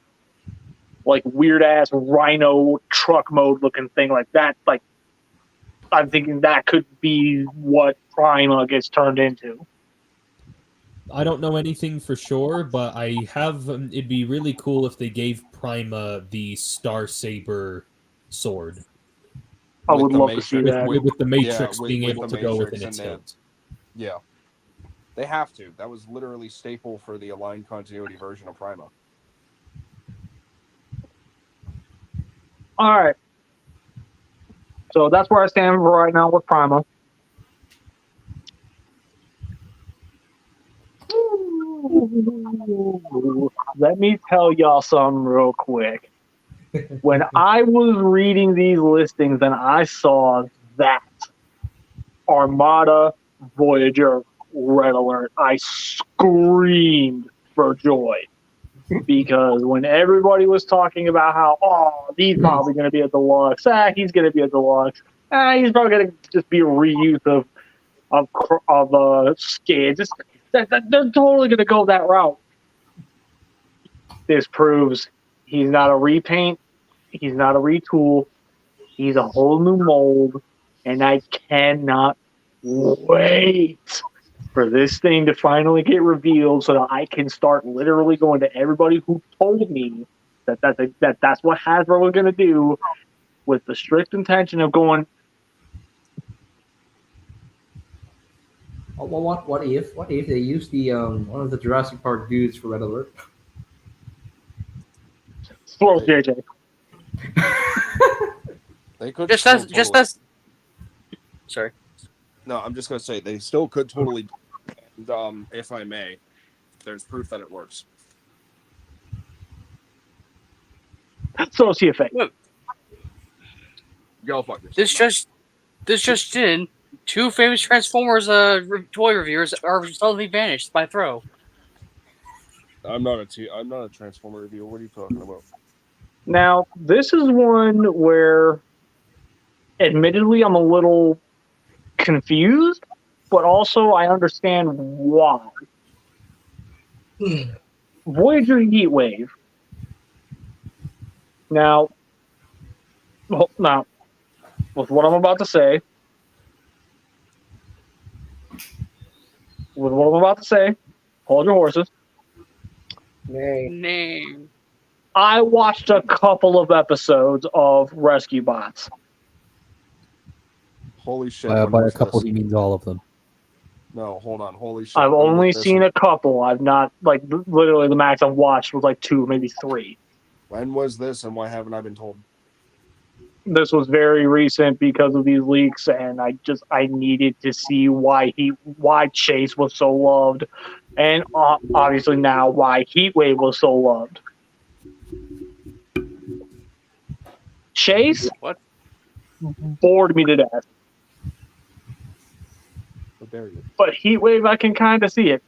like, weird ass Rhino truck mode looking thing like that. Like, I'm thinking that could be what Prima gets turned into. I don't know anything for sure, but I have. It'd be really cool if they gave Prima the Star Saber sword. I would love to see that. With the Matrix with being able the to go Matrix within its and hilt. Yeah. They have to. That was literally staple for the aligned continuity version of Prima. All right. So that's where I stand right now with Prima. Ooh, let me tell y'all something real quick. When I was reading these listings and I saw that Armada Voyager Red Alert, I screamed for joy. Because when everybody was talking about how, oh, he's probably going to be a deluxe, he's going to be a deluxe, he's probably going to just be a reuse of skids. They're totally going to go that route. This proves he's not a repaint, he's not a retool, he's a whole new mold, and I cannot wait for this thing to finally get revealed so that I can start literally going to everybody who told me that's what Hasbro was going to do, with the strict intention of going, Well, what if they use the one of the Jurassic Park dudes for Red Alert? throw JJ. They could Just still as, just totally- as. Sorry. No, I'm just gonna say they still could totally. And, if I may, there's proof that it works. So see a fake. Go fuck yourself. This just in. 2 famous Transformers toy reviewers are suddenly vanished by throw. I'm not a Transformer reviewer. What are you talking about? Now, this is one where, admittedly, I'm a little confused, but also I understand why. Voyager Heatwave. Now, with what I'm about to say, hold your horses. Name. I watched a couple of episodes of Rescue Bots. Holy shit! By when a was couple, this? he means all of them. No, hold on. Holy shit! I've when was only this? seen a couple. I've not, literally the max I've watched was 2, maybe 3. When was this, and why haven't I been told? This was very recent because of these leaks, and I needed to see why Chase was so loved, and obviously now why Heatwave was so loved. Chase What? bored me to death, How dare you? but Heatwave I can kind of see it.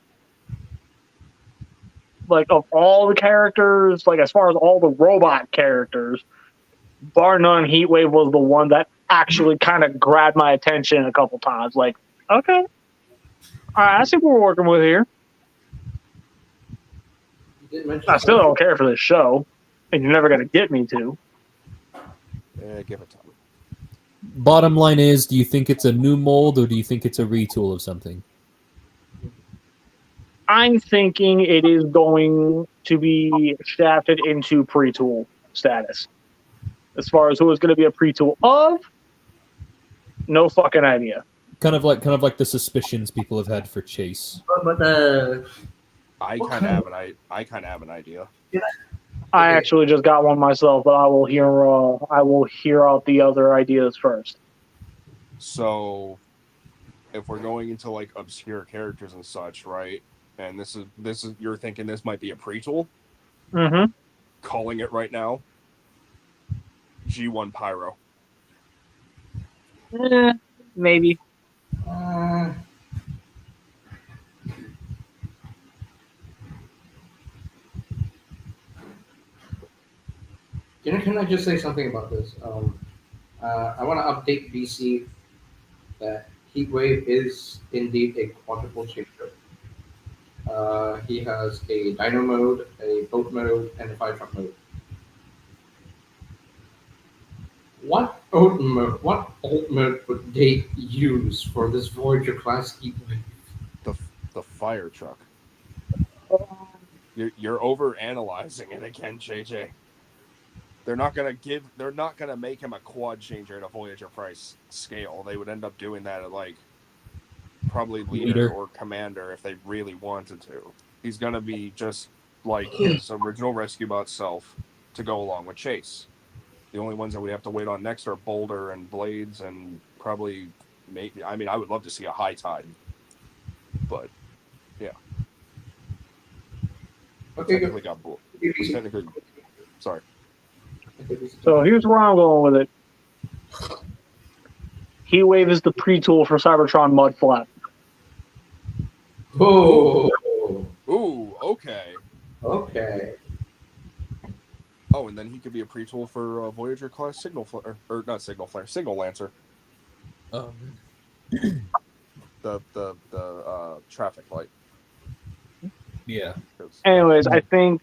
Of all the characters, as far as all the robot characters, bar none, Heatwave was the one that actually kind of grabbed my attention a couple times. Okay, all right, I see what we're working with here. You did mention I still don't care for this show, and you're never going to get me to. Give it time. Bottom line is, do you think it's a new mold or do you think it's a retool of something? I'm thinking it is going to be shafted into pre-tool status. As far as who is going to be a pre-tool of, no fucking idea. Kind of like the suspicions people have had for Chase. but I kind of have an idea. I actually just got one myself, but I will hear out the other ideas first. So, if we're going into obscure characters and such, right? And this is you're thinking this might be a pre-tool? Mm-hmm. Calling it right now. G1 Pyro. Maybe. Can I just say something about this? I want to update BC that Heatwave is indeed a quadruple changer. He has a Dino mode, a boat mode, and a fire truck mode. What alt mode would they use for this Voyager class Heatwave? The fire truck. You're over analyzing it again, JJ. They're not gonna make him a quad changer at a Voyager price scale. They would end up doing that at probably leader or commander if they really wanted to. He's gonna be just like his original Rescue Bot self to go along with Chase. The only ones that we have to wait on next are Boulder and Blades, and probably maybe. I mean, I would love to see a High Tide, but yeah. Okay, technically got bull. Technically, sorry. So here's where I'm going with it. Heatwave is the pre-tool for Cybertron Mudflap. Oh, Ooh, okay. okay. Oh, and then he could be a pre-tool for Voyager class signal flare, or not signal flare, signal lancer. The traffic light. Yeah. Anyways, I think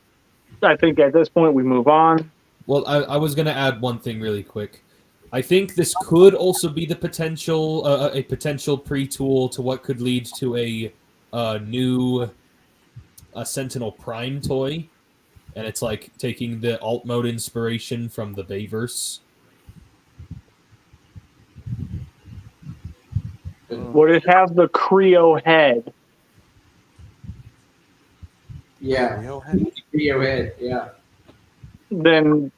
at this point we move on. Well, I was going to add one thing really quick. I think this could also be the potential a potential pre-tool to what could lead to a new Sentinel Prime toy, and it's like taking the alt mode inspiration from the Bayverse. Would it have the Creo head? Yeah. Creo head. Yeah. Then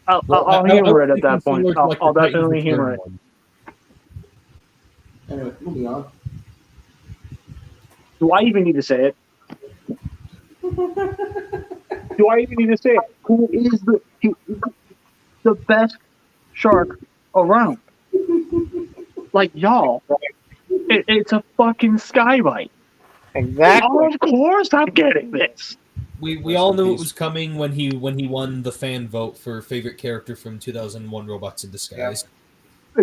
I'll I humor was it at that thinking point. similar to, like, I'll the Titans definitely Return humor it. one. Anyway, moving on. Do I even need to say it? Do I even need to say it? Who is the best shark around? Like y'all, it's a fucking Skybite. Exactly. Of course, I'm getting this. We all knew it was coming when he won the fan vote for favorite character from 2001 Robots in Disguise.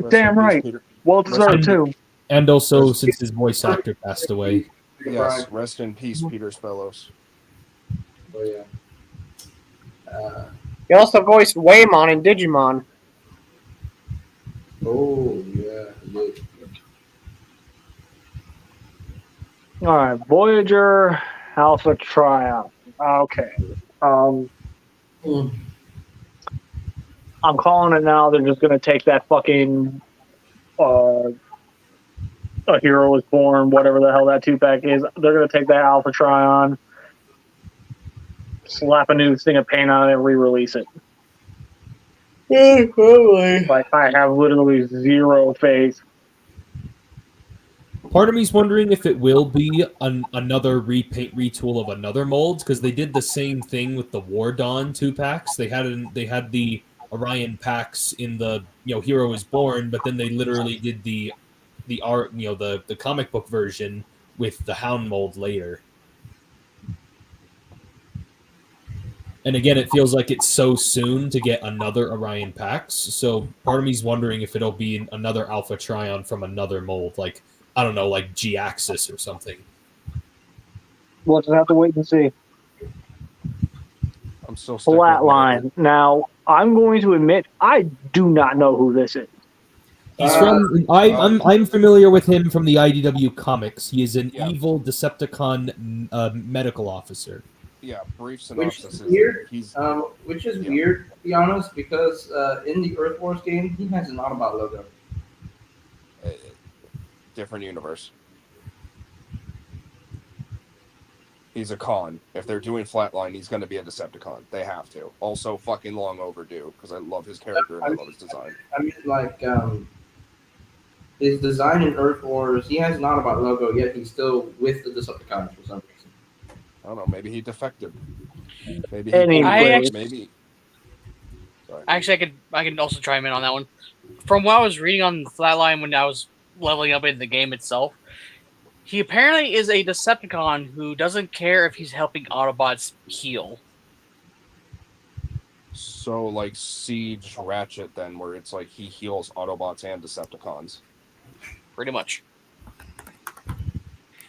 Damn right. Well deserved too. And also since his voice actor passed away. Yes, rest in peace, Peter Spellos. Oh yeah. He also voiced Waymon in Digimon. Oh yeah. He did. All right, Voyager Alpha tryout. Okay. I'm calling it now. They're just gonna take that fucking A Hero Was Born, whatever the hell that 2-pack is. They're gonna take that Alpha Tryon, slap a new thing of paint on it, and re-release it. Like, I have literally zero faith. Part of me's wondering if it will be another repaint retool of another mold, because they did the same thing with the War Dawn 2-packs. They had the Orion packs in the Hero Is Born, but then they literally did the art the comic book version with the Hound mold later. And again, it feels like it's so soon to get another Orion packs. So part of me's wondering if it'll be another Alpha Tryon from another mold, like, I don't know, like G-Axis or something. We'll just have to wait and see. I'm still sticking with Flatline. Now, I'm going to admit, I do not know who this is. He's from. I'm familiar with him from the IDW comics. He is an evil Decepticon medical officer. Yeah, brief Which synopsis. is weird. He's Which is weird, to be honest, because in the Earth Wars game, he has an Autobot logo. different universe. He's a con. If they're doing Flatline, he's going to be a Decepticon. They have to. Also, fucking long overdue because I love his character and I love his design. I mean, like, his design in Earth Wars, he has an Autobot logo, yet he's still with the Decepticons for some reason. I don't know. Maybe he defected. Maybe Anyway. maybe. Sorry. Actually, I can also chime in on that one. From what I was reading on the Flatline when I was leveling up in the game itself, he apparently is a Decepticon who doesn't care if he's helping Autobots heal. So, like Siege Ratchet, then, where it's like he heals Autobots and Decepticons. Pretty much.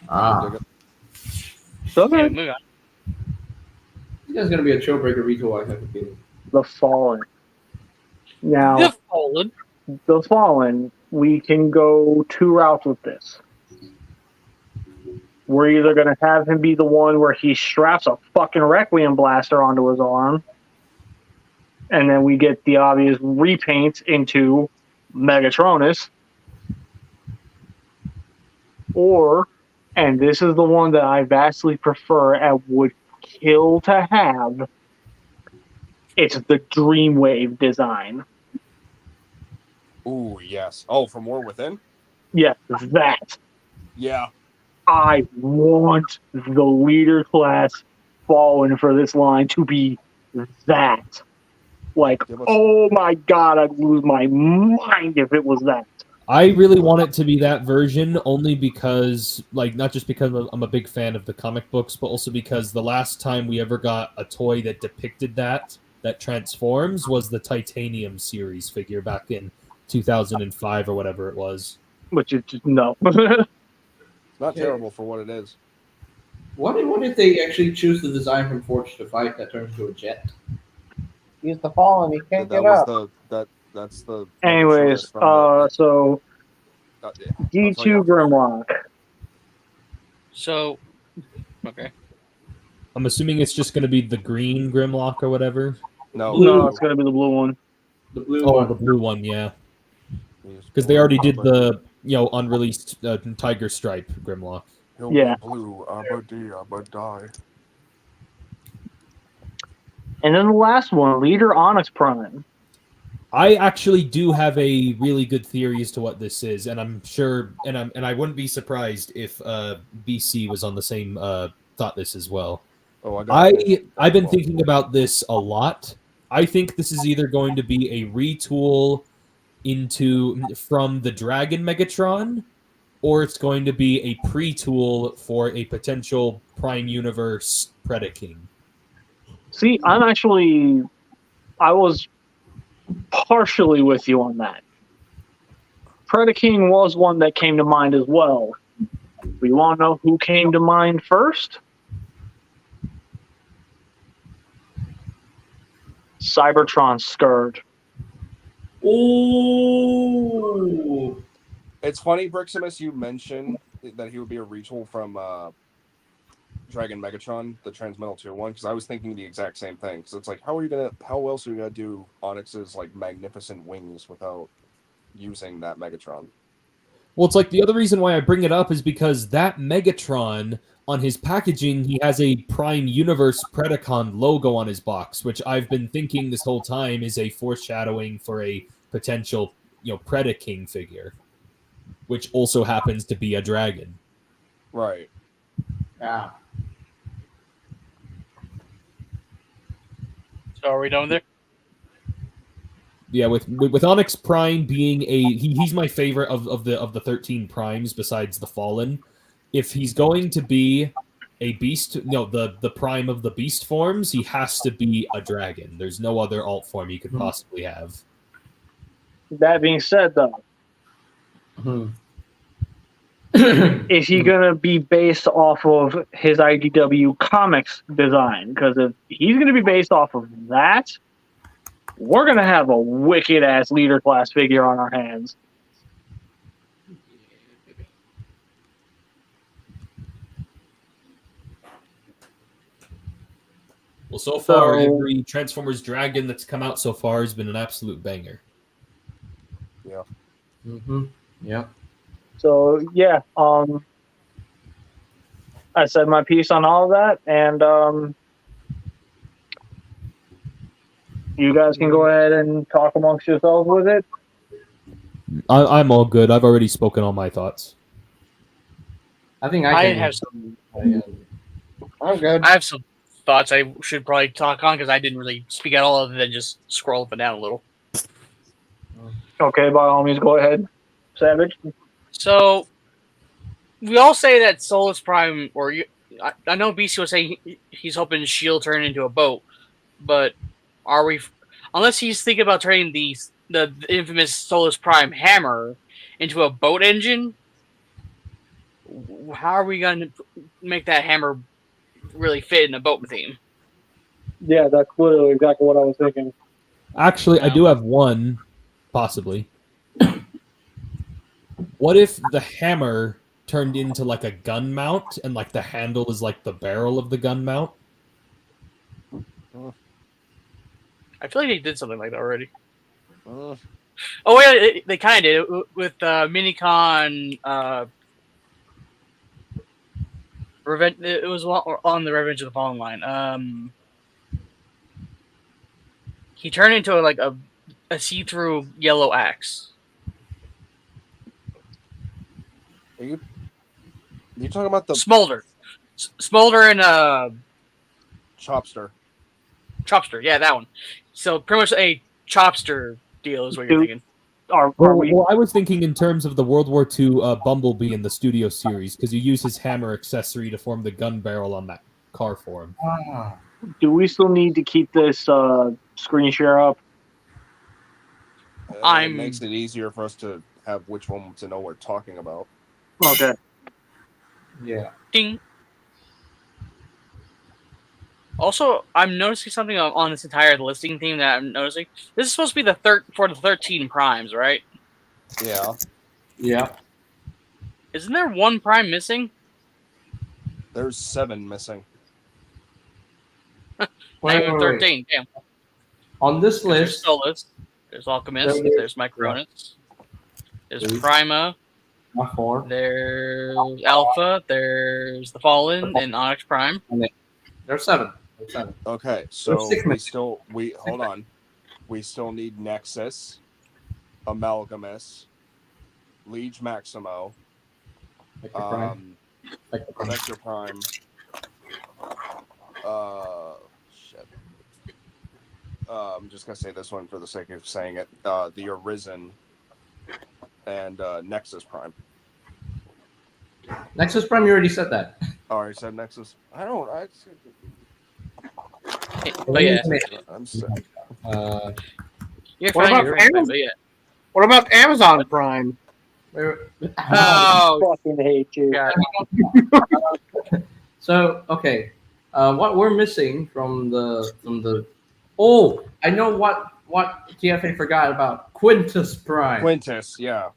Ah. Okay, move on. This guy's going to be a Trailbreaker retool, I have a feeling. The Fallen. Now, The Fallen. The Fallen, we can go two routes with this. We're either going to have him be the one where he straps a fucking Requiem blaster onto his arm, and then we get the obvious repaint into Megatronus. Or, and this is the one that I vastly prefer and would kill to have, it's the Dreamwave design. Ooh, yes. Oh, from War Within? Yeah, that. Yeah. I want the leader class fallen for this line to be that. Like, oh my god, I'd lose my mind if it was that. I really want it to be that version only because, like, not just because I'm a big fan of the comic books, but also because the last time we ever got a toy that depicted that transforms was the Titanium series figure back in 2005 or whatever it was. Which is just no. It's not terrible for what it is. What if they actually choose the design from Forged to Fight that turns into a jet? He's the fallen. He can't That get was up. that's the. Anyways, so D2 Grimlock. So, okay. I'm assuming it's just going to be the green Grimlock or whatever. No, it's going to be the blue one. The blue Oh, one. the blue one, yeah. Because they already did the unreleased Tiger Stripe Grimlock. He'll Yeah. be blue, Abba die. And then the last one, Leader Onyx Prime. I actually do have a really good theory as to what this is, and I'm sure, and I wouldn't be surprised if BC was on the same thought this as well. Oh, I've been thinking about this a lot. I think this is either going to be a retool from the Dragon Megatron, or it's going to be a pre-tool for a potential Prime Universe Predaking. See, I was partially with you on that. Predaking was one that came to mind as well. We want to know who came to mind first? Cybertron Scourge. Ooh. It's funny, Briximus, you mentioned that he would be a retool from Dragon Megatron, the Transmetal Tier 1, because I was thinking the exact same thing. So it's like, how else are you gonna do Onyx's like magnificent wings without using that Megatron? Well, it's like the other reason why I bring it up is because that Megatron, on his packaging, he has a Prime Universe Predacon logo on his box, which I've been thinking this whole time is a foreshadowing for a potential, Predaking figure, which also happens to be a dragon. Right. Yeah. So are we done there? Yeah, with Onyx Prime being he's my favorite of the 13 primes besides the Fallen. If he's going to be a beast, the prime of the beast forms, he has to be a dragon. There's no other alt form he could possibly have. That being said, though, is he going to be based off of his IDW Comics design? Because if he's going to be based off of that, we're going to have a wicked-ass leader class figure on our hands. Well, so far, every Transformers Dragon that's come out so far has been an absolute banger. Yeah. Yeah. So, yeah, I said my piece on all of that, and you guys can go ahead and talk amongst yourselves with it. I'm all good. I've already spoken all my thoughts. I think I can have some. I'm good. I have some thoughts I should probably talk on because I didn't really speak at all other than just scroll up and down a little. Okay, by all means, go ahead, Savage. So, we all say that Solus Prime, I know BC was saying he's hoping S.H.I.E.L.D. turn into a boat, but are we, unless he's thinking about turning the infamous Solus Prime hammer into a boat engine, how are we going to make that hammer really fit in a boat theme? Yeah, that's literally exactly what I was thinking. Actually, I do have one, possibly. What if the hammer turned into like a gun mount and like the handle is like the barrel of the gun mount? I feel like they did something like that already. Oh, wait, they kind of did it with Minicon. Revenge. It was on the Revenge of the Fallen line. He turned into a see-through yellow axe. You talking about the Smolder. Smolder and Chopster? Chopster. Yeah, that one. So pretty much a Chopster deal is what you're Dude. thinking. Are Well, we? well, I was thinking in terms of the World War II Bumblebee in the Studio series, because you use his hammer accessory to form the gun barrel on that car for him. Do we still need to keep this screen share up? It makes it easier for us to have which one to know we're talking about. Okay. Yeah. Ding. Also, I'm noticing something on this entire listing theme that I'm noticing. This is supposed to be the 13 primes, right? Yeah. Yeah. Isn't there one prime missing? There's 7 missing. Not even 13. Damn. On this There's list, Solus. There's Alchemist. There- There's Micronus. There's There's- Prima. not 4. There's Alpha. There's the Fallen and Onyx Prime. There's 7. There's 7. Okay, so six we missing. still hold on. We still need Nexus, Amalgamus, Liege Maximo, Vector Prime. Vector Prime. Vector Prime. Shit. I'm just gonna say this one for the sake of saying it. The Arisen and Nexus Prime. Nexus Prime, you already said that. Oh, I said Nexus. I don't. But yeah. I'm sick. You're What fine. about You're fine, Amazon? but yeah. What about Amazon Prime? Oh, Fucking hate you. God. So okay, what we're missing from the oh, I know what TFA forgot about Quintus Prime. Quintus, yeah.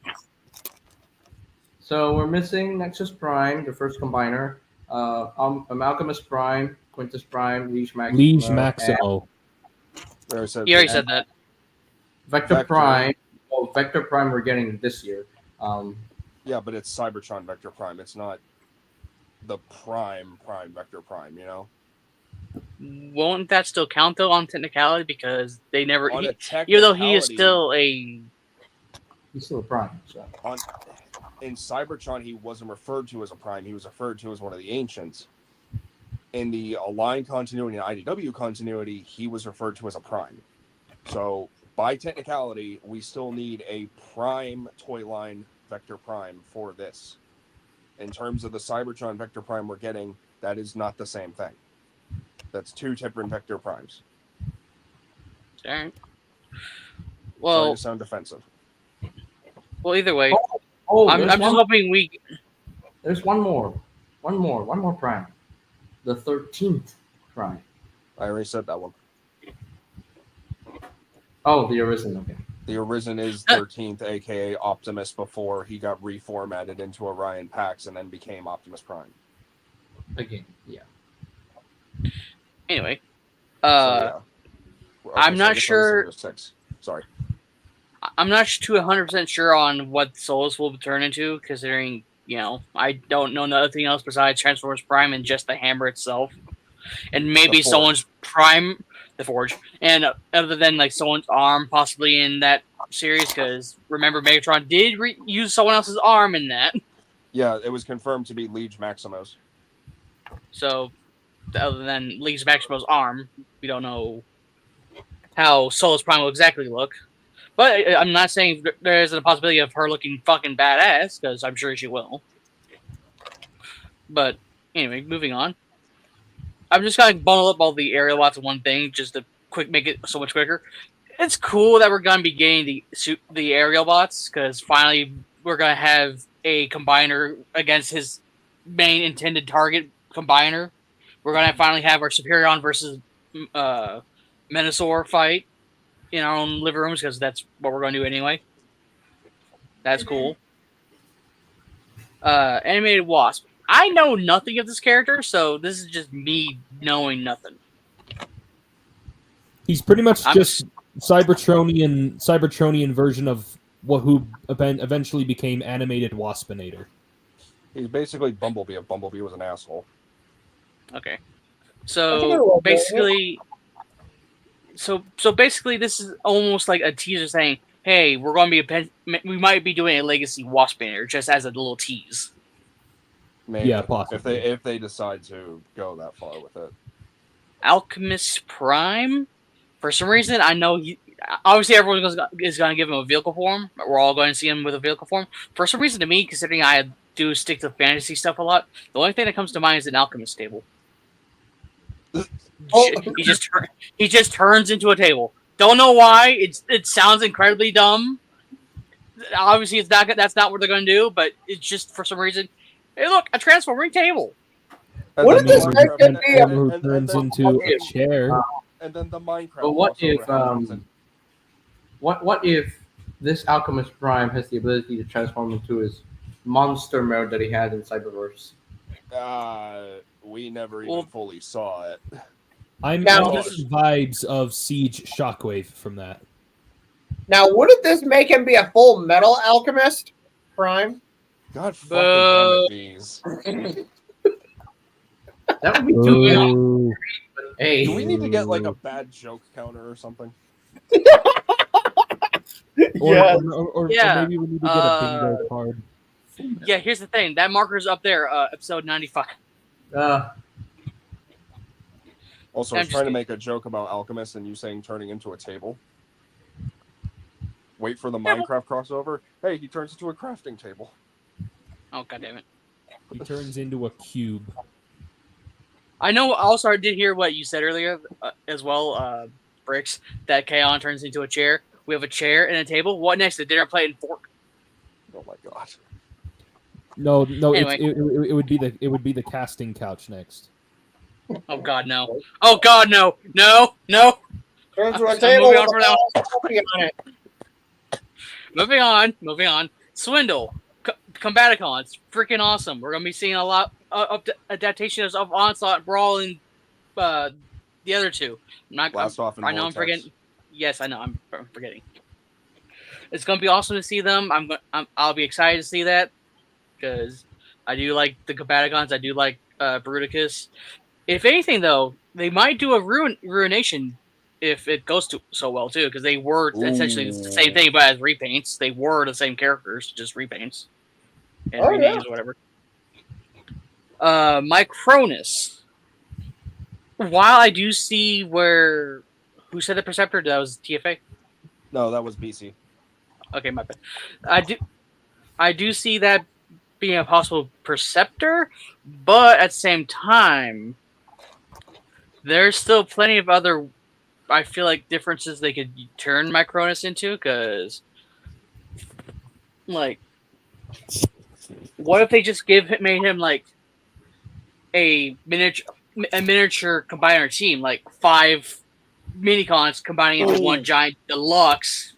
So we're missing Nexus Prime, the first combiner, Amalgamus Prime, Quintus Prime, Liege Maximo, Liege and Maximo. I already said You already said that. Vector Prime. Well, Vector Prime we're getting this year. Yeah, but it's Cybertron Vector Prime. It's not the Prime Vector Prime, you know? Won't that still count though on technicality because they never, On a even though he is technicality, still a He's still a Prime. So. in Cybertron, he wasn't referred to as a Prime. He was referred to as one of the Ancients. In the Align continuity and IDW continuity, he was referred to as a Prime. So, by technicality, we still need a Prime toy line Vector Prime for this. In terms of the Cybertron Vector Prime we're getting, that is not the same thing. That's 2 different Vector Primes. Alright. Sorry Well, to sound defensive. well, either way, Oh, I'm there's just one, hoping we. there's one more Prime. The 13th Prime. I already said that one. Oh, the Arisen. Okay. The Arisen is 13th, aka Optimus, before he got reformatted into Orion Pax and then became Optimus Prime. Again, yeah. Anyway, So, yeah. Okay, I'm so I not guess sure- I'm listening to 6. Sorry. I'm not too 100% sure on what Solus will turn into, considering, you know, I don't know nothing else besides Transformers Prime and just the hammer itself. And maybe The Forge. someone's Prime, the Forge, and other than like someone's arm possibly in that series, because remember, Megatron did use someone else's arm in that. Yeah, it was confirmed to be Liege Maximos. So, other than Liege Maximo's arm, we don't know how Solus Prime will exactly look. But I'm not saying there isn't a possibility of her looking fucking badass, because I'm sure she will. But anyway, moving on. I'm just gonna bundle up all the aerial bots in one thing, just to make it so much quicker. It's cool that we're gonna be getting the aerial bots, because finally we're gonna have a combiner against his main intended target combiner. We're gonna finally have our Superion versus Menasor fight in our own living rooms, because that's what we're gonna do anyway. That's cool. Animated Wasp. I know nothing of this character, so this is just me knowing nothing. He's pretty much I'm just Cybertronian version of who eventually became animated Waspinator. He's basically Bumblebee if Bumblebee was an asshole. Okay. I think I So love basically, basically, this is almost like a teaser saying, "Hey, we're going to be we might be doing a Legacy Waspinator," just as a little tease. Maybe. Yeah, possibly. If they decide to go that far with it. Alchemist Prime. For some reason, I know obviously everyone is going to give him a vehicle form. We're all going to see him with a vehicle form. For some reason, to me, considering I do stick to fantasy stuff a lot, the only thing that comes to mind is an alchemist table. Oh. He just turns into a table. Don't know why. It sounds incredibly dumb. Obviously, that's not what they're going to do. But it's just for some reason. Hey, look, a transforming table. And What then if this the guy Minecraft- could be a- Who turns into a chair? And then the Minecraft. But what crossover if happens and- what if this Alchemist Prime has the ability to transform into his monster mode that he had in Cyberverse? we never even fully saw it. I'm Now- getting vibes of Siege Shockwave from that. Now, wouldn't this make him be a full metal alchemist? Prime? God fucking damn it, bees. That would be too easy. Ooh. Hey, Do we need to get like a bad joke counter or something? Or Yeah, maybe we need to get a bingo card. Yeah, here's the thing. That marker's up there, episode 95. Also, I was I'm trying to just- make a joke about Alchemist and you saying turning into a table. Wait for the Minecraft crossover. Hey, he turns into a crafting table. Oh, goddammit. He turns into a cube. I know. Also, I did hear what you said earlier as well, Bricks. That Kaon turns into a chair. We have a chair and a table. What next? A dinner plate and fork. Oh my god. No, Anyway. it would be the casting couch next. Oh God, no! Oh God, no! No! No! Turns to a I'm table moving with on for a now. coffee on it. Moving on. Swindle. Combaticons. Freaking awesome. We're gonna be seeing a lot of adaptations of Onslaught and Brawl and the other two. Blast off and I know I'm Vortex. forgetting. Yes, I know I'm forgetting. It's gonna be awesome to see them. I'll be excited to see that because I do like the Combaticons. I do like Bruticus. If anything, though, they might do a Ruination if it goes so well too, because they were essentially the same thing, but as repaints. They were the same characters, just repaints and renames or whatever. Micronus. While I do see who said the Preceptor? That was TFA. No, that was BC. Okay, my bad. I do see that being a possible Preceptor, but at the same time, there's still plenty of other, I feel like, differences they could turn Micronus into, because, like, what if they just made him, like, a miniature combiner team, like 5 minicons combining into one giant deluxe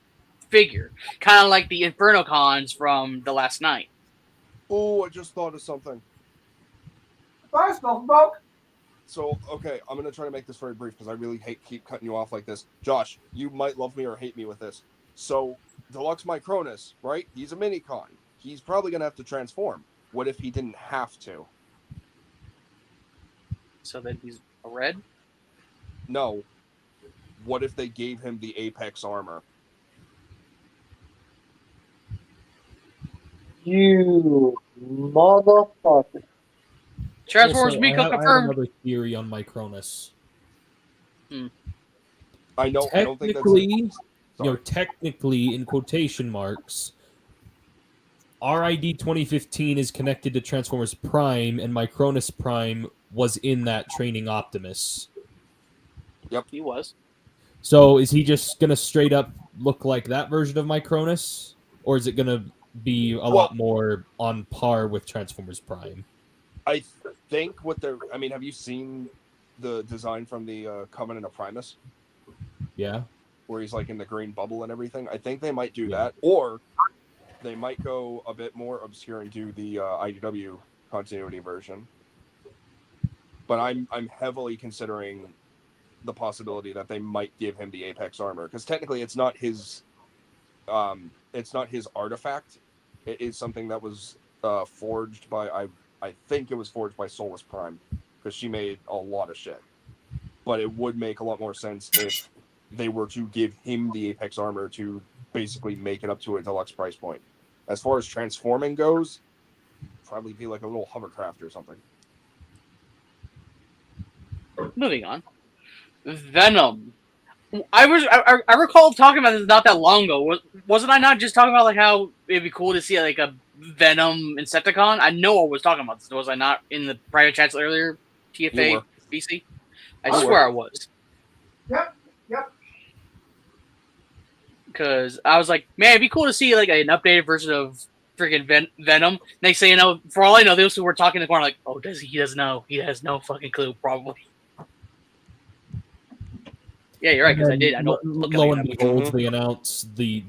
figure, kind of like the Inferno cons from the last night. Oh, I just thought of something. So, okay, I'm going to try to make this very brief because I really keep cutting you off like this. Josh, you might love me or hate me with this. So, Deluxe Micronus, right? He's a minicon. He's probably going to have to transform. What if he didn't have to? So then he's a red? No. What if they gave him the Apex armor? You motherfucker. Transformers Also, Miko I have confirmed. another theory on Micronus. I know. I don't think Technically, that's. technically, in quotation marks, RID 2015 is connected to Transformers Prime, and Micronus Prime was in that training Optimus. Yep, he was. So is he just gonna straight up look like that version of Micronus, or is it gonna be a lot more on par with Transformers Prime? I think what they're. I mean, have you seen the design from the Covenant of Primus? Yeah. Where he's like in the green bubble and everything. I think they might do that, or they might go a bit more obscure and do the IDW continuity version. But I'm heavily considering the possibility that they might give him the Apex armor, because technically it's not his artifact. It is something that was forged by I think it was forged by Solus Prime, because she made a lot of shit. But it would make a lot more sense if they were to give him the Apex armor to basically make it up to a deluxe price point. As far as transforming goes, probably be like a little hovercraft or something. Moving on. Venom. I recall talking about this not that long ago. Wasn't I not just talking about like how it'd be cool to see like a Venom Insecticon? I know I was talking about this. Was I not in the private chats earlier? You TFA were. BC. I You swear I was. Yep. Because I was like, man, it'd be cool to see like an updated version of freaking Venom. Next thing you know, for all I know, those who were talking in the corner like, oh, does he? He doesn't know. He has no fucking clue, probably. Yeah, you're right. Because I did. I don't look at Lo it. and behold, they announced the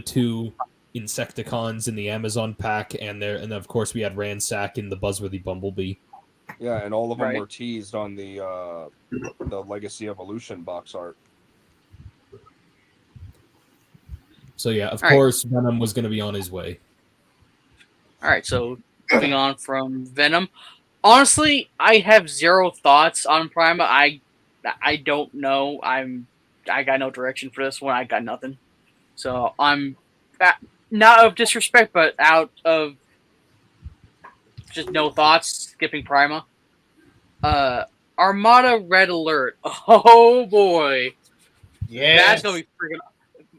two Insecticons in the Amazon pack, and of course we had Ransack in the Buzzworthy Bumblebee. Yeah, and all of them Right. were teased on the Legacy Evolution box art. So yeah, of All right. course Venom was going to be on his way. All right, so moving on from Venom. Honestly, I have zero thoughts on Prima. I don't know. I got no direction for this one. I got nothing. So I'm not of disrespect, but out of just no thoughts. Skipping Prima. Armada Red Alert. Oh boy, that's gonna be freaking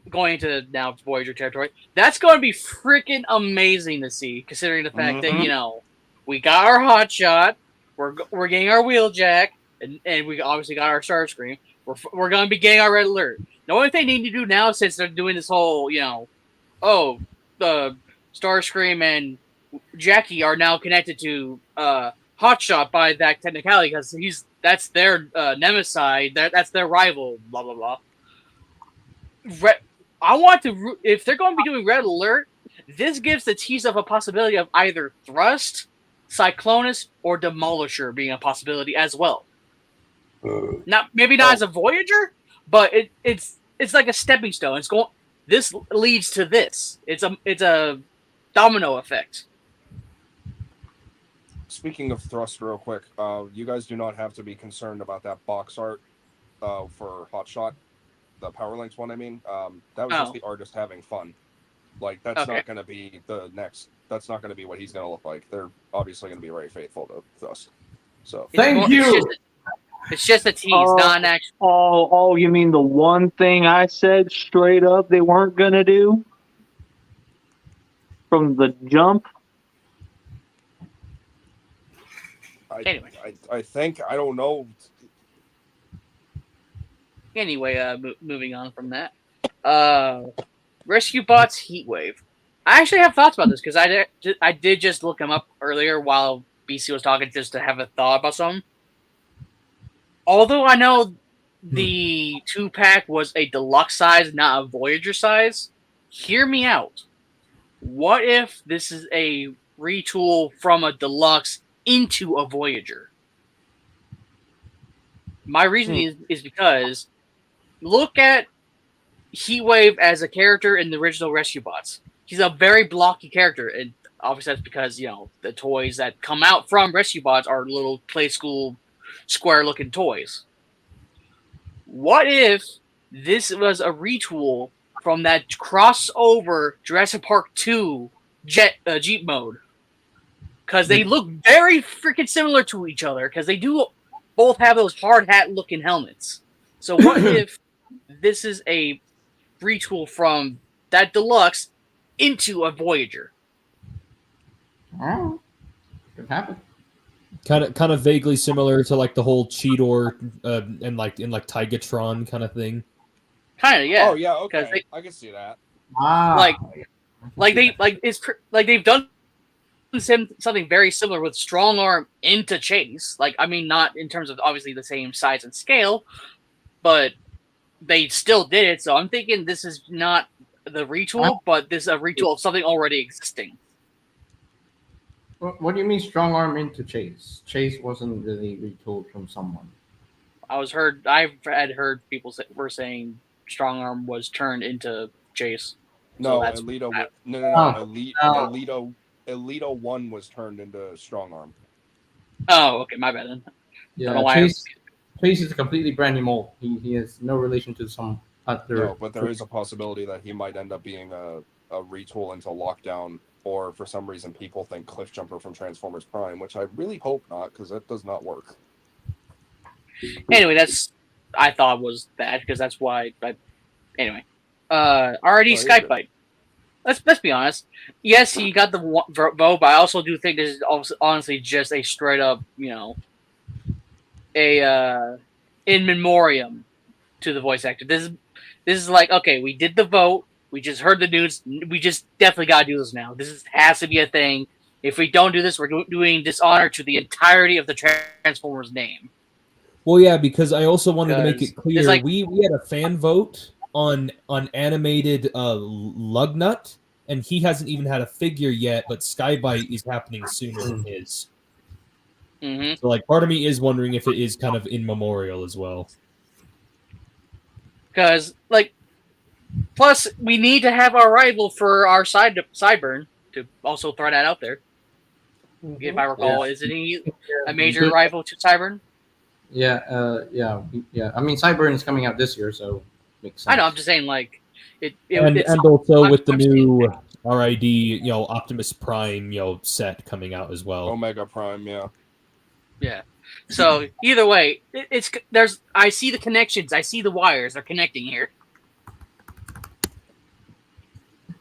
going into now Voyager territory. That's gonna be freaking amazing to see, considering the fact that we got our hotshot, we're getting our Wheeljack, and we obviously got our Starscream. We're gonna be getting our Red Alert. The only thing they need to do now, since they're doing this whole, the Starscream and Jackie are now connected to Hotshot by that technicality, because that's their nemesis, that's their rival. Blah blah blah. I want to, if they're going to be doing Red Alert, this gives the tease of a possibility of either Thrust, Cyclonus, or Demolisher being a possibility as well. Maybe not as a Voyager, but it's like a stepping stone. This leads to this. It's a domino effect. Speaking of Thrust, real quick, you guys do not have to be concerned about that box art for Hotshot, the Power Links one. I mean, that was just the artist having fun. Like that's not going to be That's not going to be what he's going to look like. They're obviously going to be very faithful to Thrust. So Thank you. It's just a tease, not an actual. Oh, you mean the one thing I said straight up they weren't gonna do from the jump? Anyway. I think, I don't know. Anyway, moving on from that. Rescue Bots Heatwave. I actually have thoughts about this because I did just look him up earlier while BC was talking, just to have a thought about something. Although I know the 2-pack was a deluxe size, not a Voyager size, hear me out. What if this is a retool from a deluxe into a Voyager? My reasoning is because look at Heatwave as a character in the original Rescue Bots. He's a very blocky character, and obviously that's because, the toys that come out from Rescue Bots are little play school square-looking toys. What if this was a retool from that crossover Jurassic Park 2 Jeep mode? Because they look very freaking similar to each other, because they do both have those hard hat-looking helmets. So what if this is a retool from that deluxe into a Voyager? Oh, could happen. Kind of vaguely similar to like the whole Cheetor and like in like Tigatron kind of thing. Kind of, yeah. Oh yeah, okay. I can see that. They've done something very similar with Strong Arm into Chase. Like, I mean, not in terms of obviously the same size and scale, but they still did it. So I'm thinking this is not the retool, but this is a retool of something already existing. What do you mean strong arm into Chase? Chase wasn't really retooled from someone. I've had heard people were saying Strong Arm was turned into Chase. No, so Alito. Alito 1 was turned into Strong Arm. Oh, okay, my bad then. Yeah, Chase is a completely brand new mold. He has no relation to some other. No, but there is a possibility that he might end up being a retool into Lockdown or for some reason people think Cliffjumper from Transformers Prime, which I really hope not, because that does not work. Anyway, I thought was bad because that's why. But anyway, already Oh, you're good. Skype. Let's be honest. Yes, he got the vote, but I also do think this is honestly just a straight up, a in memoriam to the voice actor. This is like, okay, we did the vote. We just heard the news. We just definitely got to do this now. This has to be a thing. If we don't do this, we're doing dishonor to the entirety of the Transformers name. Well, yeah, because I also wanted to make it Because clear it's like- we had a fan vote on animated Lugnut, and he hasn't even had a figure yet, but Skybite is happening sooner than his. Mhm. So, like, part of me is wondering if it is kind of in memorial as well. Because, like, plus we need to have our rival for our Sideburn to also throw that out there. If I recall, isn't he a major rival to Sideburn? Yeah. I mean, Cyburn is coming out this year, so makes sense. I know. I'm just saying, like, And also with the new RID, Optimus Prime, set coming out as well. Omega Prime, yeah. Yeah. So either way, I see the connections. I see the wires. They're connecting here.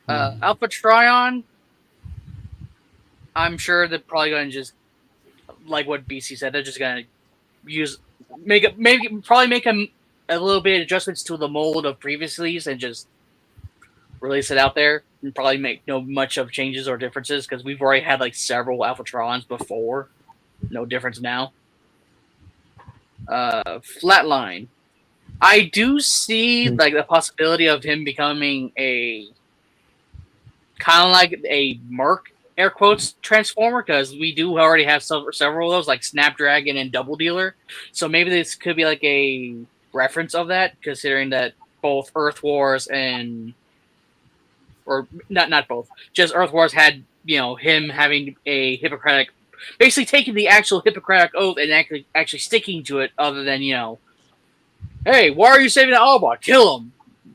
Alpha Trion. I'm sure they're probably going to just, like what BC said, they're just going to make them a little bit of adjustments to the mold of previously and just release it out there and probably make no much of changes or differences because we've already had like several Alphatrons before. No difference now. Flatline. I do see like the possibility of him becoming a kind of like a Merc air quotes transformer because we do already have several of those like Snapdragon and Double Dealer. So maybe this could be like a reference of that, considering that both Earth Wars or not both, just Earth Wars had him having a Hippocratic, basically taking the actual Hippocratic oath and actually sticking to it, other than hey, why are you saving that Autobot? Kill him.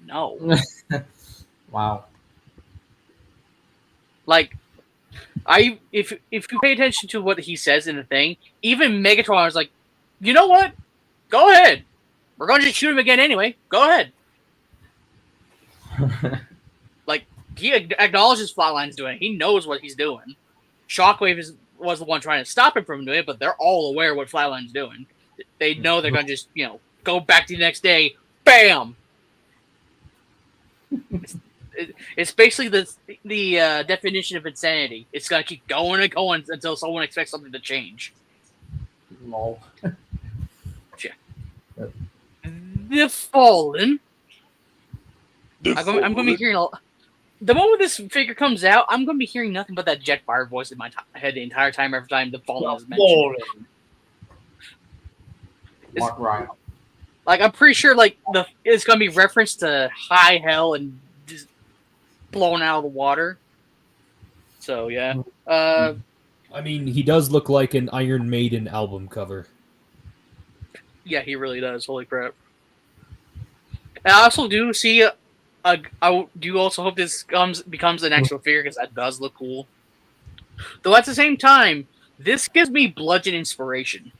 No. Wow. Like, if you pay attention to what he says in the thing, even Megatron is like, you know what? Go ahead. We're going to just shoot him again anyway. Go ahead. Like, he acknowledges Flatline's doing it. He knows what he's doing. Shockwave was the one trying to stop him from doing it, but they're all aware what Flatline's doing. They know they're going to just, go back to the next day. Bam! It's basically the definition of insanity. It's gonna keep going and going until someone expects something to change. Lol. Yeah. The Fallen. I'm going to be hearing the moment this figure comes out. I'm going to be hearing nothing but that Jetfire voice in my head the entire time. Every time the Fallen is mentioned. Mark Ryan. Like, I'm pretty sure it's going to be referenced to High Hell and just blown out of the water. So yeah. I mean, he does look like an Iron Maiden album cover. Yeah, he really does. Holy crap! And I also do see. I do also hope this becomes an actual figure because that does look cool. Though at the same time, this gives me Bludgeon inspiration.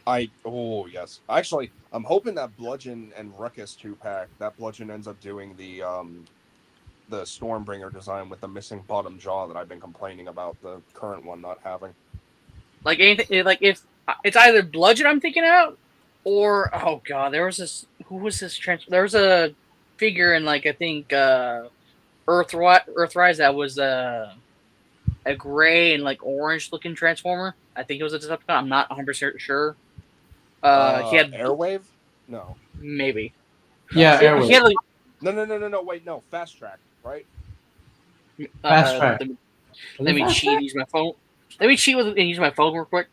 Yes. Actually, I'm hoping that Bludgeon and Ruckus 2-pack, that Bludgeon ends up doing the Stormbringer design with the missing bottom jaw that I've been complaining about the current one not having. Like anything, like if it's either Bludgeon I'm thinking out, or oh god, there was this. Who was this? There was a figure in I think Earthrise that was a gray and orange looking Transformer. I think it was a Decepticon. I'm not 100% sure. He had Airwave? No. Maybe. Yeah, Airwave. He had No. Wait, no. Fast Track, right? Fast Track. Let me cheat. Use my phone. Let me cheat and use my phone real quick.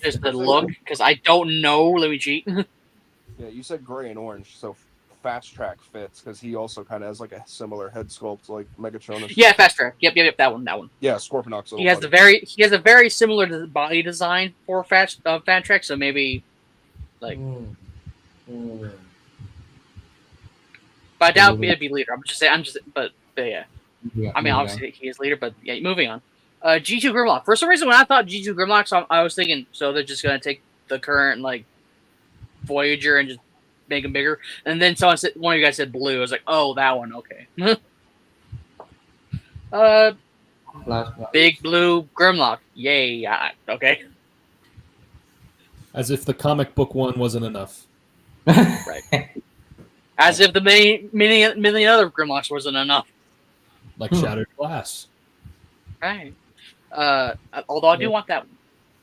Just to look, because I don't know. Let me cheat. Yeah, you said gray and orange, so Fast Track fits because he also kind of has a similar head sculpt like Megatron. Yeah, Fast Track. Yep, that one. Yeah, Scorponok's. He has a very similar body design for Fast Track, so maybe But I doubt it'd be Leader. But yeah. Yeah, I mean, moving on. obviously he is leader, but yeah, moving on. G2 Grimlock. For some reason, when I thought G2 Grimlock, so I was thinking, so they're just gonna take the current like Voyager and just make them bigger. And then someone said, one of you guys said blue. I was like, oh, that one, okay. Last but not Big least. blue Grimlock. Yay! Okay. As if the comic book one wasn't enough. As if the million other Grimlocks wasn't enough. Like Shattered Glass. Right. Although I do want that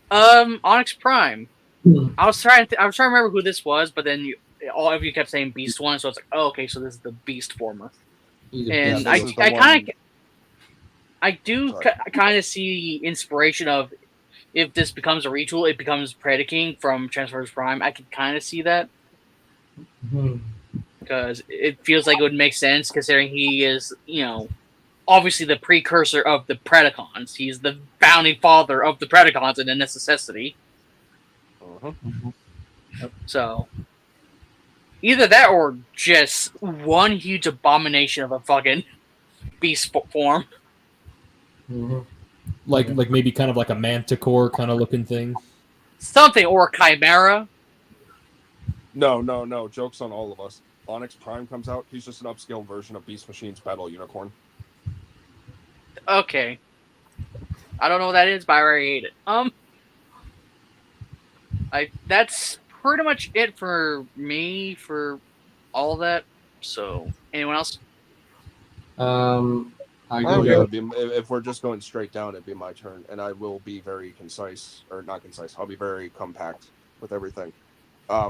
one. Onyx Prime. I was trying to remember who this was, but then all of you kept saying Beast one, so it's like, oh, okay, so this is the Beast former. And Yeah, I this is the kind of, I do Sorry. kind of see inspiration of if this becomes a retool, it becomes Predaking from Transformers Prime. I can kind of see that because it feels like it would make sense considering he is, obviously the precursor of the Predacons. He's the founding father of the Predacons and a necessity. So either that or just one huge abomination of a fucking beast form. Like maybe kind of like a manticore kind of looking thing. Something, or a chimera. No. Joke's on all of us. Onyx Prime comes out. He's just an upscale version of Beast Machine's Battle Unicorn. Okay. I don't know what that is, but I already hate it. That's pretty much it for me for all of that. So, anyone else? I Oh, go. yeah, if we're just going straight down, it'd be my turn, and I will be very concise, or not concise. I'll be very compact with everything.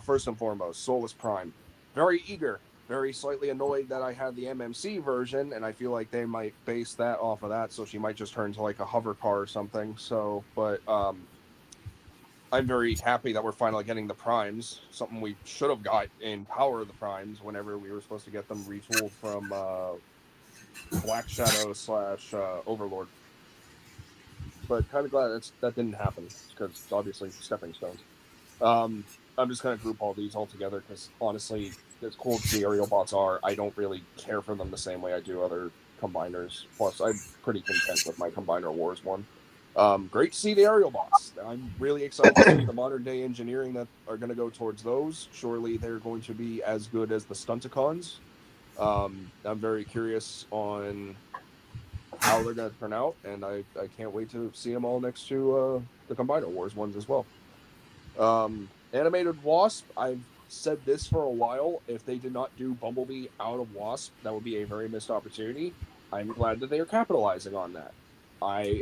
First and foremost, Solus Prime. Very eager, very slightly annoyed that I had the MMC version, and I feel like they might base that off of that, so she might just turn to like a hover car or something. So, but I'm very happy that we're finally getting the Primes, something we should have got in Power of the Primes whenever we were supposed to get them retooled from Black Shadow / Overlord. But kind of glad that didn't happen, because obviously stepping stones. I'm just going to group all these all together, because honestly, as cool as the aerial bots are, I don't really care for them the same way I do other combiners. Plus, I'm pretty content with my Combiner Wars one. Great to see the aerial bots. I'm really excited to see the modern day engineering that are going to go towards those. Surely they're going to be as good as the Stunticons. I'm very curious on how they're going to turn out, and I can't wait to see them all next to the Combiner Wars ones as well. Animated Wasp, I've said this for a while. If they did not do Bumblebee out of Wasp, that would be a very missed opportunity. I'm glad that they are capitalizing on that. I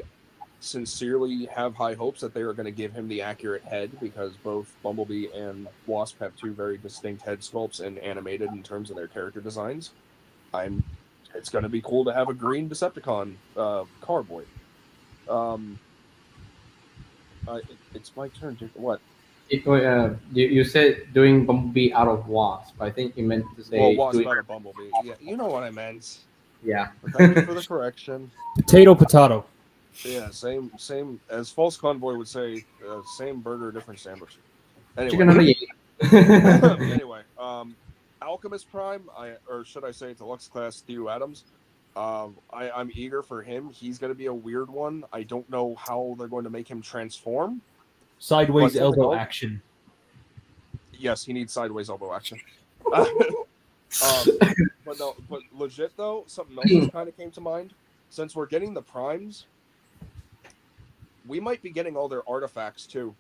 sincerely have high hopes that they are going to give him the accurate head, because both Bumblebee and Wasp have two very distinct head sculpts and animated in terms of their character designs. It's going to be cool to have a green Decepticon Carboy. It's my turn to what? You said doing Bumblebee out of Wasp. I think you meant to say Well, Wasp doing. out of Bumblebee. Yeah, you know what I meant. Yeah. Thank you for the correction. Potato. Yeah, same as False Convoy would say. Same burger, different sandwich. Chicken on Anyway, the anyway, Alchemist Prime, or should I say Deluxe Class Theo Adams. I'm eager for him. He's going to be a weird one. I don't know how they're going to make him transform. Sideways But elbow typical. action. Yes, he needs sideways elbow action. But legit though, something else just kind of came to mind. Since we're getting the Primes, we might be getting all their artifacts too.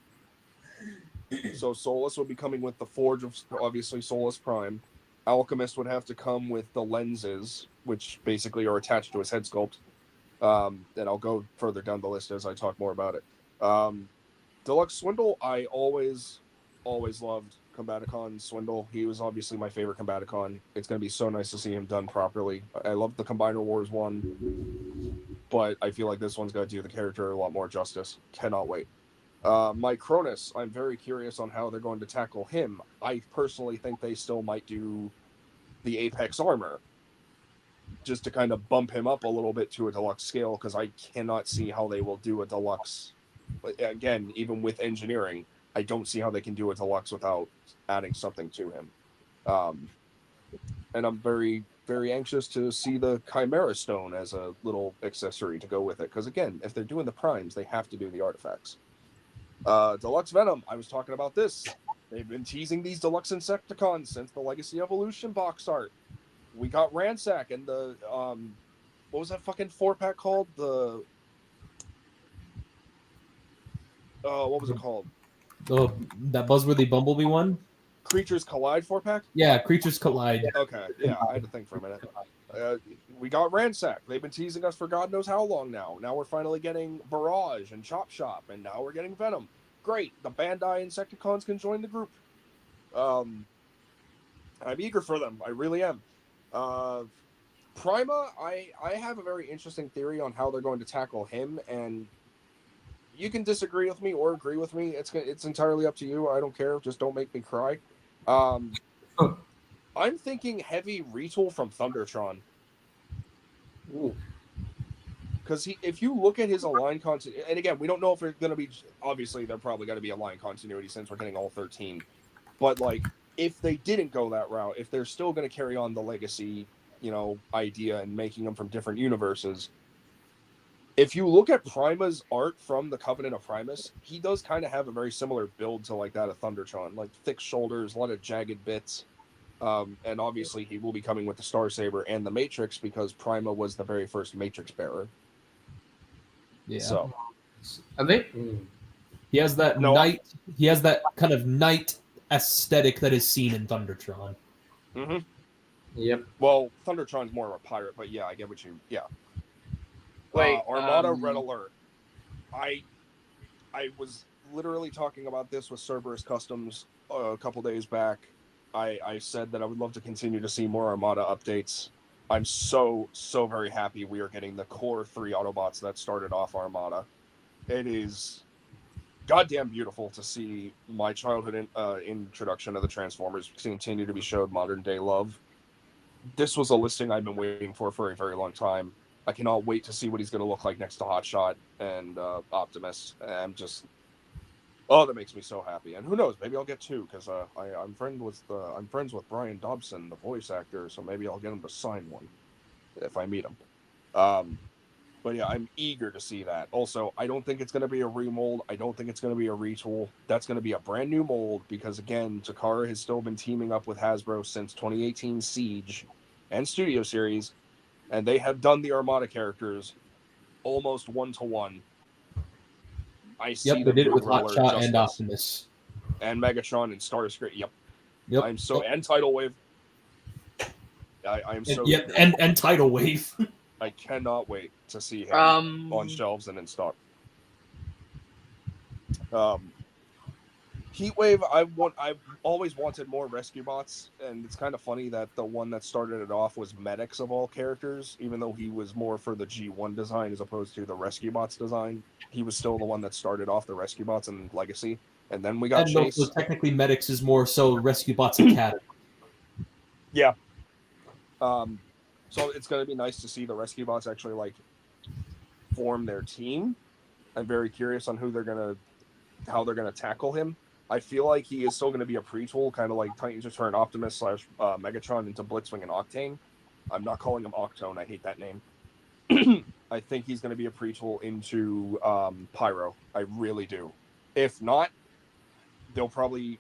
So Solus would be coming with the Forge of, obviously, Solus Prime. Alchemist would have to come with the lenses, which basically are attached to his head sculpt. And I'll go further down the list as I talk more about it. Deluxe Swindle, I always loved Combaticon Swindle. He was obviously my favorite Combaticon. It's going to be so nice to see him done properly. I love the Combiner Wars one, but I feel like this one's going to do the character a lot more justice. Cannot wait. My Cronus, I'm very curious on how they're going to tackle him. I personally think they still might do the Apex armor, just to kind of bump him up a little bit to a deluxe scale, because I cannot see how they will do a deluxe. Again, even with engineering, I don't see how they can do a deluxe without adding something to him. And I'm very very anxious to see the Chimera Stone as a little accessory to go with it. Because again, if they're doing the primes, they have to do the artifacts. Deluxe Venom. I was talking about this. They've been teasing these Deluxe Insecticons since the Legacy Evolution box art. We got Ransack and the what was that fucking 4-pack called? The what was it called? Oh, that Buzzworthy Bumblebee one? Creatures Collide 4-pack? Yeah, Creatures Collide. Okay, yeah, I had to think for a minute. We got Ransack. They've been teasing us for God knows how long now. Now we're finally getting Barrage and Chop Shop, and now we're getting Venom. Great, the Bandai Insecticons can join the group. I'm eager for them. I really am. Prima, I have a very interesting theory on how they're going to tackle him, and you can disagree with me or agree with me. It's entirely up to you. I don't care. Just don't make me cry. I'm thinking heavy retool from Thundertron. Because if you look at his Align continuity, and again, we don't know if it's going to be, obviously, they're probably going to be Align continuity since we're getting all 13. But, like, if they didn't go that route, if they're still going to carry on the Legacy, idea and making them from different universes, if you look at Prima's art from the Covenant of Primus, he does kind of have a very similar build to, like, that of Thundertron. Like, thick shoulders, a lot of jagged bits. And obviously he will be coming with the Star Saber and the Matrix because Prima was the very first Matrix bearer. Yeah. So I think he has that knight. He has that kind of knight aesthetic that is seen in Thundertron. Mm-hmm. Yep. Well, Thundertron's more of a pirate, but yeah, I get what you. Yeah. Wait, Armada Red Alert. I was literally talking about this with Cerberus Customs a couple days back. I said that I would love to continue to see more Armada updates. I'm so very happy we are getting the core 3 Autobots that started off Armada. It is goddamn beautiful to see my childhood introduction of the Transformers continue to be showed modern day love. This was a listing I've been waiting for a very long time. I cannot wait to see what he's going to look like next to Hotshot and Optimus. I'm just... Oh, that makes me so happy. And who knows? Maybe I'll get 2 because I'm friends with Brian Dobson, the voice actor. So maybe I'll get him to sign one if I meet him. But yeah, I'm eager to see that. Also, I don't think it's going to be a remold. I don't think it's going to be a retool. That's going to be a brand new mold because again, Takara has still been teaming up with Hasbro since 2018 Siege and Studio Series, and they have done the Armada characters almost 1-to-1. I see Yep, they them did it do with Riddler Hotshot and justice. Optimus. And Megatron and Starscream. Yep. Yep. And Tidal Wave. I am so Yep, and Tidal Wave. I cannot wait to see him on shelves and in stock. Heatwave, I've always wanted more rescue bots, and it's kind of funny that the one that started it off was Medics of all characters, even though he was more for the G1 design as opposed to the rescue bots design. He was still the one that started off the rescue bots in Legacy, and then we got And Chase. also, technically, Medics is more so Rescue Bots Academy. Yeah. So it's going to be nice to see the rescue bots actually like form their team. I'm very curious on how they're going to tackle him. I feel like he is still going to be a pre-tool, kind of like Titans Return Optimus / Megatron into Blitzwing and Octane. I'm not calling him Octone. I hate that name. I think he's going to be a pre-tool into Pyro. I really do. If not, they'll probably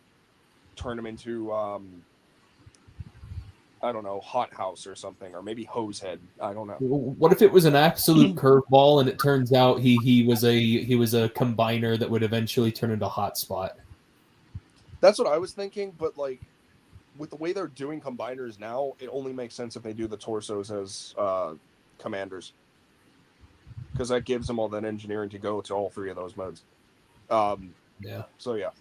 turn him into I don't know, Hot House or something, or maybe Hosehead. I don't know. What if it was an absolute curveball and it turns out he was a combiner that would eventually turn into Hotspot? That's what I was thinking, but like with the way they're doing combiners now, it only makes sense if they do the torsos as commanders, because that gives them all that engineering to go to all 3 of those modes. Yeah. So yeah.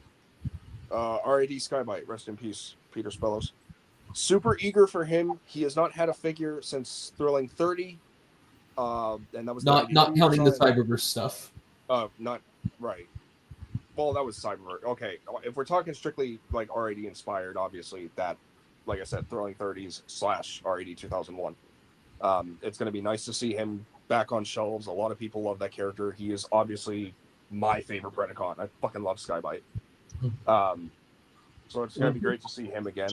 RAD Skybite, rest in peace, Peter Spellos. Super eager for him. He has not had a figure since Thrilling 30. And that was not counting the Cyberverse stuff. Not right. Well, that was Cyberverse. Okay, if we're talking strictly like RAD inspired, obviously that, like I said, Thrilling 30s / RAD 2001. It's going to be nice to see him back on shelves. A lot of people love that character. He is obviously my favorite Predacon. I fucking love Skybite. So it's going to be great to see him again.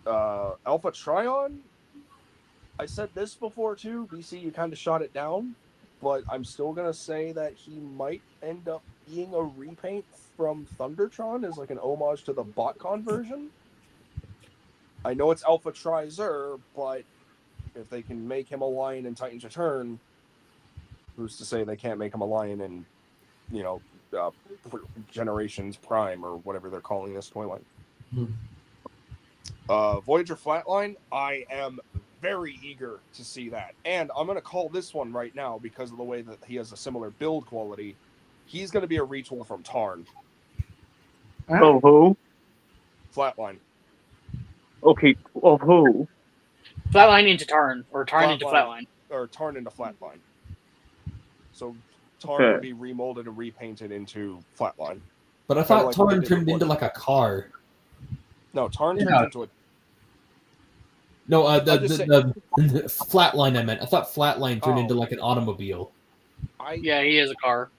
Alpha Trion, I said this before too, BC. You kind of shot it down, but I'm still gonna say that he might end up being a repaint from Thundertron as like an homage to the BotCon version. I know it's Alpha Trizer, but if they can make him a lion in Titans Return, who's to say they can't make him a lion in, you know, Generations Prime or whatever they're calling this toy line. Voyager Flatline, I am very eager to see that. And I'm going to call this one right now because of the way that he has a similar build quality. He's going to be a retool from Tarn. Oh, who? Flatline. Okay, of who? Flatline into Tarn, or Tarn into Flatline. Flatline. Or Tarn into Flatline. So Tarn would Okay. be remolded and repainted into Flatline. But I Kinda thought like what they Tarn did turned with into Blood. like a car. No, Tarn Yeah. turns into a... No, I'm just the Flatline I meant. I thought Flatline turned Oh. into like an automobile. Yeah, he is a car.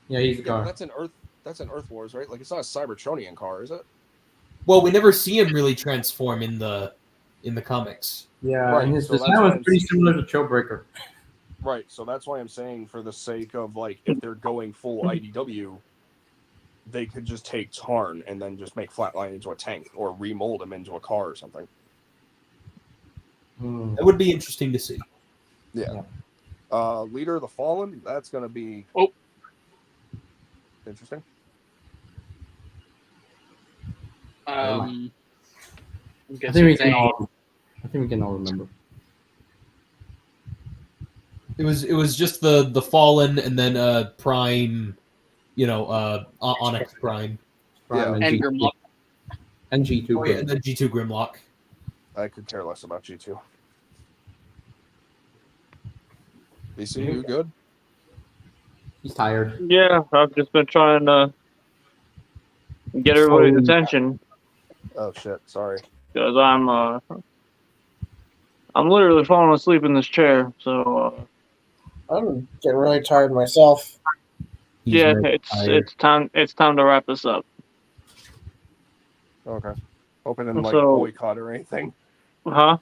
Yeah, he's a Yeah, but car. that's an Earth Wars, right? Like, it's not a Cybertronian car, is it? Well, we never see him really transform in the comics. Yeah, Right, and his so that's design why was I'm pretty s- similar to Chillbreaker. Right, so that's why I'm saying, for the sake of, like, if they're going full IDW, they could just take Tarn and then just make Flatline into a tank, or remold him into a car or something. That would be interesting to see. Yeah. Leader of the Fallen, that's going to be interesting. I'm I guessing think we saying- can all remember. It was just the Fallen and then Prime, you know, Onyx Prime. Prime Yeah. and G2. Grimlock. And G2. Oh, yeah, and then G2 Grimlock. I could care less about G2. BC, you good? He's tired. Yeah, I've just been trying to get everybody's attention Oh, shit, sorry. because I'm literally falling asleep in this chair. So I'm getting really tired myself. He's yeah, very tired. it's time to wrap this up. Okay. Hope it didn't, like, So- boycott or anything. Huh?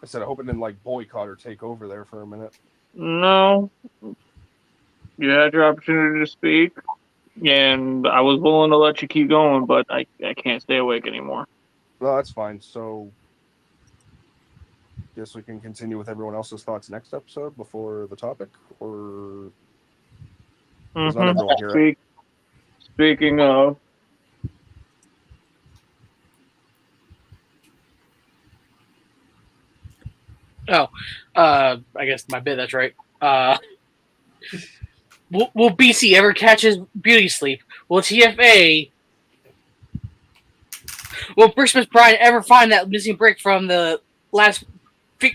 I said I hope it didn't, like, boycott or take over there for a minute. No. You had your opportunity to speak, and I was willing to let you keep going, but I can't stay awake anymore. No, that's fine. So, guess we can continue with everyone else's thoughts next episode before the topic, or does not everyone hear it? Speaking of, I guess my bit, that's right. Will BC ever catch his beauty sleep? Will Christmas Pride ever find that missing brick from the last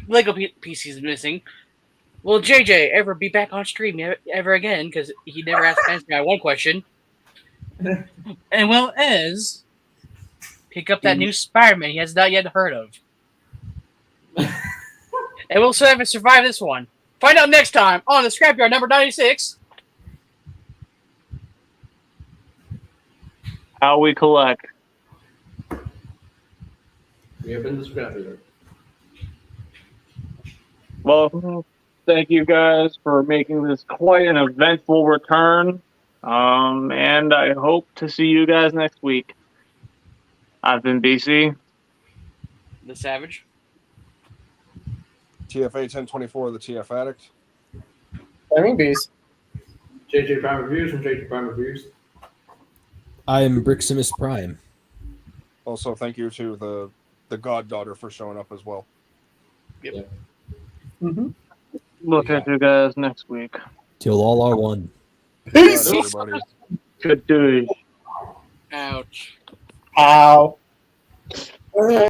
Lego piece he's missing? Will JJ ever be back on stream ever again? Because he never asked to answer my one question. And will Ez pick up that new Spider-Man he has not yet heard of? And will Seven survive this one? Find out next time on the Scrapyard number 96. how we collect. We have been the Scrapyard. Well, thank you guys for making this quite an eventful return. And I hope to see you guys next week. I've been BC. The Savage. TFA 1024, the TF Addict. I mean, bees. JJ Prime Reviews and JJ Prime Reviews. I am Briximus Prime. Also, thank you to the goddaughter for showing up as well. Mm-hmm. Look at you guys next week. Till all are one. Good night, everybody. Good day. Ouch. Ow.